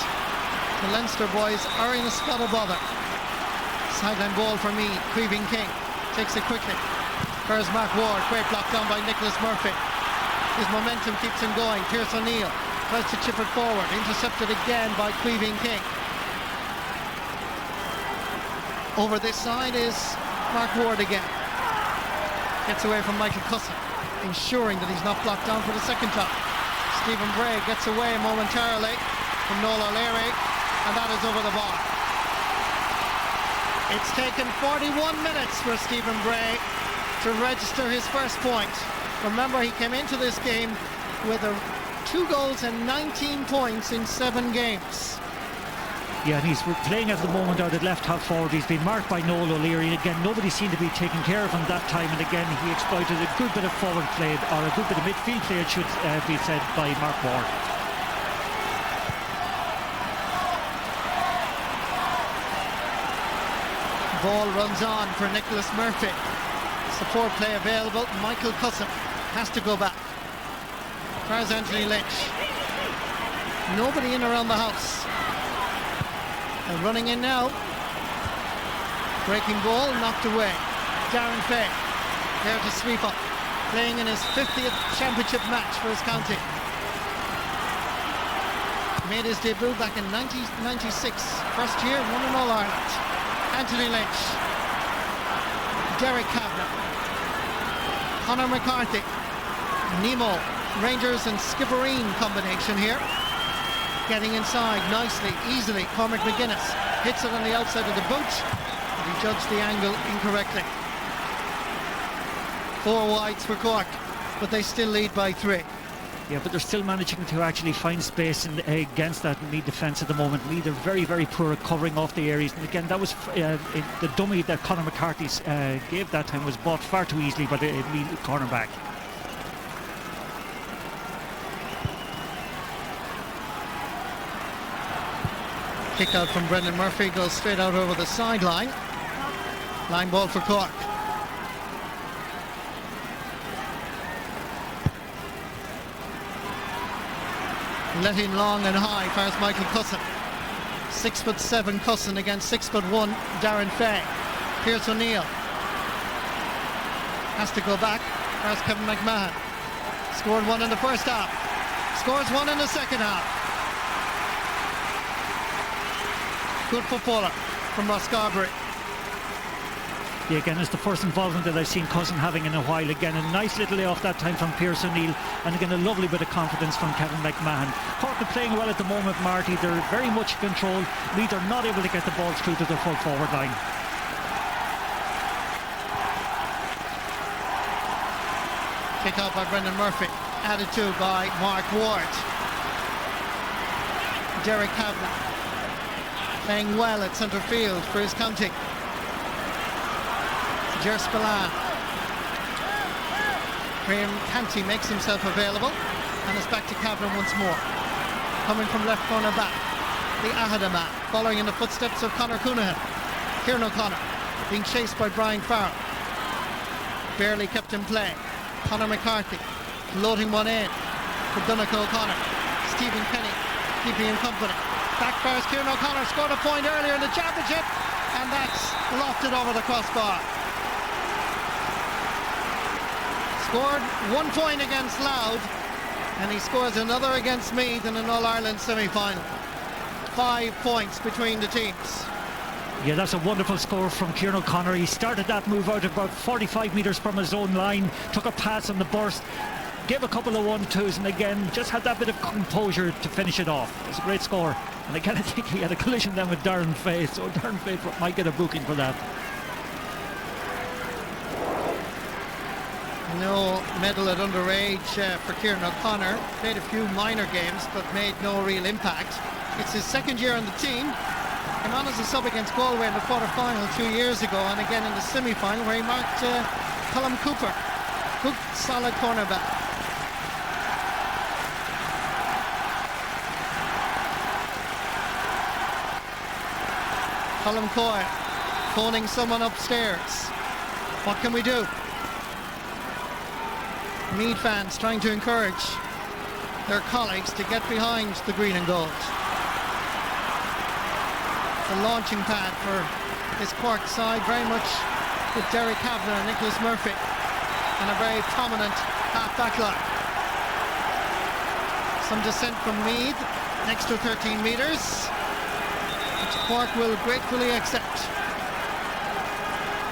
the Leinster boys are in a spot of bother. Sideline ball for Meath. Queeving King takes it quickly. There's Mark Ward. Great block down by Nicholas Murphy. His momentum keeps him going. Pierce O'Neill tries to chip it forward. Intercepted again by Queeving King. Over this side is Mark Ward again. Gets away from Michael Cusson, ensuring that he's not blocked down for the second time. Stephen Bray gets away momentarily from Noel O'Leary, and that is over the bar. It's taken 41 minutes for Stephen Bray to register his first point. Remember, he came into this game with 2 goals and 19 points in 7 games. Yeah, and he's playing at the moment out at left half forward. He's been marked by Noel O'Leary, and again nobody seemed to be taking care of him that time, and again he exploited a good bit of forward play, or a good bit of midfield play, it should be said, by Mark Ward. Ball runs on for Nicholas Murphy. Support play available. Michael Cusson has to go back. Tries Anthony Lynch. Nobody in around the house. And running in now. Breaking ball, knocked away. Darren Fay there to sweep up. Playing in his 50th championship match for his county. Made his debut back in 1996. First year, won an All-Ireland. Anthony Lynch. Derek Kavanagh. Conor McCarthy. Nemo. Rangers and Skibbereen combination here. Getting inside nicely, easily. Cormac McGuinness hits it on the outside of the boot, but he judged the angle incorrectly. 4 wides for Cork, but they still lead by 3. Yeah, but they're still managing to actually find space against that Meath defence at the moment. Meath are very, very poor at covering off the areas. And again, that was the dummy that Conor McCarthy gave that time was bought far too easily by the Meath cornerback. Kick out from Brendan Murphy, goes straight out over the sideline. Line ball for Cork. Let in long and high, fires Michael Cusson. 6'7" Cusson against 6'1" Darren Fay. Pierce O'Neill has to go back. Fires Kevin McMahon. Scored 1 in the first half. Scores 1 in the second half. Good footballer from Roscarbery. Yeah, again, it's the first involvement that I've seen Cousin having in a while. Again, a nice little lay off that time from Pierce O'Neill, and again a lovely bit of confidence from Kevin McMahon. Cork are playing well at the moment, Marty. They're very much in control. Meath are not able to get the ball through to the full forward line. Kick out by Brendan Murphy, added to by Mark Ward. Derek Kavanagh playing well at centre field for his county. Ger Spillane. Graham Canty makes himself available, and it's back to Kavanagh once more. Coming from left corner back, the Ahada man, following in the footsteps of Conor Coonahan. Kieran O'Connor being chased by Brian Farrell. Barely kept in play. Conor McCarthy loading one in for Donegal O'Connor. Stephen Kenny keeping him company. Backfires Kieran O'Connor, scored a point earlier in the championship, and that's lofted over the crossbar. Scored 1 point against Louth, and he scores another against Meath in an All-Ireland semi-final. 5 points between the teams. Yeah, that's a wonderful score from Kieran O'Connor. He started that move out about 45 metres from his own line, took a pass on the burst, gave a couple of 1-2s, and again just had that bit of composure to finish it off. It's a great score. And again, I think he had a collision then with Darren Fay, so Darren Fay might get a booking for that. No medal at underage for Kieran O'Connor. Played a few minor games but made no real impact. It's his second year on the team. Came on as a sub against Galway in the quarter-final 2 years ago, and again in the semi-final where he marked Colm Cooper. Good solid cornerback. Colm Coyle phoning someone upstairs. What can we do? Meath fans trying to encourage their colleagues to get behind the green and gold. The launching pad for this Cork side, very much with Derek Kavanagh and Nicholas Murphy, and a very prominent half-back line. Some dissent from Meath, next to 13 metres, which Cork will gratefully accept.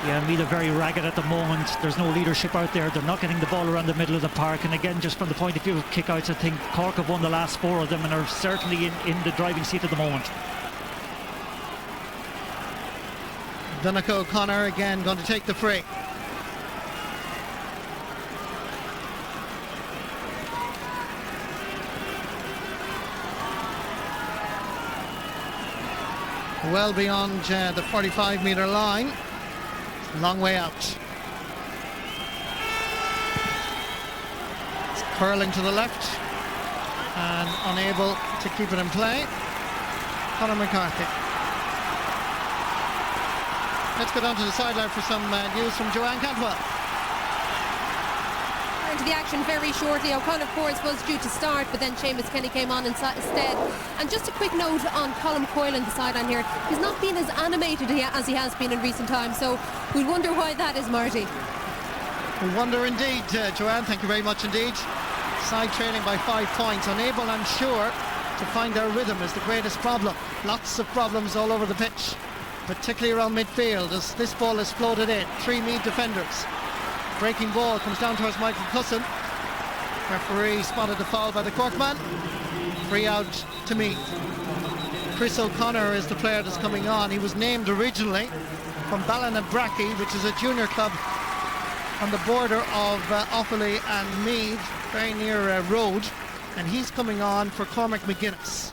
Yeah, Meath are very ragged at the moment. There's no leadership out there. They're not getting the ball around the middle of the park. And again, just from the point of view of kickouts, I think Cork have won the last 4 of them and are certainly in the driving seat at the moment. Donegal O'Connor again going to take the free. Well beyond the 45-metre line. Long way out. It's curling to the left and unable to keep it in play. Conor McCarthy. Let's go down to the sideline for some news from Joanne Cantwell. Into the action very shortly. O'Connor, of course, was due to start, but then Seamus Kenny came on instead. And just a quick note on Colm Coyle on the sideline here. He's not been as animated as he has been in recent times, so we wonder why that is, Marty. We wonder indeed, Joanne. Thank you very much indeed. Side trailing by 5 points. Unable, I'm sure, to find their rhythm is the greatest problem. Lots of problems all over the pitch, particularly around midfield as this ball is floated in. 3 Meath defenders. Breaking ball comes down towards Michael Cusson. Referee spotted the foul by the Cork man. Free out to Meath. Chris O'Connor is the player that's coming on. He was named originally from Ballinabrackey, which is a junior club on the border of Offaly and Meath, very near Road, and he's coming on for Cormac McGuinness.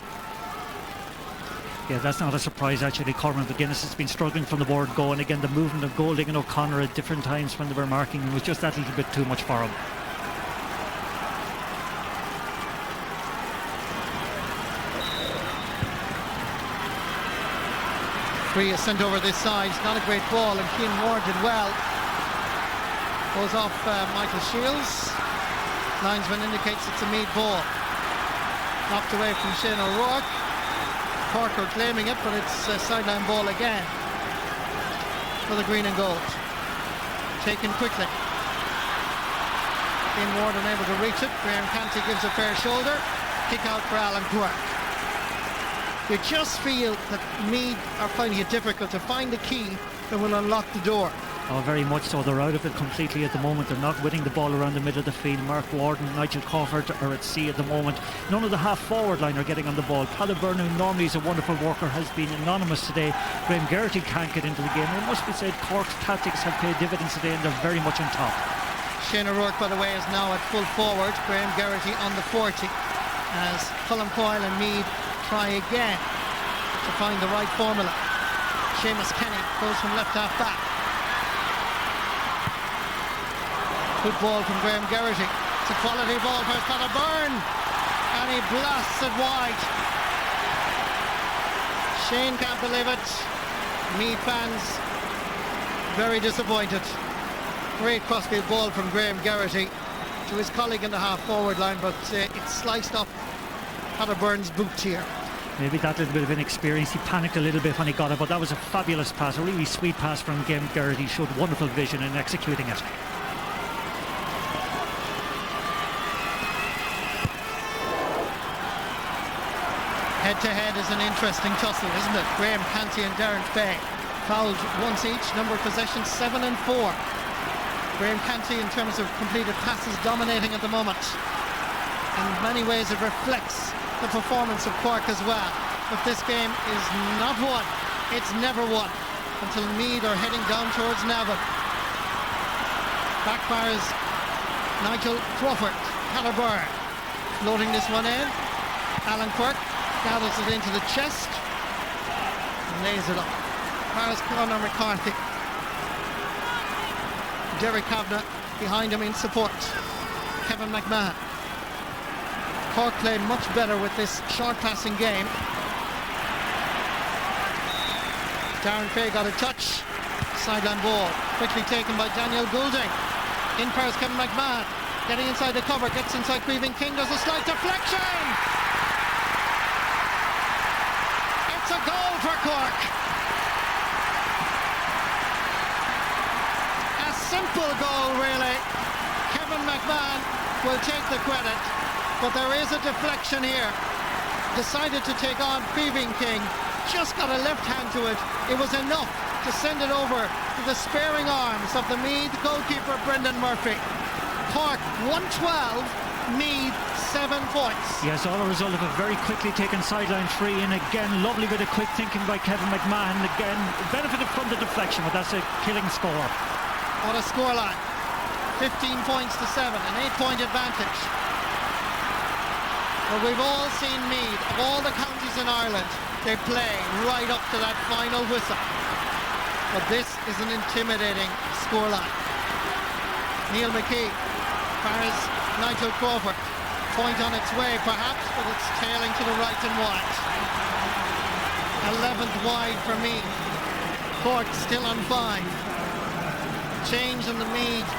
Yeah, that's not a surprise actually. Cormac McGuinness has been struggling from the board go, and again the movement of Golding and O'Connor at different times when they were marking him was just that little bit too much for him. Free is sent over this side. It's not a great ball, and Cian Ward did well. Goes off Michael Shields. Linesman indicates it's a Meath ball. Knocked away from Shane O'Rourke. Cork are claiming it, but it's a sideline ball again for the green and gold. Taken quickly. Cian Ward unable to reach it. Graham Canty gives a fair shoulder. Kick out for Alan Quirk. You just feel that Meath are finding it difficult to find the key that will unlock the door. Oh, very much so. They're out of it completely at the moment. They're not winning the ball around the middle of the field. Mark Warden, Nigel Crawford are at sea at the moment. None of the half-forward line are getting on the ball. Padderburn, who normally is a wonderful worker, has been anonymous today. Graham Geraghty can't get into the game. It must be said Cork's tactics have paid dividends today, and they're very much on top. Shane O'Rourke, by the way, is now at full forward. Graham Geraghty on the 40 as Colm Coyle and Meath try again to find the right formula. Seamus Kenny goes from left half back. Good ball from Graham Geraghty. It's a quality ball for Padderburn, and he blasts it wide. Shane can't believe it. Meath fans very disappointed. Great crossfield ball from Graham Geraghty to his colleague in the half-forward line, but it's sliced up Padderburn's boot here. Maybe that little bit of inexperience. He panicked a little bit when he got it, but that was a fabulous pass, a really sweet pass from Graham Geraghty. He showed wonderful vision in executing it. Head-to-head is an interesting tussle, isn't it? Graham Canty and Darren Fay fouled once each, number of possessions 7 and 4. Graham Canty, in terms of completed passes, dominating at the moment. In many ways it reflects the performance of Cork as well. But this game is not won. It's never won until Meath are heading down towards Navan. Backfires Nigel Crawford. Padderburn floating this one in. Alan Quirk gathers it into the chest and lays it up. Paris Conor McCarthy. Derek Kavanagh behind him in support. Kevin McMahon. Cork played much better with this short passing game. Darren Fay got a touch. Sideline ball quickly taken by Daniel Goulding. In powers Kevin McMahon. Getting inside the cover, gets inside Creevin King, does a slight deflection! It's a goal for Cork! A simple goal, really. Kevin McMahon will take the credit, but there is a deflection here. Decided to take on Creevin King, just got a left hand to it. It was enough to send it over to the sparing arms of the Meath goalkeeper Brendan Murphy. Cork 112, Meath 7 points. Yes, all a result of a very quickly taken sideline free, and again, lovely bit of quick thinking by Kevin McMahon. Again, benefited from the deflection, but that's a killing score. What a scoreline. 15 points to 7, an 8-point advantage. But we've all seen Meath, of all the counties in Ireland, they play right up to that final whistle. But this is an intimidating scoreline. Neil McKee fires Nigel Crawford. Point on its way perhaps, but it's tailing to the right and wide. 11th wide for Meath. Cork still on 5. Change in the Meath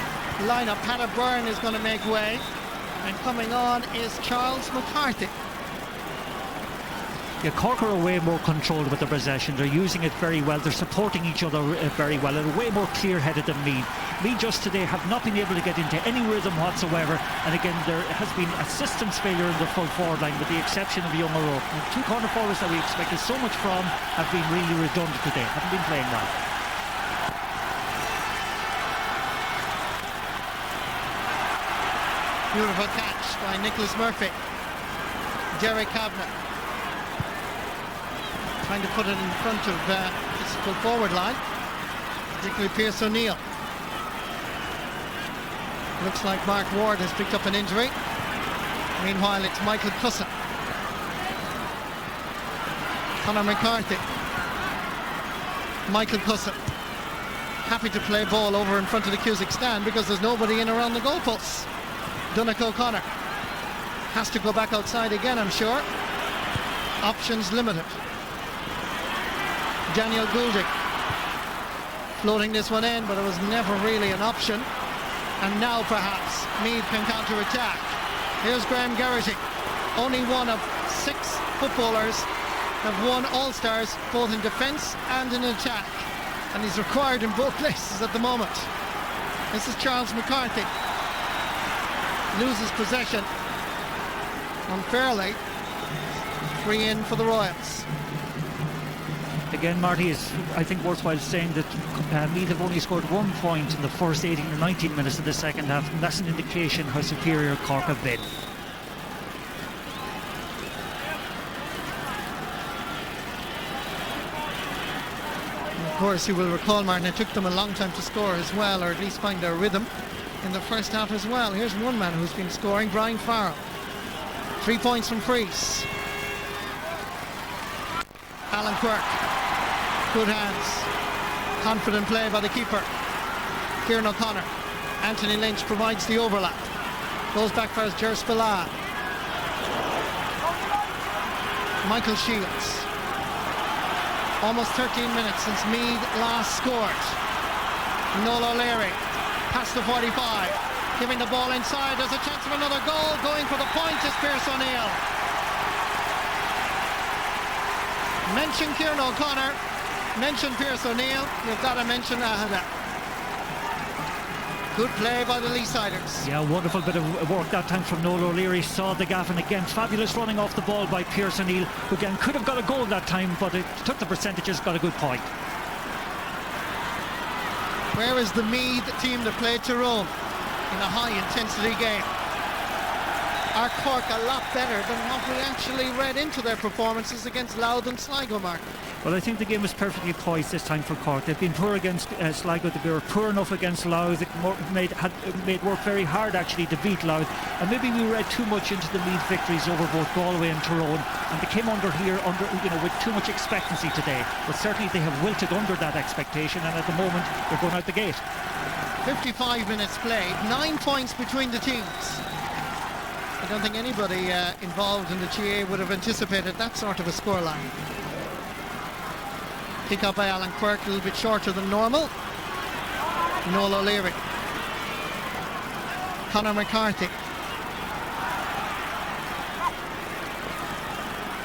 lineup. Padderburn is going to make way. And coming on is Charles McCarthy. Yeah, Cork are way more controlled with the possession. They're using it very well. They're supporting each other very well, and way more clear-headed than Meath. Meath just today have not been able to get into any rhythm whatsoever. And again, there has been a systems failure in the full forward line, with the exception of young O'Rourke. The two corner forwards that we expected so much from have been really redundant today. Haven't been playing well. Beautiful catch by Nicholas Murphy. Derek Kavanagh trying to put it in front of his full forward line, particularly Pierce O'Neill. Looks like Mark Ward has picked up an injury. Meanwhile, it's Michael Cusson. Conor McCarthy. Michael Cusson. Happy to play ball over in front of the Cusack stand because there's nobody in around the goalposts. Donnacha O'Connor has to go back outside again, I'm sure. Options limited. Daniel Goulding floating this one in, but it was never really an option. And now perhaps Meath can counter-attack. Here's Graham Geraghty, only one of 6 footballers have won All-Stars both in defence and in attack, and he's required in both places at the moment. This is Charles McCarthy. Loses possession unfairly. Free in for the Royals. Again, Marty, is I think worthwhile saying that Meath have only scored 1 point in the first 18 or 19 minutes of the second half, and that's an indication how superior Cork have been. Of course, you will recall, Martin, it took them a long time to score as well, or at least find their rhythm in the first half as well. Here's one man who's been scoring, Brian Farrell. 3 points from Freese. Alan Quirk. Good hands. Confident play by the keeper. Kieran O'Connor. Anthony Lynch provides the overlap. Goes back for Ger Spillane. Michael Shields. Almost 13 minutes since Meath last scored. Noel O'Leary. Past the 45. Giving the ball inside. There's a chance of another goal. Going for the point is Pierce O'Neill. Mention Kieran O'Connor. Mention Pierce O'Neill. You've got to mention Ahada. Good play by the Leesiders. Yeah, wonderful bit of work that time from Noel O'Leary. Saw the gaff, and again, fabulous running off the ball by Pierce O'Neill, who again could have got a goal that time, but it took the percentages, got a good point. Where is the Meath team that played Tyrone in a high-intensity game? Are Cork a lot better than what we actually read into their performances against Louth and Sligo, Mark? Well, I think the game was perfectly poised this time for Cork. They've been poor against Sligo. They were poor enough against Louth. It made work very hard actually to beat Louth. And maybe we read too much into the Meath victories over both Galway and Tyrone, and they came under with too much expectancy today. But certainly they have wilted under that expectation, and at the moment they're going out the gate. 55 minutes played, 9 points between the teams. I don't think anybody involved in the GA would have anticipated that sort of a scoreline. Pick up by Alan Quirk, a little bit shorter than normal. Noel O'Leary. Conor McCarthy.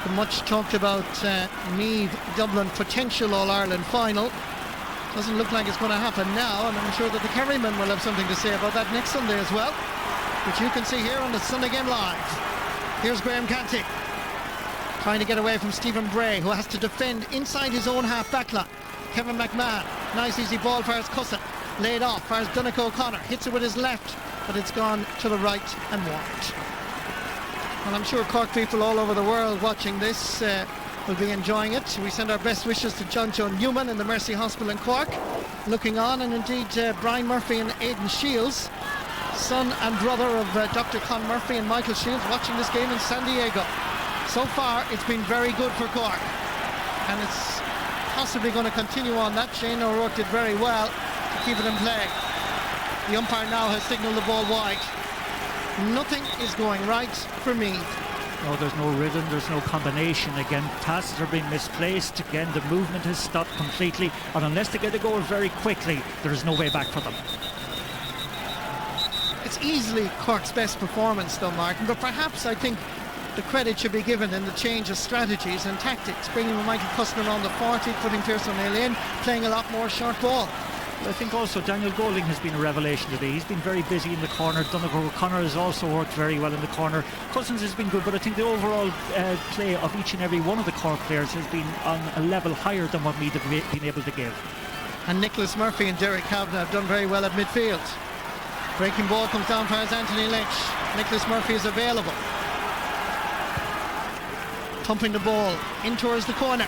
The much talked about Meath Dublin potential All-Ireland final. Doesn't look like it's going to happen now, and I'm sure that the Kerrymen will have something to say about that next Sunday as well, which you can see here on the Sunday Game Live. Here's Graham Canty trying to get away from Stephen Bray, who has to defend inside his own half-back line. Kevin McMahon, nice easy ball for his cousin, laid off for his Donegal O'Connor, hits it with his left, but it's gone to the right and wide. Well, I'm sure Cork people all over the world watching this will be enjoying it. We send our best wishes to John Joe Newman in the Mercy Hospital in Cork, looking on, and indeed Brian Murphy and Aidan Shields, son and brother of Dr. Con Murphy and Michael Shields, watching this game in San Diego. So far, it's been very good for Cork, and it's possibly going to continue on that. Shane O'Rourke did very well to keep it in play. The umpire now has signalled the ball wide. Nothing is going right for Meath. No, there's no rhythm, there's no combination. Again, passes are being misplaced. Again, the movement has stopped completely, and unless they get a goal very quickly, there is no way back for them. It's easily Cork's best performance though, Martin, but perhaps I think the credit should be given in the change of strategies and tactics, bringing Michael Custin around the 40, putting Pierce O'Neill in, playing a lot more short ball. I think also Daniel Golding has been a revelation today. He's been very busy in the corner. Donegal O'Connor has also worked very well in the corner. Cousins has been good, but I think the overall play of each and every one of the Cork players has been on a level higher than what Meath have been able to give. And Nicholas Murphy and Derek Kavanagh have done very well at midfield. Breaking ball comes down for Anthony Lynch. Nicholas Murphy is available. Pumping the ball in towards the corner.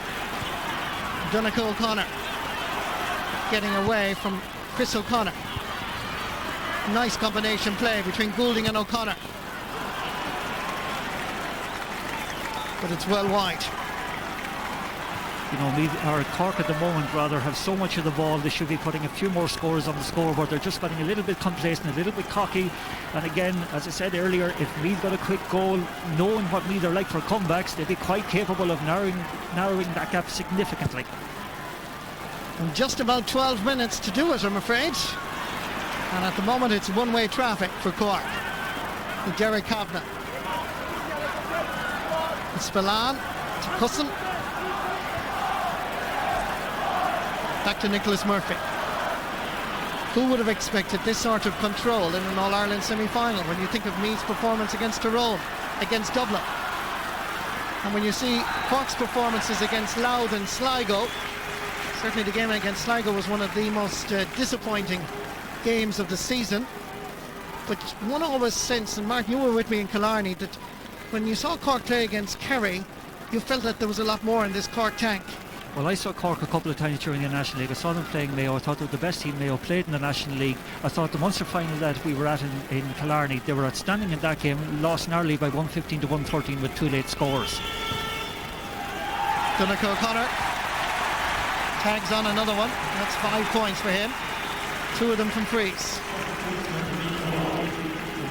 Donegal O'Connor getting away from Chris O'Connor. Nice combination play between Goulding and O'Connor, but it's well wide. You know, Meath, or Cork at the moment rather, have so much of the ball. They should be putting a few more scores on the scoreboard. They're just getting a little bit complacent, a little bit cocky. And again, as I said earlier, if Meath got a quick goal, knowing what Meath are like for comebacks, they'd be quite capable of narrowing that gap significantly. And just about 12 minutes to do it, I'm afraid. And at the moment it's one-way traffic for Cork. With Derek Kavanagh. Spillane to Cussin. Back to Nicholas Murphy. Who would have expected this sort of control in an All-Ireland semi-final when you think of Meath's performance against Tyrone, against Dublin? And when you see Cork's performances against Louth and Sligo, certainly the game against Sligo was one of the most disappointing games of the season. But one always sense, and Mark, you were with me in Killarney, that when you saw Cork play against Kerry, you felt that there was a lot more in this Cork tank. Well, I saw Cork a couple of times during the National League. I saw them playing Mayo. I thought they were the best team Mayo played in the National League. I thought the Munster final that we were at in Killarney, they were outstanding in that game. Lost narrowly by 115 to 113 with 2 late scores. Donegal O'Connor tags on another one. That's 5 points for him. 2 of them from frees.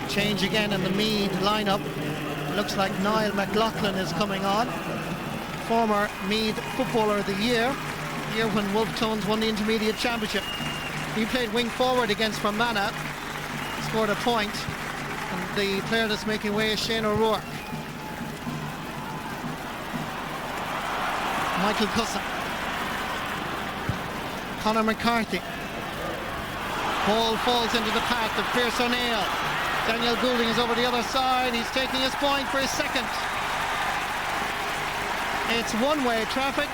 Change again in the Meath lineup. Looks like Niall McLaughlin is coming on. Former Meath Footballer of the year when Wolf Tones won the Intermediate Championship. He played wing forward against Fermanagh, scored a point, and the player that's making way is Shane O'Rourke. Michael Cusson. Conor McCarthy. Ball falls into the path of Pierce O'Neill. Daniel Goulding is over the other side. He's taking his point for his second. It's one-way traffic,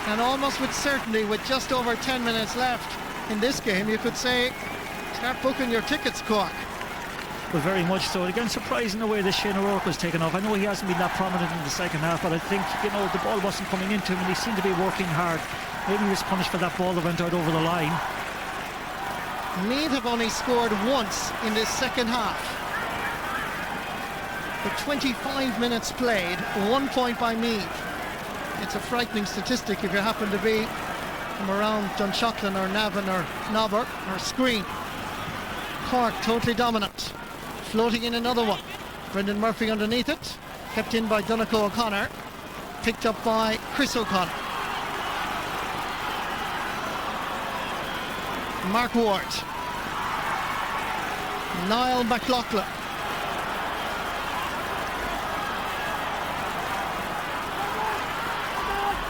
and almost with certainty, with just over 10 minutes left in this game, you could say, start booking your tickets, Cork. Well, very much so. Again, surprising the way that Shane O'Rourke was taken off. I know he hasn't been that prominent in the second half, but I think, the ball wasn't coming into him, and he seemed to be working hard. Maybe he was punished for that ball that went out over the line. Meath have only scored once in this second half. With 25 minutes played, 1 point by Meath. It's a frightening statistic if you happen to be from around Dunshaughlin or Navan or Nobber or Screen. Cork totally dominant. Floating in another one. Brendan Murphy underneath it. Kept in by Donegal O'Connor. Picked up by Chris O'Connor. Mark Ward. Niall McLaughlin.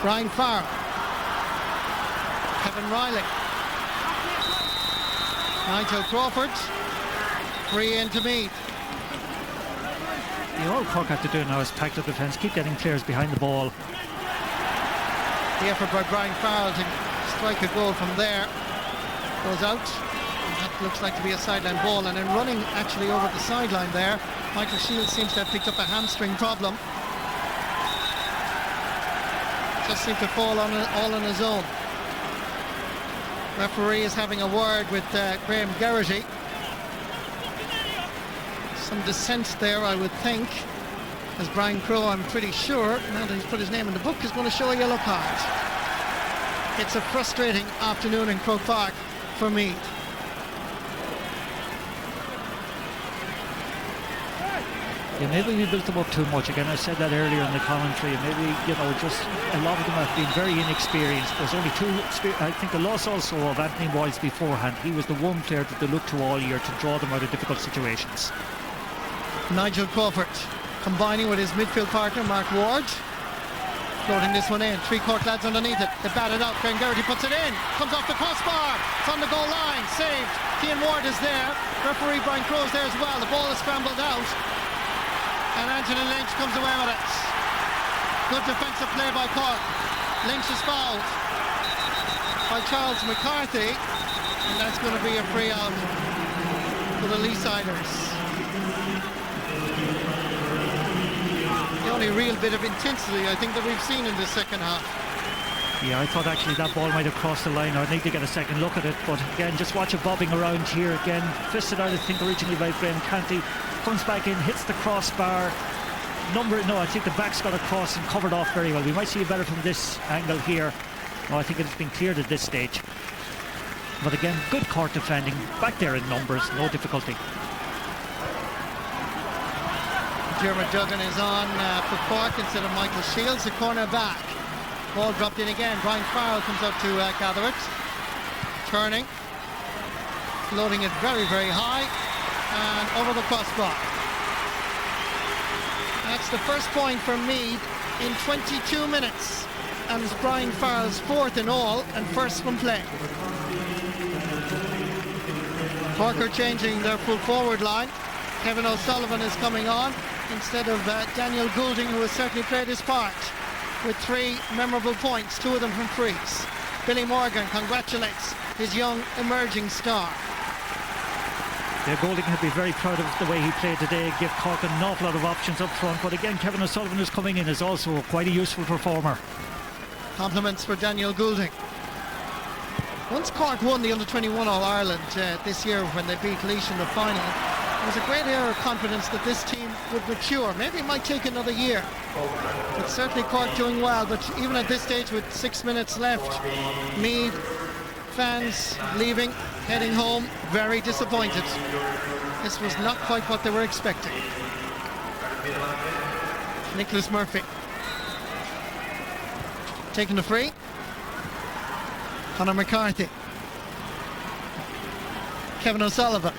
Brian Farr. Kevin Riley. Nigel Crawford. Free into Meath. All Cork have to do now is pack the defence, keep getting players behind the ball. The effort by Brian Farrell to strike a goal from there goes out. And that looks like to be a sideline ball, and then running actually over the sideline there, Michael Shields seems to have picked up a hamstring problem. Just seemed to fall on all on his own. Referee is having a word with Graham Geraghty. Some dissent there, I would think, as Brian Crowe, I'm pretty sure, now that he's put his name in the book, is going to show a yellow card. It's a frustrating afternoon in Croke Park for Meath. Yeah, maybe we built them up too much. Again, I said that earlier in the commentary. Maybe, just a lot of them have been very inexperienced. There's only 2. I think the loss also of Anthony Wiles beforehand. He was the one player that they looked to all year to draw them out of difficult situations. Nigel Crawford combining with his midfield partner Mark Ward. Floating this one in. 3 Cork lads underneath it. They bat it out. Graham Geraghty puts it in. Comes off the crossbar. It's on the goal line. Saved. Cian Ward is there. Referee Brian Crowe is there as well. The ball is scrambled out. And Anthony Lynch comes away with it. Good defensive play by Cork. Lynch is fouled by Charles McCarthy, and that's going to be a free out for the Leesiders. The only real bit of intensity I think that we've seen in this second half. Yeah, I thought actually that ball might have crossed the line. I'd need to get a second look at it, but again, just watch it bobbing around here again. Fisted out, I think, originally by Graham Canty. Comes back in, hits the crossbar. I think the back's got across and covered off very well. We might see it better from this angle here. No, I think it's been cleared at this stage. But again, good Cork defending. Back there in numbers, no difficulty. Dermot Duggan is on for Cork instead of Michael Shields, the corner back. Ball dropped in again. Brian Farrell comes up to gather it. Turning. Loading it very, very high. And over the crossbar. That's the first point for Meath in 22 minutes. And it's Brian Farrell's 4th in all and first from play. Cork are changing their full forward line. Kevin O'Sullivan is coming on. instead of Daniel Goulding, who has certainly played his part with 3 memorable points, 2 of them from frees. Billy Morgan congratulates his young emerging star. Yeah, Goulding will be very proud of the way he played today, give Cork an awful lot of options up front, but again Kevin O'Sullivan, who's coming in, is also quite a useful performer. Compliments for Daniel Goulding. Once Cork won the Under-21 All-Ireland this year when they beat Laois in the final, there was a great air of confidence that this team would mature. Maybe it might take another year, but certainly Cork doing well. But even at this stage with 6 minutes left, Meath fans leaving, heading home, very disappointed. This was not quite what they were expecting. Nicholas Murphy taking the free. Conor McCarthy. Kevin O'Sullivan.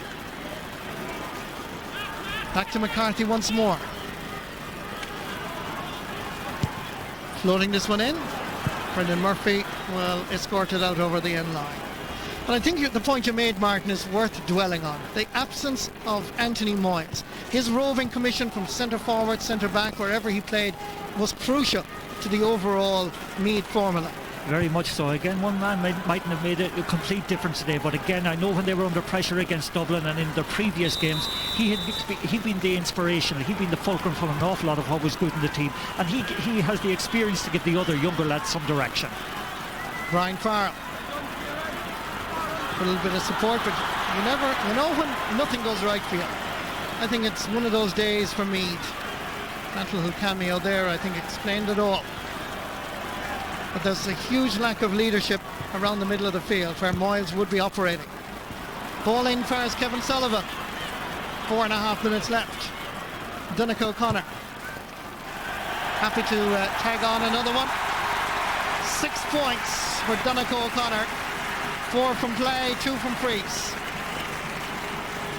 Back to McCarthy once more. Floating this one in. Brendan Murphy will escort it out over the end line. But I think the point you made, Martin, is worth dwelling on. The absence of Anthony Moyles. His roving commission from centre forward, centre back, wherever he played, was crucial to the overall Meath formula. Very much so. Again, one man mightn't have made a complete difference today, but again, I know when they were under pressure against Dublin and in the previous games, he'd been the inspirational, he'd been the fulcrum for an awful lot of what was good in the team, and he has the experience to give the other younger lads some direction. Brian Farrell. A little bit of support, but you know when nothing goes right for you. I think it's one of those days for Meath. That little cameo there, I think, explained it all. But there's a huge lack of leadership around the middle of the field where Moyles would be operating. Ball in first, Kevin Sullivan. 4.5 minutes left. Donnacha O'Connor. Happy to tag on another one. 6 points for Donnacha O'Connor. 4 from play, 2 from frees.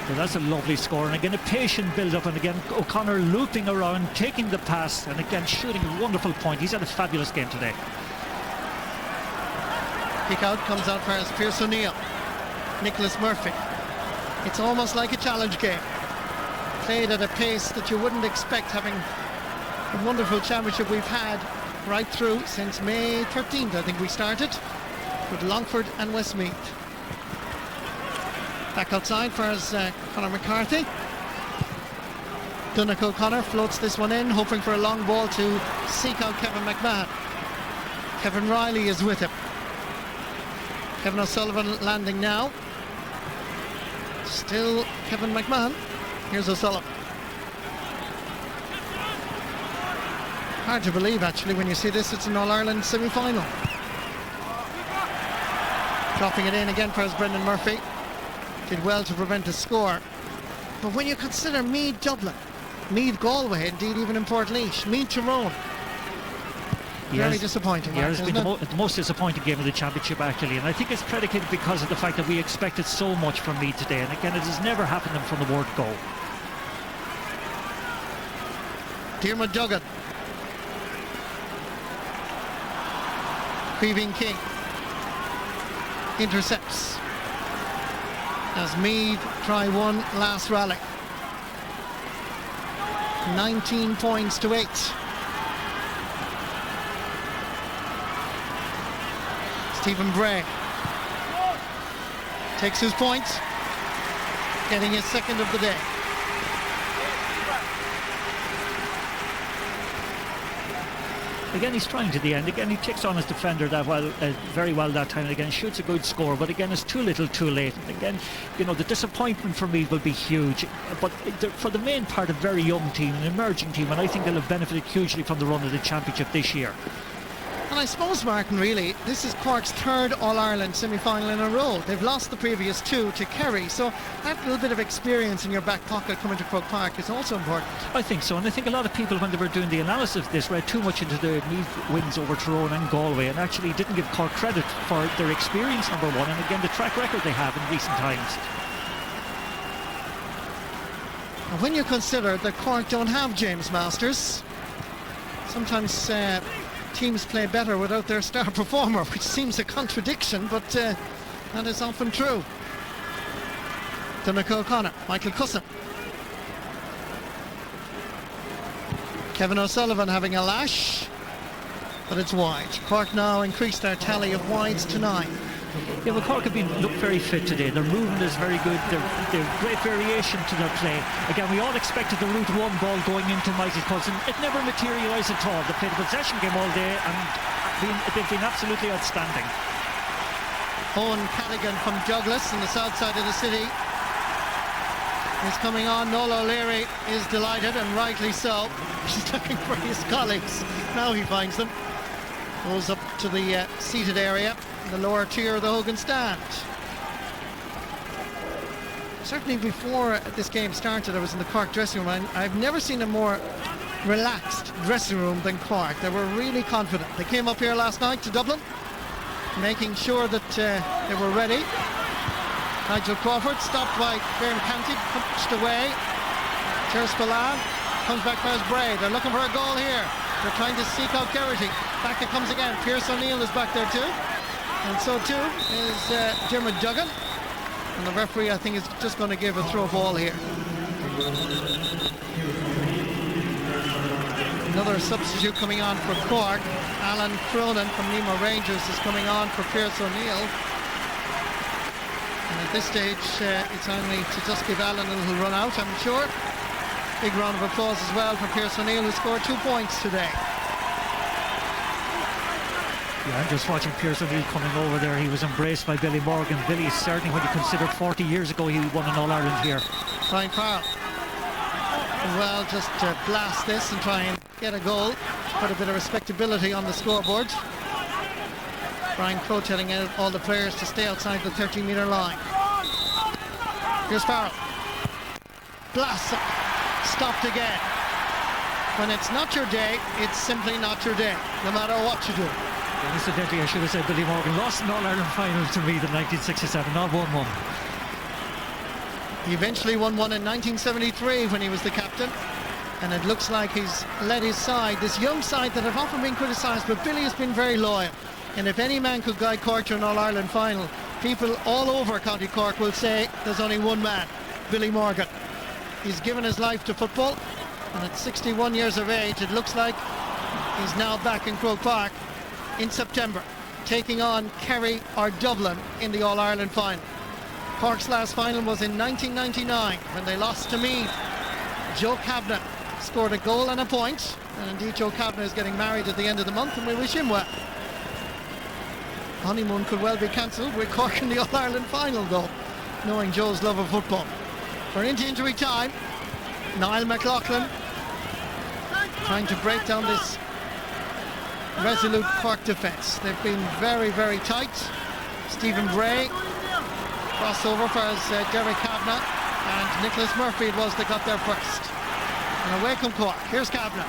Well, that's a lovely score, and again a patient build-up, and again O'Connor looping around, taking the pass, and again shooting a wonderful point. He's had a fabulous game today. Kick out, comes out first, Pierce O'Neill. Nicholas Murphy. It's almost like a challenge game. Played at a pace that you wouldn't expect, having a wonderful championship we've had right through since May 13th, I think we started, with Longford and Westmeath. Back outside for Conor McCarthy. Donnacha O'Connor floats this one in, hoping for a long ball to seek out Kevin McMahon. Kevin Riley is with him. Kevin O'Sullivan landing now. Still Kevin McMahon. Here's O'Sullivan. Hard to believe, actually, when you see this. It's an All-Ireland semi-final. Dropping it in again for Brendan Murphy. Did well to prevent a score. But when you consider Meath Dublin, Meath Galway, indeed even in Port Laois, Meath Tyrone, very disappointing. Yeah, it's been the most disappointing game of the championship, actually, and I think it's predicated because of the fact that we expected so much from Meath today, and again it has never happened from the word go. Diarmuid Duggan. Creeving King intercepts as Meath try one last rally. 19 points to 8. Stephen Bray takes his point, getting his second of the day. Again, he's trying to the end. Again, he takes on his defender that very well that time, and again shoots a good score, but again it's too little too late. And again, you know, the disappointment for me will be huge, but for the main part, a very young team, an emerging team, and I think they'll have benefited hugely from the run of the championship this year. And I suppose, Martin, really, this is Cork's third All-Ireland semi-final in a row. They've lost the previous 2 to Kerry, so that little bit of experience in your back pocket coming to Croke Park is also important. I think so, and I think a lot of people, when they were doing the analysis of this, read too much into the Meath wins over Tyrone and Galway, and actually didn't give Cork credit for their experience, number one, and again the track record they have in recent times. And when you consider that Cork don't have James Masters, sometimes teams play better without their star performer, which seems a contradiction, but that is often true. Donnacha O'Connor, Michael Cusson. Kevin O'Sullivan having a lash, but it's wide. Cork now increased their tally of wides to 9. Yeah, well, Cork have looked very fit today. Their movement is very good. There's great variation to their play. Again, we all expected the route one ball going into Michael Coulson. It never materialised at all. They played a possession game all day and they've been absolutely outstanding. Owen Cadigan from Douglas in the south side of the city is coming on. Noel O'Leary is delighted, and rightly so. He's looking for his colleagues. Now he finds them. Goes up to the seated area, the lower tier of the Hogan stand. Certainly before this game started, I was in the Cork dressing room. I've never seen a more relaxed dressing room than Cork. They were really confident. They came up here last night to Dublin, making sure that they were ready. Nigel Crawford stopped by Graham Canty, punched away. Ger Spillane comes back by his Bray. They're looking for a goal here. They're trying to seek out Geraghty. Back it comes again. Pierce O'Neill is back there too. And so too is Dermot Duggan. And the referee, I think, is just going to give a throw ball here. Another substitute coming on for Cork. Alan Cronin from Nemo Rangers is coming on for Pierce O'Neill. And at this stage, it's only to just give Alan a little run out, I'm sure. Big round of applause as well for Pierce O'Neill, who scored 2 points today. Yeah, I'm just watching Pierce O'Neill coming over there. He was embraced by Billy Morgan. Billy, certainly when you consider 40 years ago he won an All-Ireland here. Brian Farrell as well, just to blast this and try and get a goal, put a bit of respectability on the scoreboard. Brian Crowe telling all the players to stay outside the 30-metre line. Here's Farrell. Blast, stopped again. When it's not your day, it's simply not your day, no matter what you do. Incidentally, I should have said Billy Morgan lost an All-Ireland final to Meath in 1967, not won one. He eventually won one in 1973 when he was the captain, and it looks like he's led his side, this young side that have often been criticised, but Billy has been very loyal. And if any man could guide Cork to an All-Ireland final, people all over County Cork will say there's only one man, Billy Morgan. He's given his life to football, and at 61 years of age, it looks like he's now back in Croke Park in September, taking on Kerry or Dublin in the All-Ireland final. Cork's last final was in 1999 when they lost to Meath. Joe Kavanagh scored a goal and a point, and indeed Joe Kavanagh is getting married at the end of the month, and we wish him well. Honeymoon could well be cancelled with Cork in the All-Ireland final though, knowing Joe's love of football. We're into injury time. Niall McLaughlin trying to break down this resolute Cork defence. They've been very, very tight. Stephen Bray, crossover for Derek Kavanagh, and Nicholas Murphy it was that got there first. And away come Cork. Here's Kavanagh.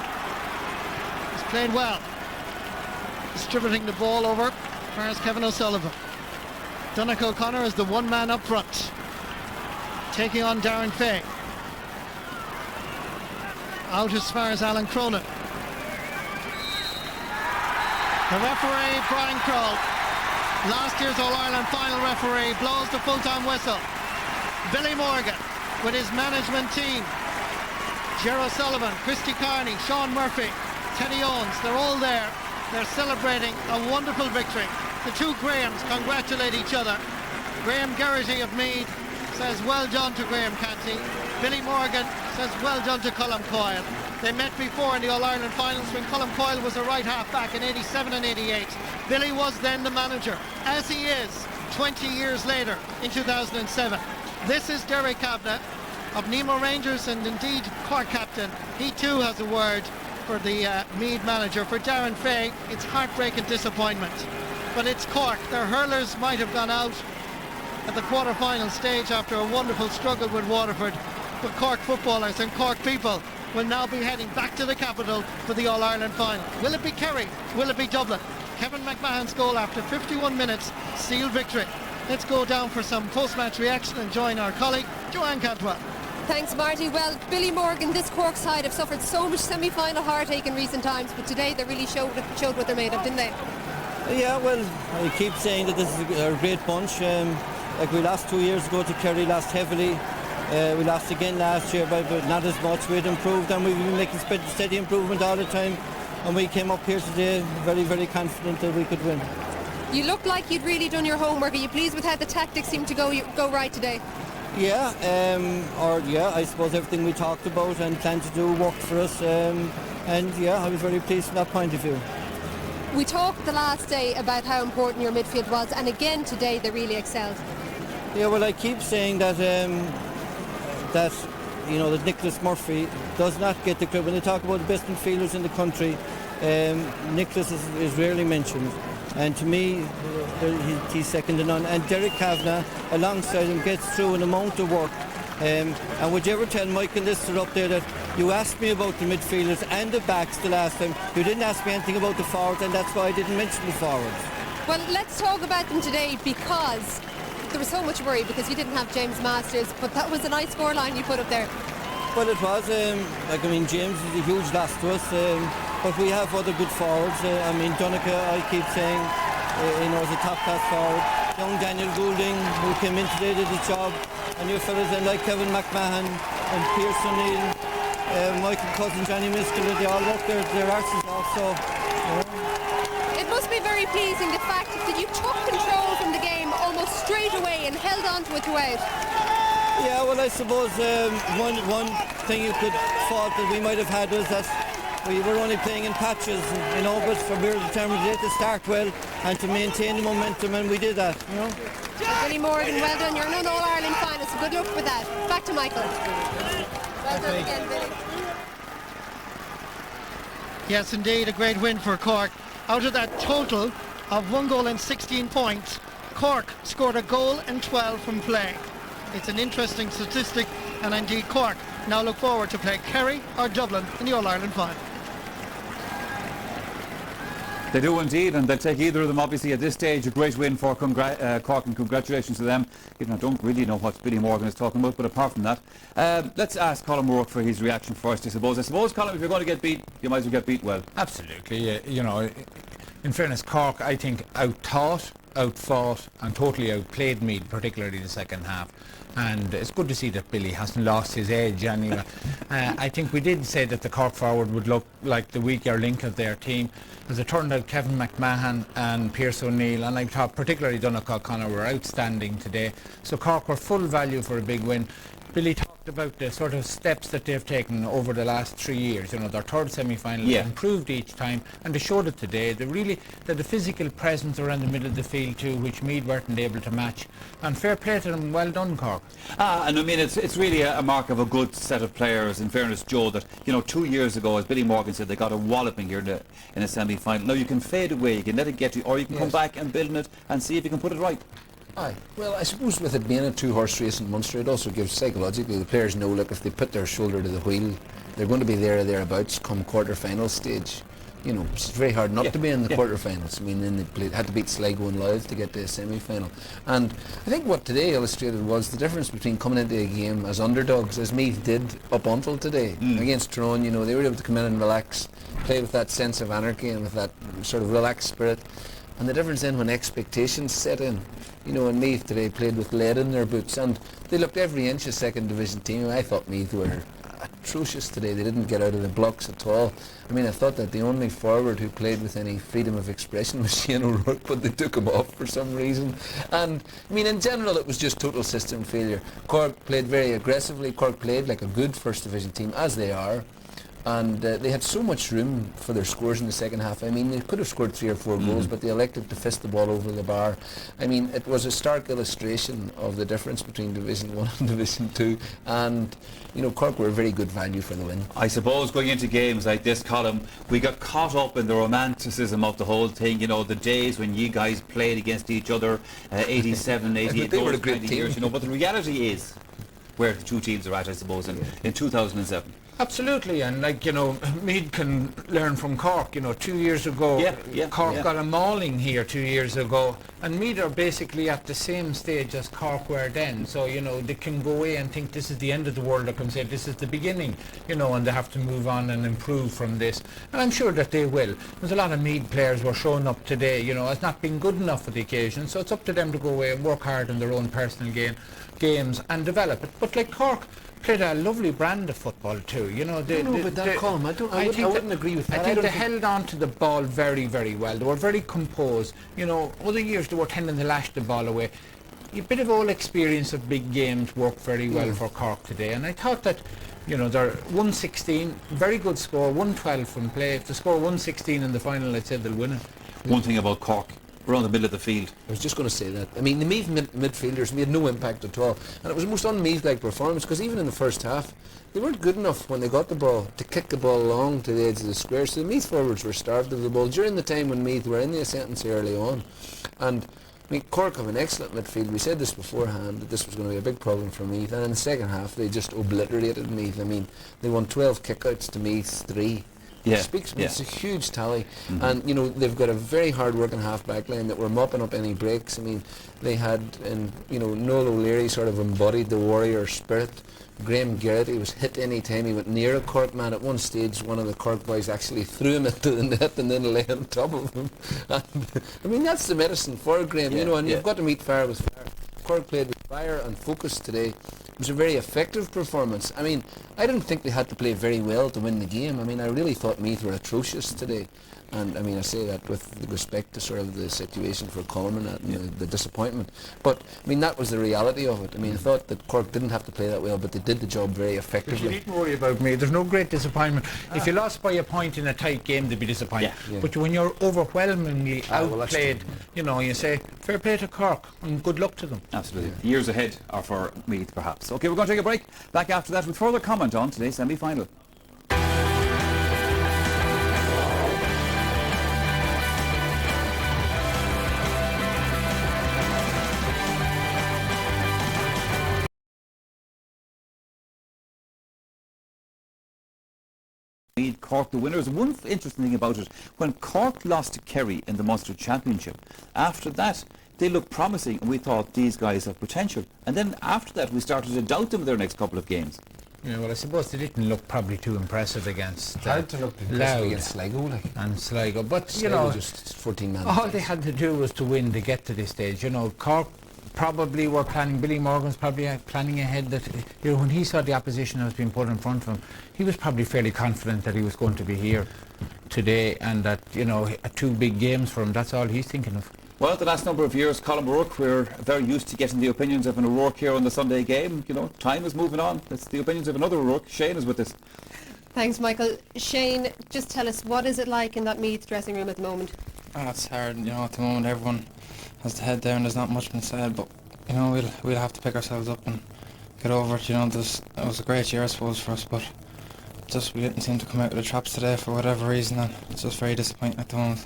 He's played well, distributing the ball over. As Kevin O'Sullivan. Donnacha O'Connor is the one man up front, taking on Darren Fay. Out as far as Alan Cronin. The referee, Brian Crowe, last year's All-Ireland final referee, blows the full-time whistle. Billy Morgan with his management team. Ger O'Sullivan, Christy Carney, Sean Murphy, Teddy Owens, they're all there. They're celebrating a wonderful victory. The two Grahams congratulate each other. Graham Geraghty of Meath says well done to Graham Canty. Billy Morgan says well done to Colm Coyle. They met before in the All-Ireland finals when Colm Coyle was a right half back in 87 and 88. Billy was then the manager, as he is 20 years later in 2007. This is Derek Kavanagh of Nemo Rangers and indeed Cork captain. He too has a word for the Meath manager. For Darren Fay, it's heartbreak and disappointment. But it's Cork. Their hurlers might have gone out at the quarter-final stage after a wonderful struggle with Waterford. But Cork footballers and Cork people will now be heading back to the capital for the All-Ireland final. Will it be Kerry? Will it be Dublin? Kevin McMahon's goal after 51 minutes sealed victory. Let's go down for some post-match reaction and join our colleague Joanne Cantwell. Thanks, Marty. Well, Billy Morgan, this Cork side have suffered so much semi-final heartache in recent times, but today they really showed what they're made of, didn't they? Yeah, well, I keep saying that this is a great bunch. Like we lost 2 years ago to Kerry, lost heavily. We lost again last year, but not as much. We'd improved, and we've been making steady improvement all the time. And we came up here today very, very confident that we could win. You look like you'd really done your homework. Are you pleased with how the tactics seem to go right today? Yeah, I suppose everything we talked about and planned to do worked for us. And yeah, I was very pleased from that point of view. We talked the last day about how important your midfield was, and again today they really excelled. Yeah, well, I keep saying that that Nicholas Murphy does not get the credit. When they talk about the best midfielders in the country, Nicholas is rarely mentioned. And to me, he's second to none. And Derek Kavanagh, alongside him, gets through an amount of work. And would you ever tell Michael Lister up there that you asked me about the midfielders and the backs the last time, you didn't ask me anything about the forwards, and that's why I didn't mention the forwards. Well, let's talk about them today, because there was so much worry because you didn't have James Masters, but that was a nice scoreline you put up there. Well, it was. James is a huge loss to us, but we have other good forwards. Donica, I keep saying, is a top-class forward. Young Daniel Goulding, who came in today, did his job. And your fellas like Kevin McMahon and Pierce O'Neill, Michael Cousin, Johnny Miskell, they all work their arses off. So, It must be very pleasing, the fact that you took control from the game almost straight away and held on to it throughout. Yeah, well, I suppose one thing you could fault that we might have had was that we were only playing in patches, but we were determined to start well and to maintain the momentum, and we did that, Billy Morgan, well done. You're an All-Ireland finalist, so good luck for that. Back to Michael. Well done again, Billy. Yes, indeed, a great win for Cork. Out of that total of 1 goal and 16 points, Cork scored a goal and 12 from play. It's an interesting statistic, and indeed Cork now look forward to play Kerry or Dublin in the All-Ireland final. They do indeed, and they'll take either of them. Obviously at this stage a great win for Cork, and congratulations to them, even I don't really know what Billy Morgan is talking about, but apart from that, let's ask Colin Rourke for his reaction first. I suppose Colin, if you're going to get beat, you might as well get beat well. Absolutely. In fairness, Cork, I think, out-thought, out-fought and totally outplayed Meath, particularly the second half. And it's good to see that Billy hasn't lost his edge anyway. I think we did say that the Cork forward would look like the weaker link of their team. As it turned out, Kevin McMahon and Pierce O'Neill, and I thought particularly Donegal O'Connor, were outstanding today. So Cork were full value for a big win. Billy talked about the sort of steps that they've taken over the last 3 years. Their third semi-final, improved each time, and they showed it today. The physical presence around the middle of the field too, which Meath weren't able to match. And fair play to them, well done, Cork. And it's really a mark of a good set of players. In fairness, Joe, that 2 years ago, as Billy Morgan said, they got a walloping here in a semi-final. Now you can fade away, you can let it get you, or you can come back and build on it and see if you can put it right. Aye. Well, I suppose with it being a two-horse race in Munster, it also gives psychologically the players know, look, if they put their shoulder to the wheel, they're going to be there or thereabouts come quarter-final stage. It's very hard not to be in the quarter-finals. Then they had to beat Sligo and Louth to get to a semi-final. And I think what today illustrated was the difference between coming into a game as underdogs, as Meath did up until today, against Tyrone. They were able to come in and relax, play with that sense of anarchy and with that sort of relaxed spirit. And the difference then when expectations set in, and Meath today played with lead in their boots, and they looked every inch a second division team. I thought Meath were atrocious today. They didn't get out of the blocks at all. I thought that the only forward who played with any freedom of expression was Shane O'Rourke, but they took him off for some reason. And in general it was just total system failure. Cork played very aggressively. Cork played like a good first division team, as they are. And they had so much room for their scores in the second half. They could have scored 3 or 4 goals, but they elected to fist the ball over the bar. It was a stark illustration of the difference between Division 1 and Division 2. And, Cork were a very good value for the win. I suppose going into games like this, Colin, we got caught up in the romanticism of the whole thing. The days when you guys played against each other, 87, 88, they were a great team. years, But the reality is where the two teams are at, I suppose, in 2007. Absolutely, and Meath can learn from Cork. 2 years ago, Cork got a mauling here 2 years ago, and Meath are basically at the same stage as Cork were then. So they can go away and think this is the end of the world. They can say this is the beginning, and they have to move on and improve from this. And I'm sure that they will. There's a lot of Meath players were showing up today, as not being good enough for the occasion. So it's up to them to go away and work hard in their own personal games and develop it. But like Cork played a lovely brand of football too. Colm, I wouldn't agree with that. I think they held on to the ball very, very well. They were very composed. Other years they were tending to lash the ball away. A bit of all experience of big games worked very well for Cork today, and I thought that they're 116, very good score, 112 from play. If they score 116 in the final, I'd say they'll win it. One thing about Cork, we're on the middle of the field. I was just going to say that. I mean, the Meath midfielders made no impact at all, and it was a most un-Meath-like performance, because even in the first half, they weren't good enough when they got the ball to kick the ball along to the edge of the square. So the Meath forwards were starved of the ball during the time when Meath were in the ascendancy early on. And Cork have an excellent midfield. We said this beforehand, that this was going to be a big problem for Meath, and in the second half they just obliterated Meath. I mean, they won 12 kickouts to Meath's 3. It's a huge tally. And they've got a very hard working half back line that were mopping up any breaks. I mean, they had, and Noel O'Leary sort of embodied the warrior spirit. Graham Garrett, he was hit any time he went near a Cork man. At one stage, one of the Cork boys actually threw him into the net and then lay on top of him. And, that's the medicine for Graham, and you've got to meet fire with fire. Cork played with fire and focus today. It was a very effective performance. I mean, I didn't think they had to play very well to win the game. I mean, I really thought Meath were atrocious today. And I mean, I say that with respect to sort of the situation for Coleman and the disappointment. But I mean, that was the reality of it. I mean, I thought that Cork didn't have to play that well, but they did the job very effectively. You needn't worry about me. There's no great disappointment. If you lost by a point in a tight game, they'd be disappointed. But when you're overwhelmingly outplayed, you say, fair play to Cork and good luck to them. Absolutely. The years ahead are for Meath, perhaps. OK, we're going to take a break. Back after that with further comment on today's semi-final. Cork the winners. One interesting thing about it, when Cork lost to Kerry in the Munster Championship, after that they looked promising and we thought these guys have potential, and then after that we started to doubt them in their next couple of games. Yeah, well, I suppose they didn't look probably too impressive against against Sligo, and Sligo, but Sligo just 14 men. All they had to do was to win to get to this stage. Cork probably were planning, Billy Morgan's probably planning ahead that when he saw the opposition that was being put in front of him, he was probably fairly confident that he was going to be here today, and that 2 big games for him, that's all he's thinking of. Well, the last number of years, Colm O'Rourke, we're very used to getting the opinions of an O'Rourke here on the Sunday game. Time is moving on. It's the opinions of another O'Rourke. Shane is with us. Thanks, Michael. Shane, just tell us, what is it like in that Meath dressing room at the moment? It's hard, at the moment everyone has the head down, there's not much been said, but we'll have to pick ourselves up and get over it. It was a great year, I suppose, for us, but just we didn't seem to come out of the traps today for whatever reason, and it's just very disappointing at the moment.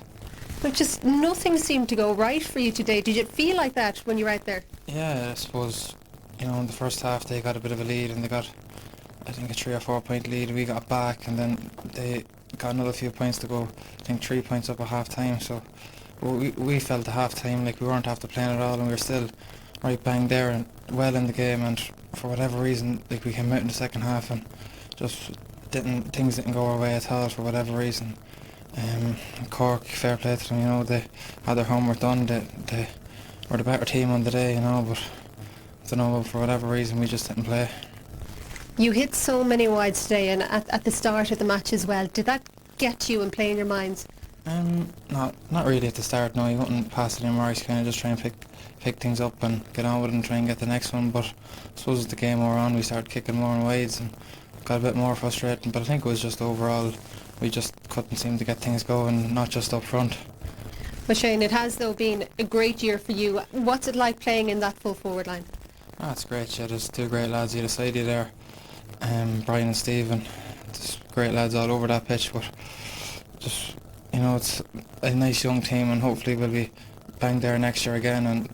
But just nothing seemed to go right for you today. Did you feel like that when you were out there? Yeah, I suppose, in the first half they got a bit of a lead, and they got, I think, a 3 or 4 point lead. We got back, and then they got another few points to go. I think 3 points up at half time, so we felt at half time like we weren't after playing at all, and we were still right bang there and well in the game, and for whatever reason, like, we came out in the second half and just things didn't go our way at all for whatever reason. Cork, fair play to them, they had their homework done, they were the better team on the day, but I don't know, for whatever reason we just didn't play. You hit so many wides today, and at the start of the match as well. Did that get you and play in your minds? Not really at the start, no. You wouldn't pass it anymore. You kind of just try and pick things up and get on with it and try and get the next one. But I suppose as the game wore on, we started kicking more in wides and got a bit more frustrating. But I think it was just overall, we just couldn't seem to get things going, not just up front. Well, Shane, it has though been a great year for you. What's it like playing in that full forward line? It's great, yeah. There's 2 great lads either side of you there, Brian and Stephen. There's great lads all over that pitch, but just, it's a nice young team, and hopefully we'll be bang there next year again, and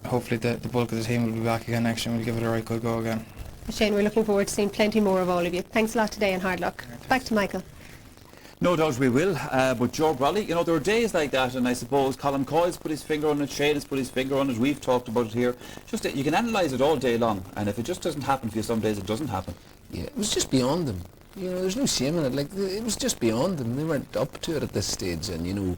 hopefully the bulk of the team will be back again next year and we'll give it a right good go again. Shane, we're looking forward to seeing plenty more of all of you. Thanks a lot today and hard luck. Back to Michael. No doubt we will, but Joe Brawley, you know, there are days like that, and I suppose Colin Coyle's put his finger on it, Shane has put his finger on it, we've talked about it here. Just you can analyse it all day long, and if it just doesn't happen for you some days, it doesn't happen. Yeah, it was just beyond them. You know, there's no shame in it. Like, it was just beyond them. They weren't up to it at this stage, and you know,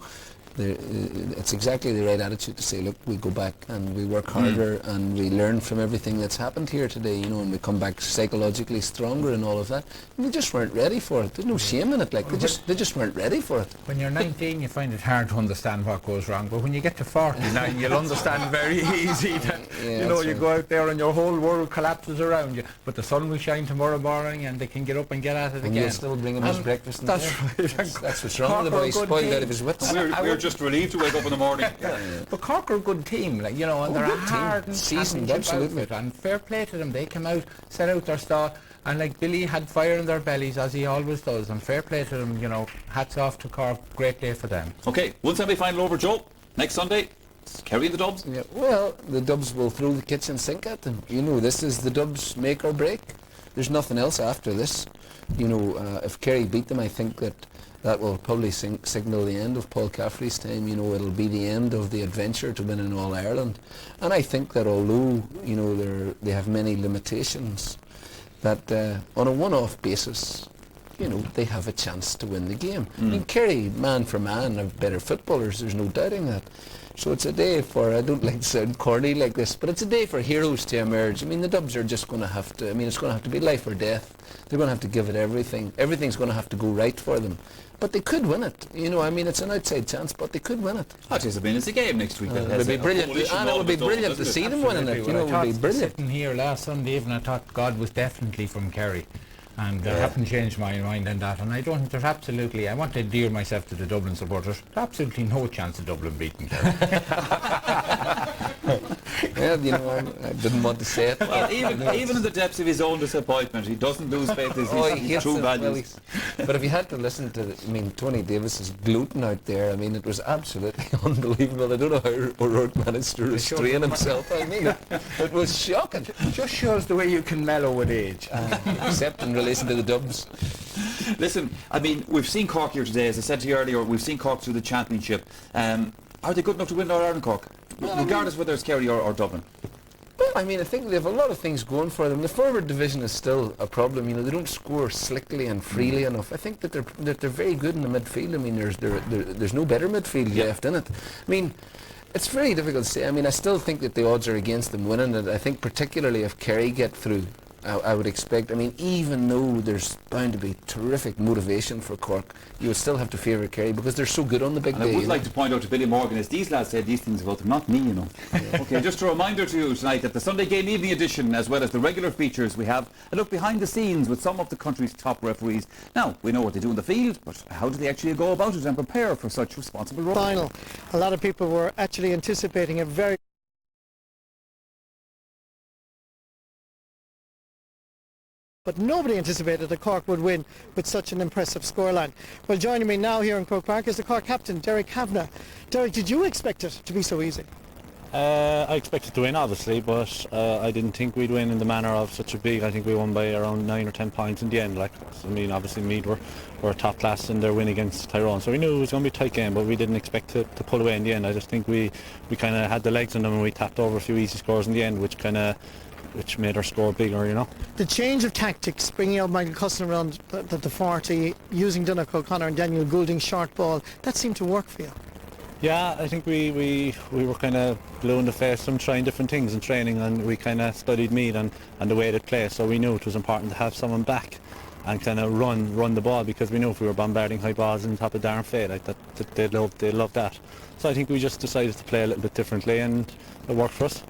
it's exactly the right attitude to say, look, we go back and we work harder and we learn from everything that's happened here today, you know, and we come back psychologically stronger and all of that. And we just weren't ready for it. There's no shame in it. Like, they just weren't ready for it. When you're 19, you find it hard to understand what goes wrong, but when you get to 49, you'll understand very easy that, Yeah, you know, you right. go out there and your whole world collapses around you, but the sun will shine tomorrow morning and they can get up and get at it And again. you'll still bring him his breakfast. And That's right. That's what's wrong with the boy. Spoiled out of his wits. We're just relieved to wake up in the morning. But Cork are a good team, like, you know, and they're a good team. hardened Seasoned, championship absolutely. outfit, and fair play to them. They came out, set out their stall, and like Billy had fire in their bellies as he always does, and fair play to them, you know, hats off to Cork, great day for them. Okay, one semi-final over, Joe. Next Sunday, it's Kerry and the Dubs. Yeah, well, the Dubs will throw the kitchen sink at them. You know, this is the Dubs make or break. There's nothing else after this. You know, if Kerry beat them, I think that will probably signal the end of Paul Caffrey's time. You know, it'll be the end of the adventure to win in All-Ireland. And I think that although, you know, they have many limitations, that on a one-off basis, you know, they have a chance to win the game. I mean, Kerry, man for man, have better footballers, there's no doubting that. So it's a day for, I don't like to sound corny like this, but it's a day for heroes to emerge. I mean, the Dubs are just going to have to, I mean, it's going to have to be life or death. They're going to have to give it everything. Everything's going to have to go right for them. But they could win it. You know, I mean, it's an outside chance, but they could win it. It is a game next week. It would be brilliant. And it would be brilliant to see them winning it. You know, it would be brilliant. Sitting here last Sunday evening, I thought God was definitely from Kerry. And I haven't changed my mind on that, and I don't think there's absolutely, I want to endear myself to the Dublin supporters, there's absolutely no chance of Dublin beating Kerry. Well, you know, I didn't want to say it. Well, even in the depths of his own disappointment, he doesn't lose faith in his true values. But if you had to listen to, I mean, Tony Davis's gluten out there, I mean, it was absolutely unbelievable. I don't know how O'Rourke managed to restrain himself. I mean, it was shocking. Just shows the way you can mellow with age. Except in relation to the Dubs. Listen, I mean, we've seen Cork here today, as I said to you earlier, we've seen Cork through the championship. Are they good enough to win All-Ireland, Cork? Regardless whether it's Kerry or Dublin. Well, I mean, I think they have a lot of things going for them. The forward division is still a problem. You know, they don't score slickly and freely enough. I think that they're very good in the midfield. I mean, there's no better midfield left in it. I mean, it's very difficult to say. I mean, I still think that the odds are against them winning it. I think particularly if Kerry get through, I would expect, I mean, even though there's bound to be terrific motivation for Cork, you would still have to favour Kerry because they're so good on the big And day. I would like to point out to Billy Morgan, as these lads said these things about them, not me, you know. Okay, just a reminder to you tonight that the Sunday Game Evening Edition, as well as the regular features, we have a look behind the scenes with some of the country's top referees. Now, we know what they do in the field, but how do they actually go about it and prepare for such responsible roles? Final. A lot of people were actually anticipating a very but nobody anticipated that Cork would win with such an impressive scoreline. Well, joining me now here in Croke Park is the Cork captain, Derek Kavanagh. Derek, did you expect it to be so easy? I expected to win, obviously, but I didn't think we'd win in the manner of such a big. I think we won by around 9 or 10 points in the end. Like, I mean, obviously Meath were top class in their win against Tyrone, so we knew it was going to be a tight game, but we didn't expect to pull away in the end. I just think we kind of had the legs on them, and we tapped over a few easy scores in the end, which made our score bigger, you know. The change of tactics, bringing out Michael Cusson around the 40, using Donnacha O'Connor and Daniel Goulding short ball, that seemed to work for you. Yeah, I think we were kind of blue in the face from trying different things in training, and we kind of studied Meath and the way they play, so we knew it was important to have someone back and kind of run the ball, because we knew if we were bombarding high balls on top of Darren Fay, like that they'd love that. So I think we just decided to play a little bit differently, and it worked for us.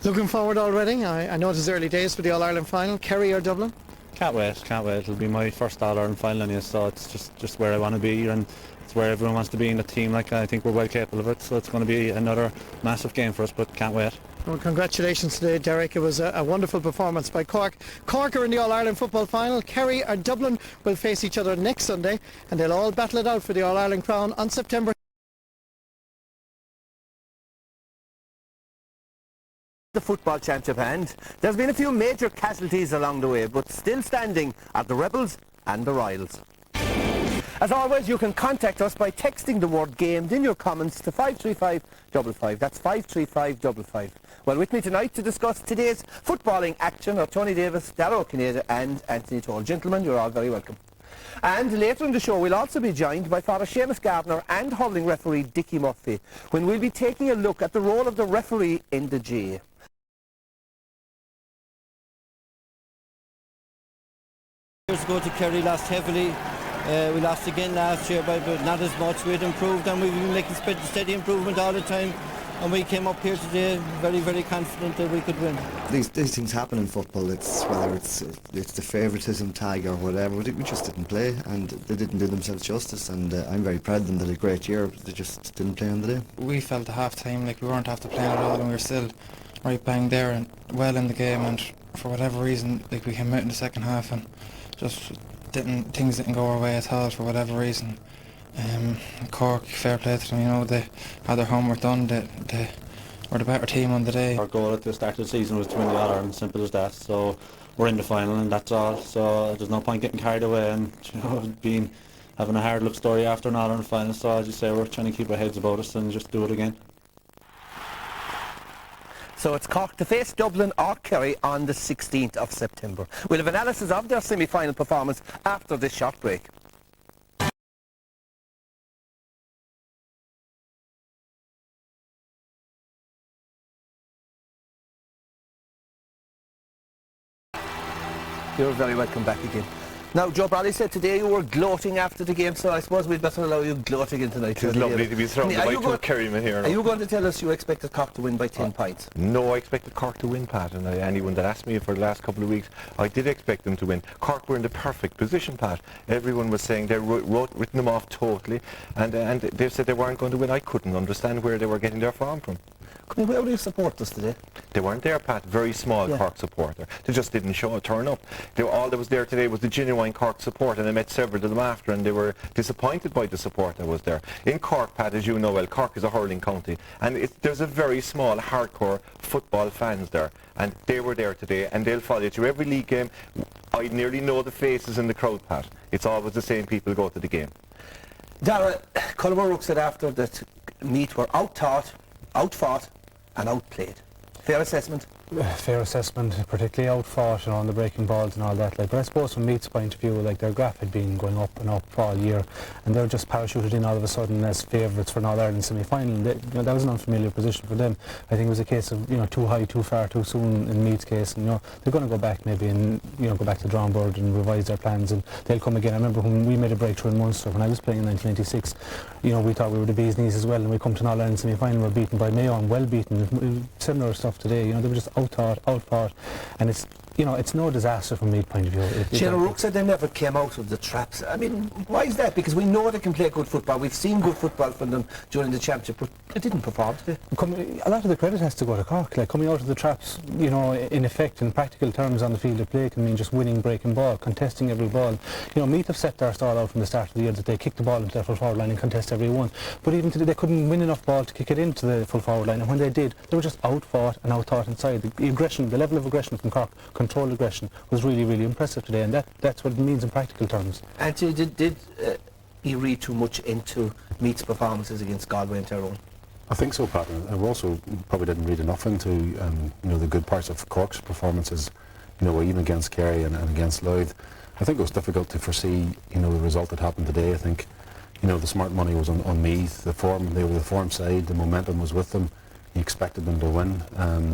Looking forward already. I know it's early days for the All-Ireland final. Kerry or Dublin? Can't wait. It'll be my first All-Ireland final anyway, so it's just where I want to be, and it's where everyone wants to be in the team. Like, I think we're well capable of it, so it's going to be another massive game for us, but can't wait. Well, congratulations today, Derek. It was a wonderful performance by Cork. Cork are in the All-Ireland football final. Kerry or Dublin will face each other next Sunday, and they'll all battle it out for the All-Ireland crown on September. The the football championship, and there's been a few major casualties along the way, but still standing are the Rebels and the Royals. As always, you can contact us by texting the word GAMED in your comments to 53555. That's 53555. Well, with me tonight to discuss today's footballing action are Tony Davis, Darragh O'Cinneide and Anthony Toll. Gentlemen, you're all very welcome. And later in the show we'll also be joined by Father Seamus Gardner and hurling referee Dickie Murphy, when we'll be taking a look at the role of the referee in the GAA. Years ago to Kerry, lost heavily. We lost again last year, but not as much. We'd improved, and we've been making steady improvement all the time. And we came up here today very, very confident that we could win. These things happen in football. It's whether it's the favouritism tag or whatever. We just didn't play, and they didn't do themselves justice. And I'm very proud of them. They had a great year, but they just didn't play on the day. We felt at half time like we weren't after playing at all, and we were still right bang there and well in the game. And for whatever reason, like we came out in the second half and just things didn't go our way at all for whatever reason. Cork, fair play to them, you know, they had their homework done, they were the better team on the day. Our goal at the start of the season was to win the All-Ireland, simple as that, so we're in the final and that's all, so there's no point getting carried away and, you know, having a hard look story after an All-Ireland final, so as you say, we're trying to keep our heads about us and just do it again. So it's Cork to face Dublin or Kerry on the 16th of September. We'll have analysis of their semi-final performance after this short break. You're very welcome back again. Now, Joe Bradley said today you were gloating after the game, so I suppose we'd better allow you gloating in tonight. It's lovely to be surrounded by two Kerrymen here. Are you going to tell us you expected Cork to win by 10 points? No, I expected Cork to win, Pat, and anyone that asked me for the last couple of weeks, I did expect them to win. Cork were in the perfect position, Pat. Everyone was saying they written them off totally, and they said they weren't going to win. I couldn't understand where they were getting their form from. Where do you support us today? They weren't there, Pat. Very small Cork supporter. They just didn't turn up. All that was there today was the genuine Cork support, and I met several of them after, and they were disappointed by the support that was there. In Cork, Pat, as you know well, Cork is a hurling county, and there's a very small, hardcore football fans there, and they were there today, and they'll follow you through every league game. I nearly know the faces in the crowd, Pat. It's always the same people go to the game. Darragh, Colm O'Rourke said after that Meath were outfought and outplayed. Fair assessment? Fair assessment, particularly outfought, you know, on the breaking balls and all that. Like, but I suppose from Meath's point of view, like, their graph had been going up and up all year, and they're just parachuted in all of a sudden as favourites for an All-Ireland semi-final. You know, that was an unfamiliar position for them. I think it was a case of, you know, too high, too far, too soon in Meath's case, and, you know, they're going to go back maybe and, you know, go back to the drawing board and revise their plans, and they'll come again. I remember when we made a breakthrough in Munster when I was playing in 1996, you know, we thought we were the bee's knees as well, and we come to an All-Ireland semi-final, we're beaten by Mayo and well beaten. Similar stuff today, you know, they were just outfought, and it's, you know, it's no disaster from Meath's point of view. Shane O'Rourke said they never came out of the traps. I mean, why is that? Because we know they can play good football. We've seen good football from them during the championship, but they didn't perform today. A lot of the credit has to go to Cork. Like, coming out of the traps, you know, in effect, in practical terms on the field of play can mean just winning, breaking ball, contesting every ball. You know, Meath have set their stall out from the start of the year that they kick the ball into their full forward line and contest every one. But even today they couldn't win enough ball to kick it into the full forward line, and when they did, they were just outfought and outthought inside. The aggression, the level of aggression from Cork, controlled aggression, was really, really impressive today, and that's what it means in practical terms. Anthony, did you read too much into Meath's performances against Galway and Tyrone? I think so, Pat. I also probably didn't read enough into you know, the good parts of Cork's performances, you know, even against Kerry and against Louth. I think it was difficult to foresee, you know, the result that happened today. I think, you know, the smart money was on Meath. The form, they were the form side. The momentum was with them. You expected them to win,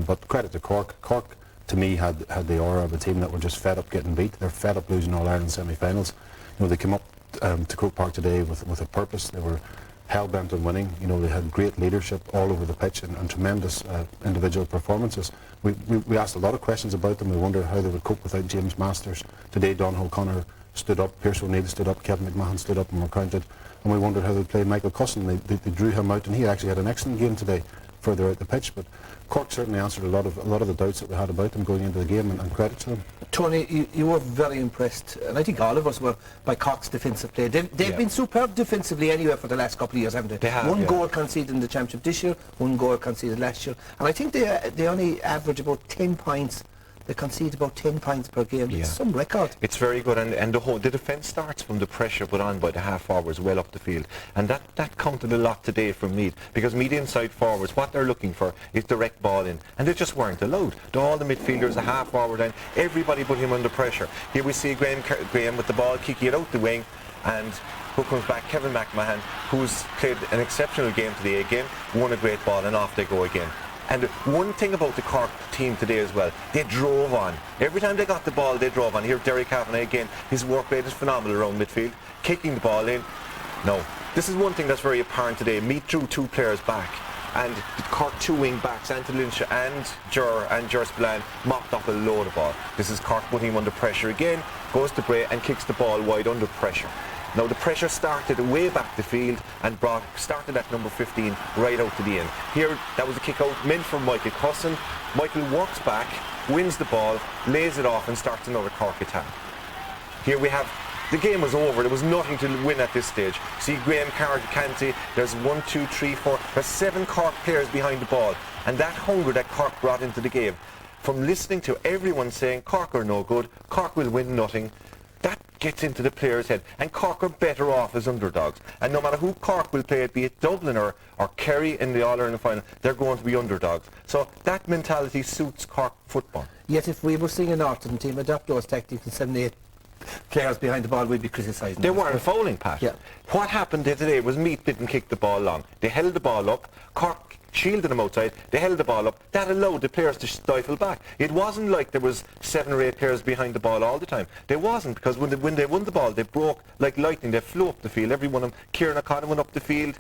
but credit to Cork. Cork, to me, had the aura of a team that were just fed up getting beat. They're fed up losing All-Ireland semi-finals. You know, they came up to Croke Park today with a purpose. They were hell-bent on winning. You know, they had great leadership all over the pitch and tremendous individual performances. We asked a lot of questions about them. We wondered how they would cope without James Masters. Today, Don O'Connor stood up, Pearse O'Neill stood up, Kevin McMahon stood up and were counted. And we wondered how they'd play Michael Cusson. They drew him out, and he actually had an excellent game today further out the pitch. But Cork certainly answered a lot of the doubts that we had about them going into the game, and credit to them. Tony, you were very impressed, and I think all of us were, by Cork's defensive play. They've been superb defensively anyway for the last couple of years, haven't they? They have, one goal conceded in the Championship this year, one goal conceded last year, and I think they only average about 10 points. They concede about 10 points per game. It's some record. It's very good, and the defence starts from the pressure put on by the half forwards well up the field, and that counted a lot today from Meath, because Meath inside forwards, what they're looking for is direct ball in, and they just weren't allowed. All the midfielders, the half forward, and everybody put him under pressure. Here we see Graham with the ball, kicking it out the wing, and who comes back? Kevin McMahon, who's played an exceptional game today again, won a great ball, and off they go again. And one thing about the Cork team today as well, they drove on. Every time they got the ball, they drove on. Here, Derek Kavanagh again, his work rate is phenomenal around midfield, kicking the ball in. No, this is one thing that's very apparent today. Meath drew 2 players back, and the Cork 2 wing backs, Anthony Lynch and Ger Spillane, mopped up a load of ball. This is Cork putting him under pressure again, goes to Bray and kicks the ball wide under pressure. Now the pressure started way back the field and started at number 15 right out to the end. Here, that was a kick out meant for Michael Cusson. Michael works back, wins the ball, lays it off and starts another Cork attack. Here we have, the game was over, there was nothing to win at this stage. See Graham Canty, there's 1, 2, 3, 4, there's 7 Cork players behind the ball, and that hunger that Cork brought into the game, from listening to everyone saying Cork are no good, Cork will win nothing, that gets into the players' head, and Cork are better off as underdogs, and no matter who Cork will play, be it Dublin or Kerry in the All-Ireland final, they're going to be underdogs. So that mentality suits Cork football. Yet if we were seeing a Northern team adopt those tactics and 7, 8 players behind the ball, we'd be criticising They them. weren't fouling, Pat. Yeah. What happened today was Meath didn't kick the ball long. They held the ball up, Cork shielded them outside, they held the ball up, that allowed the players to stifle back. It wasn't like there was 7 or 8 players behind the ball all the time. They wasn't, because when they won the ball, they broke like lightning, they flew up the field. Every one of them, Kieran O'Connor went up the field,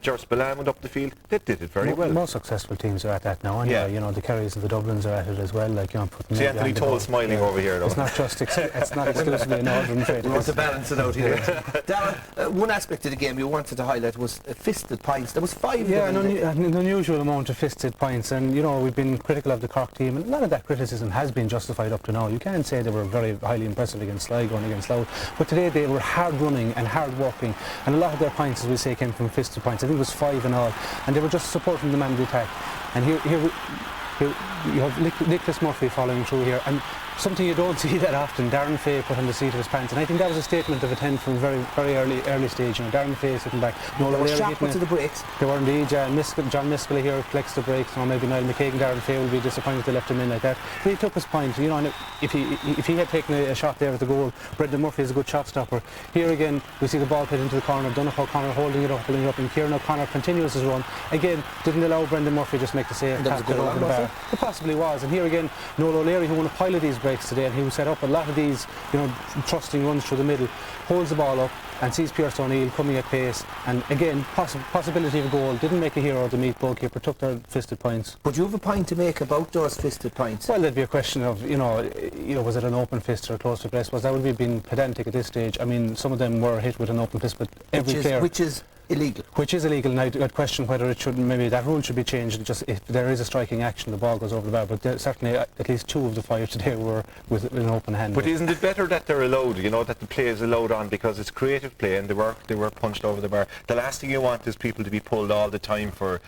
Ger Spillane went up the field, they did it very well. Most successful teams are at that now anyway, you know, the Kerrys and the Dublins are at it as well, like, you know, putting See Anthony Toll smiling over here though. It's not just, it's not exclusively a Northern trait. We want to balance it out here. Darren, one aspect of the game you wanted to highlight was fisted points. There was 5 of them. An unusual amount of fisted points, and you know, we've been critical of the Cork team, and a lot of that criticism has been justified up to now. You can't say they were very highly impressive against Sligo and against Louth, but today they were hard running and hard working, and a lot of their points, as we say, came from fisted points. I think it was 5 in all, and they were just supporting the man of the attack. And here you have Nicholas Murphy following through here, and something you don't see that often. Darren Fay put on the seat of his pants, and I think that was a statement of intent from a very, very early stage. You know, Darren Fay sitting back. They were sharp to the brakes. They were indeed. John Miskell here flexed the brakes. You know, maybe Niall McKagan, Darren Fay will be disappointed they left him in like that. But he took his point. You know, and if he had taken a shot there at the goal, Brendan Murphy is a good shot stopper. Here again, we see the ball put into the corner. Donogh O'Connor holding it up, and Kieran O'Connor continues his run. Again, didn't allow Brendan Murphy just make the save. That was a good over the bar. It possibly was. And here again, Noel O'Leary, who won a pile of these breaks today, and he was set up a lot of these, you know, thrusting runs through the middle, holds the ball up and sees Pierce O'Neill coming at pace, and again, possibility of a goal. Didn't make a hero of the Meath goalkeeper, took their fisted points. But you have a point to make about those fisted points. Well, there'd be a question of, you know, was it an open fist or a close to press? That would be being pedantic at this stage. I mean, some of them were hit with an open fist, but every player... Which is illegal. Which is illegal, and I'd question whether it shouldn't, maybe that rule should be changed. Just if there is a striking action, the ball goes over the bar, but certainly at least 2 of the 5 today were with an open hand. But isn't it better that they're allowed, you know, that the play is allowed on, because it's creative play, and they were punched over the bar. The last thing you want is people to be pulled all the time for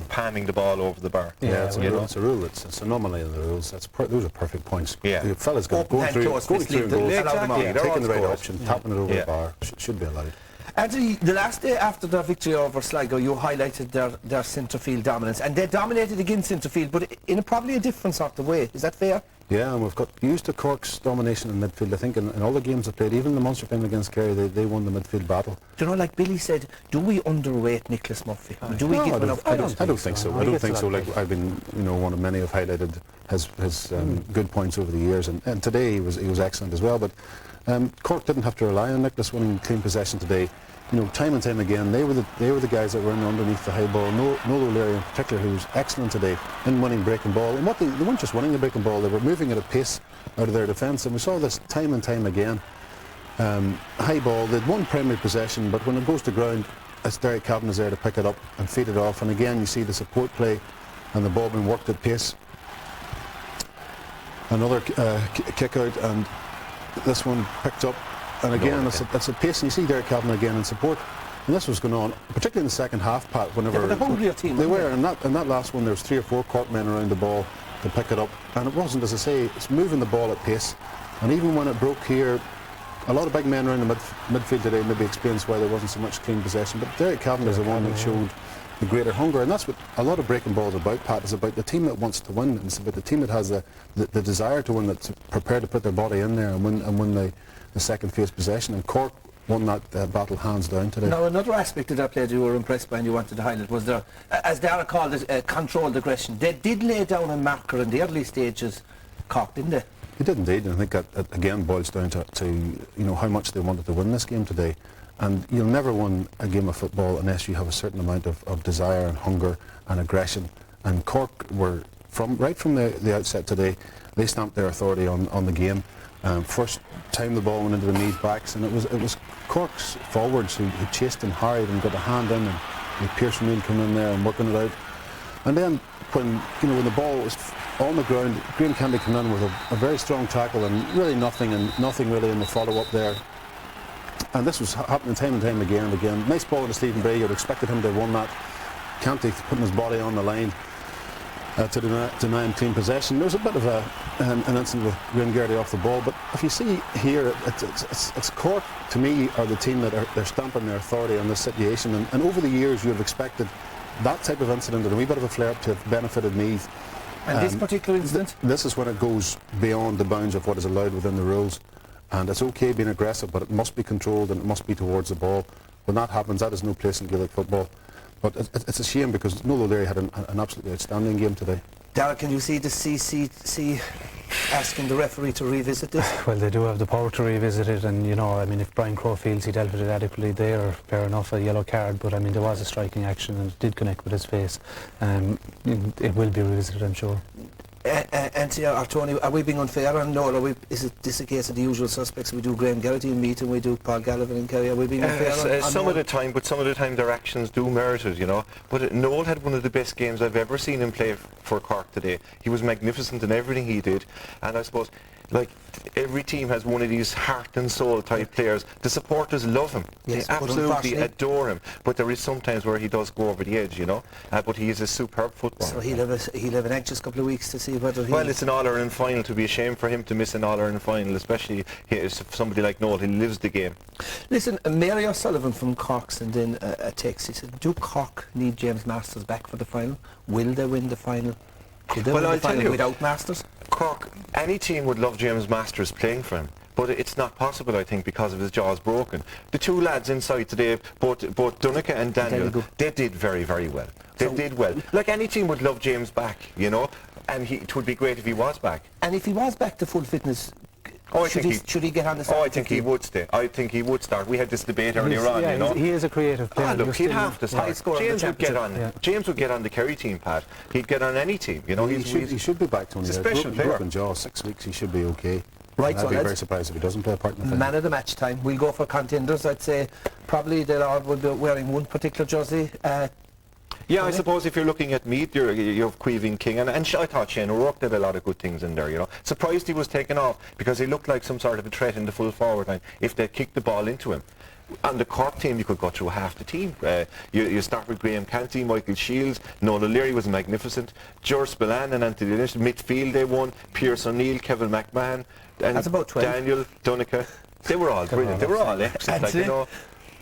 panning the ball over the bar. Yeah, it's a rule. It's an anomaly in the rules. Those are perfect points. Yeah. The fellas going through goals, taking the right option, tapping it over the bar, should be allowed. Anthony, the last day after their victory over Sligo, you highlighted their centre-field dominance, and they dominated against centre-field, but in probably a different sort of way. Is that fair? Yeah, and we've got used to Cork's domination in midfield. I think in all the games they played, even the Munster game against Kerry, they won the midfield battle. Do you know, like Billy said, do we underrate Nicholas Murphy? Do we give him enough credit? I don't think so. I don't think so. Like I've been, you know, one of many have highlighted his good points over the years, and today he was excellent as well. But Cork didn't have to rely on Nicholas winning clean possession today. You know, time and time again, they were the guys that were in underneath the high ball. Noel O'Leary in particular, who was excellent today in winning breaking ball. And they weren't just winning the breaking ball; they were moving at a pace out of their defence. And we saw this time and time again. High ball, they'd won primary possession, but when it goes to ground, it's Derek Kavanagh there to pick it up and feed it off. And again, you see the support play and the ball being worked at pace. Another kick out, and this one picked up, and again it's a pace, and you see Derek Cavan again in support. And this was going on, particularly in the second half, Pat, whenever... They were the hungrier team. They were, and that last one, there was 3 or 4 Cork men around the ball to pick it up. And it wasn't, as I say, it's moving the ball at pace. And even when it broke here, a lot of big men around the midfield today maybe explains why there wasn't so much clean possession. But Derek Cavan is the one that showed the greater hunger. And that's what a lot of breaking balls about, Pat. It's about the team that wants to win. And it's about the team that has the desire to win, that's prepared to put their body in there and win the second phase possession. And Cork won that battle hands down today. Now, another aspect of that play you were impressed by and you wanted to highlight was their, as Dara called it, controlled aggression. They did lay down a marker in the early stages, Cork, didn't they? They did indeed, and I think that again boils down to how much they wanted to win this game today. And you'll never win a game of football unless you have a certain amount of desire and hunger and aggression. And Cork were, right from the outset today, they stamped their authority on the game. First time the ball went into the Meath backs, and it was Cork's forwards who chased and harried and got a hand in, and Pearson O'Neill coming in there and working it out. And then when the ball was on the ground, Graham Kennedy came in with a very strong tackle and really nothing really in the follow-up there. And this was happening time and time again and again. Nice ball to Stephen Bray. You'd expected him to have won that. Kennedy putting his body on the line to deny him clean possession. There was a bit of an incident with Graham Gerdy off the ball, but if you see here, it's Cork, to me, are the team that they're stamping their authority on this situation. And over the years, you have expected that type of incident and a wee bit of a flare-up to have benefited Meath. And this particular incident? This is when it goes beyond the bounds of what is allowed within the rules. And it's okay being aggressive, but it must be controlled and it must be towards the ball. When that happens, that is no place in Gaelic football. But it's a shame because Noel O'Leary had an absolutely outstanding game today. Darragh, can you see the CCC asking the referee to revisit this? Well, they do have the power to revisit it, and if Brian Crowe feels he dealt with it adequately there, fair enough, a yellow card, but there was a striking action and it did connect with his face. It will be revisited, I'm sure. Anthea or Tony, are we being unfair? And no, is this a case of the usual suspects? We do Graham Geraghty in Meath and we do Paul Gallivan in Kerry. Are we being unfair? Some of the time their actions do merit it, But Noel had one of the best games I've ever seen him play for Cork today. He was magnificent in everything he did, and I suppose, every team has one of these heart and soul type players. The supporters love him. Yes, they absolutely adore him. But there is sometimes where he does go over the edge, But he is a superb footballer. So he'll have an anxious couple of weeks to see whether he... Well, it's an All-Ireland final. To be a shame for him to miss an All-Ireland final, especially somebody like Noel who lives the game. Listen, Mary O'Sullivan from Cork sent in a text. He said, do Cork need James Masters back for the final? Will they win the final? Could they win the final without Masters? Cork, any team would love James Masters playing for him, but it's not possible, I think, because of his jaw's broken. The two lads inside today, both Dunica and Daniel, they did very, very well. They did well. Like any team would love James back, and it would be great if he was back. And if he was back to full fitness, should he get on the start? I think he would stay. I think he would start. We had this debate earlier on, He is a creative player. Look, he'd have to start. James would get on. Yeah. James would get on the Kerry team, Pat. He'd get on any team. He should be back, Tony. He's a special player. Broken jaw, 6 weeks, he should be okay. Right, I'd be very surprised if he doesn't play a part in the final. Man of the match time. We'll go for contenders. I'd say probably they all would be wearing one particular jersey. Yeah, I suppose if you're looking at Meath, you have Queeving King, and I thought Shane O'Rourke did a lot of good things in there, Surprised he was taken off, because he looked like some sort of a threat in the full forward line if they kicked the ball into him. On the Cork team, you could go through half the team. You start with Graham Canty, Michael Shields, Noel O'Leary was magnificent, George Spillane and Anthony Lynch, midfield they won, Pearce O'Neill, Kevin McMahon, and that's about 12. Daniel, Dunica. They were all brilliant, they were all excellent,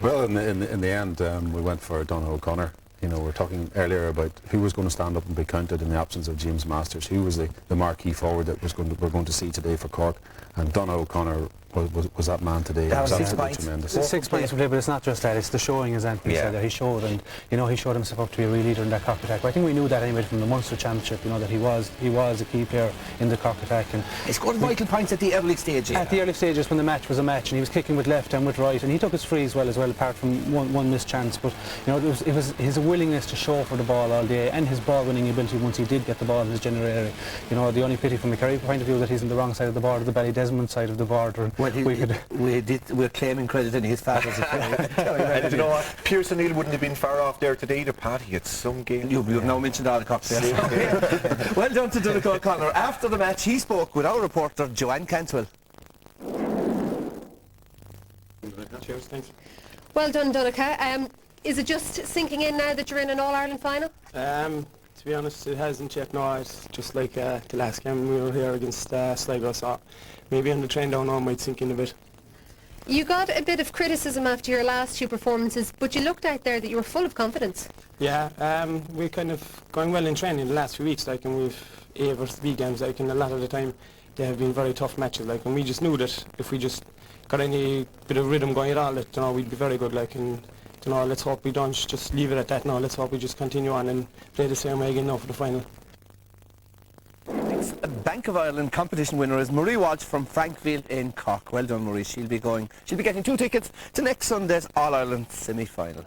Well, in the end, we went for Donogh O'Connor. We were talking earlier about who was going to stand up and be counted in the absence of James Masters. Who was the marquee forward that we're going to see today for Cork? And Donogh O'Connor was that man today. That was tremendous. It's 6 points to play, but it's not just that. It's the showing, as Anthony said, that he showed, and he showed himself up to be a real leader in that Cork attack. But I think we knew that anyway from the Munster Championship. That he was a key player in the Cork attack. And he scored vital points at the early stages. At the early stages, when the match was a match, and he was kicking with left and with right, and he took his free as well, apart from one missed chance. But it was his willingness to show for the ball all day, and his ball winning ability once he did get the ball in his general area. The only pity from a Kerry point of view that he's on the wrong side of the border, the Ballydesmond side of the border, and Well, we're claiming credit in his father's account. And you know what? Pearson Neal wouldn't have been far off there today, the Paddy. It's some game. You've now mentioned all the cups there. Well done to Donegal O'Connor. After the match, he spoke with our reporter, Joanne Cantwell. Cheers, thanks. Well done, Donegal. Is it just sinking in now that you're in an All-Ireland final? To be honest, it hasn't yet. No, it's just like the last game we were here against Sligo, so maybe on the train down home might sink in a bit. You got a bit of criticism after your last two performances, but you looked out there that you were full of confidence. Yeah, we're kind of going well in training the last few weeks, like, and we've A versus B games, like, and a lot of the time they have been very tough matches, like, and we just knew that if we just got any bit of rhythm going at all, that, you know, we'd be very good, like, and you know, let's hope we don't just leave it at that now. Let's hope we just continue on and play the same way again now for the final. Next Bank of Ireland competition winner is Marie Walsh from Frankfield in Cork. Well done, Marie. She'll be getting 2 tickets to next Sunday's All-Ireland semi-final.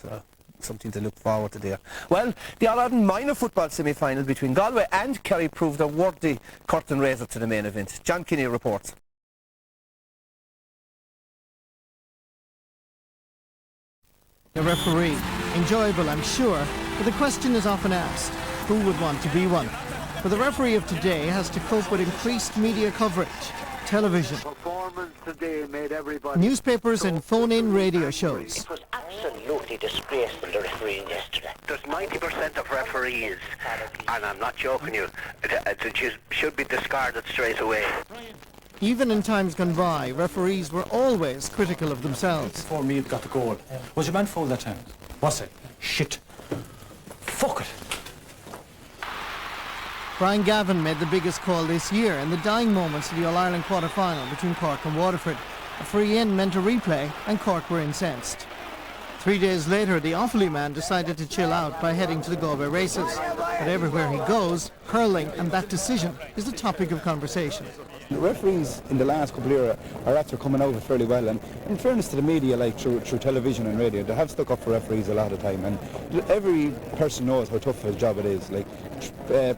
So, something to look forward to there. Well, the All-Ireland minor football semi-final between Galway and Kerry proved a worthy curtain raiser to the main event. John Kinney reports. The referee. Enjoyable, I'm sure, but the question is often asked, who would want to be one? For the referee of today has to cope with increased media coverage, television, Performance today made everybody newspapers and phone-in radio shows. It was absolutely disgraceful, the refereeing yesterday. There's 90% of referees, and I'm not joking you, that should be discarded straight away. Even in times gone by, referees were always critical of themselves. Before Meath got the goal, was your man fouled that time? Was it? Shit. Fuck it. Brian Gavin made the biggest call this year in the dying moments of the All-Ireland quarter-final between Cork and Waterford. A free-in meant a replay, and Cork were incensed. 3 days later, the Offaly man decided to chill out by heading to the Galway races. But everywhere he goes, hurling and that decision is the topic of conversation. The referees in the last couple of years are after coming out with fairly well, and in fairness to the media, like through television and radio, they have stuck up for referees a lot of the time, and every person knows how tough a job it is. Like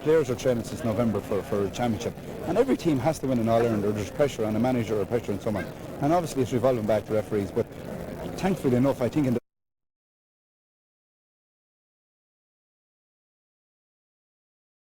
players are training since November for a championship, and every team has to win an All-Ireland, or there's pressure on a manager or pressure on someone, and obviously it's revolving back to referees. But thankfully enough, I think in the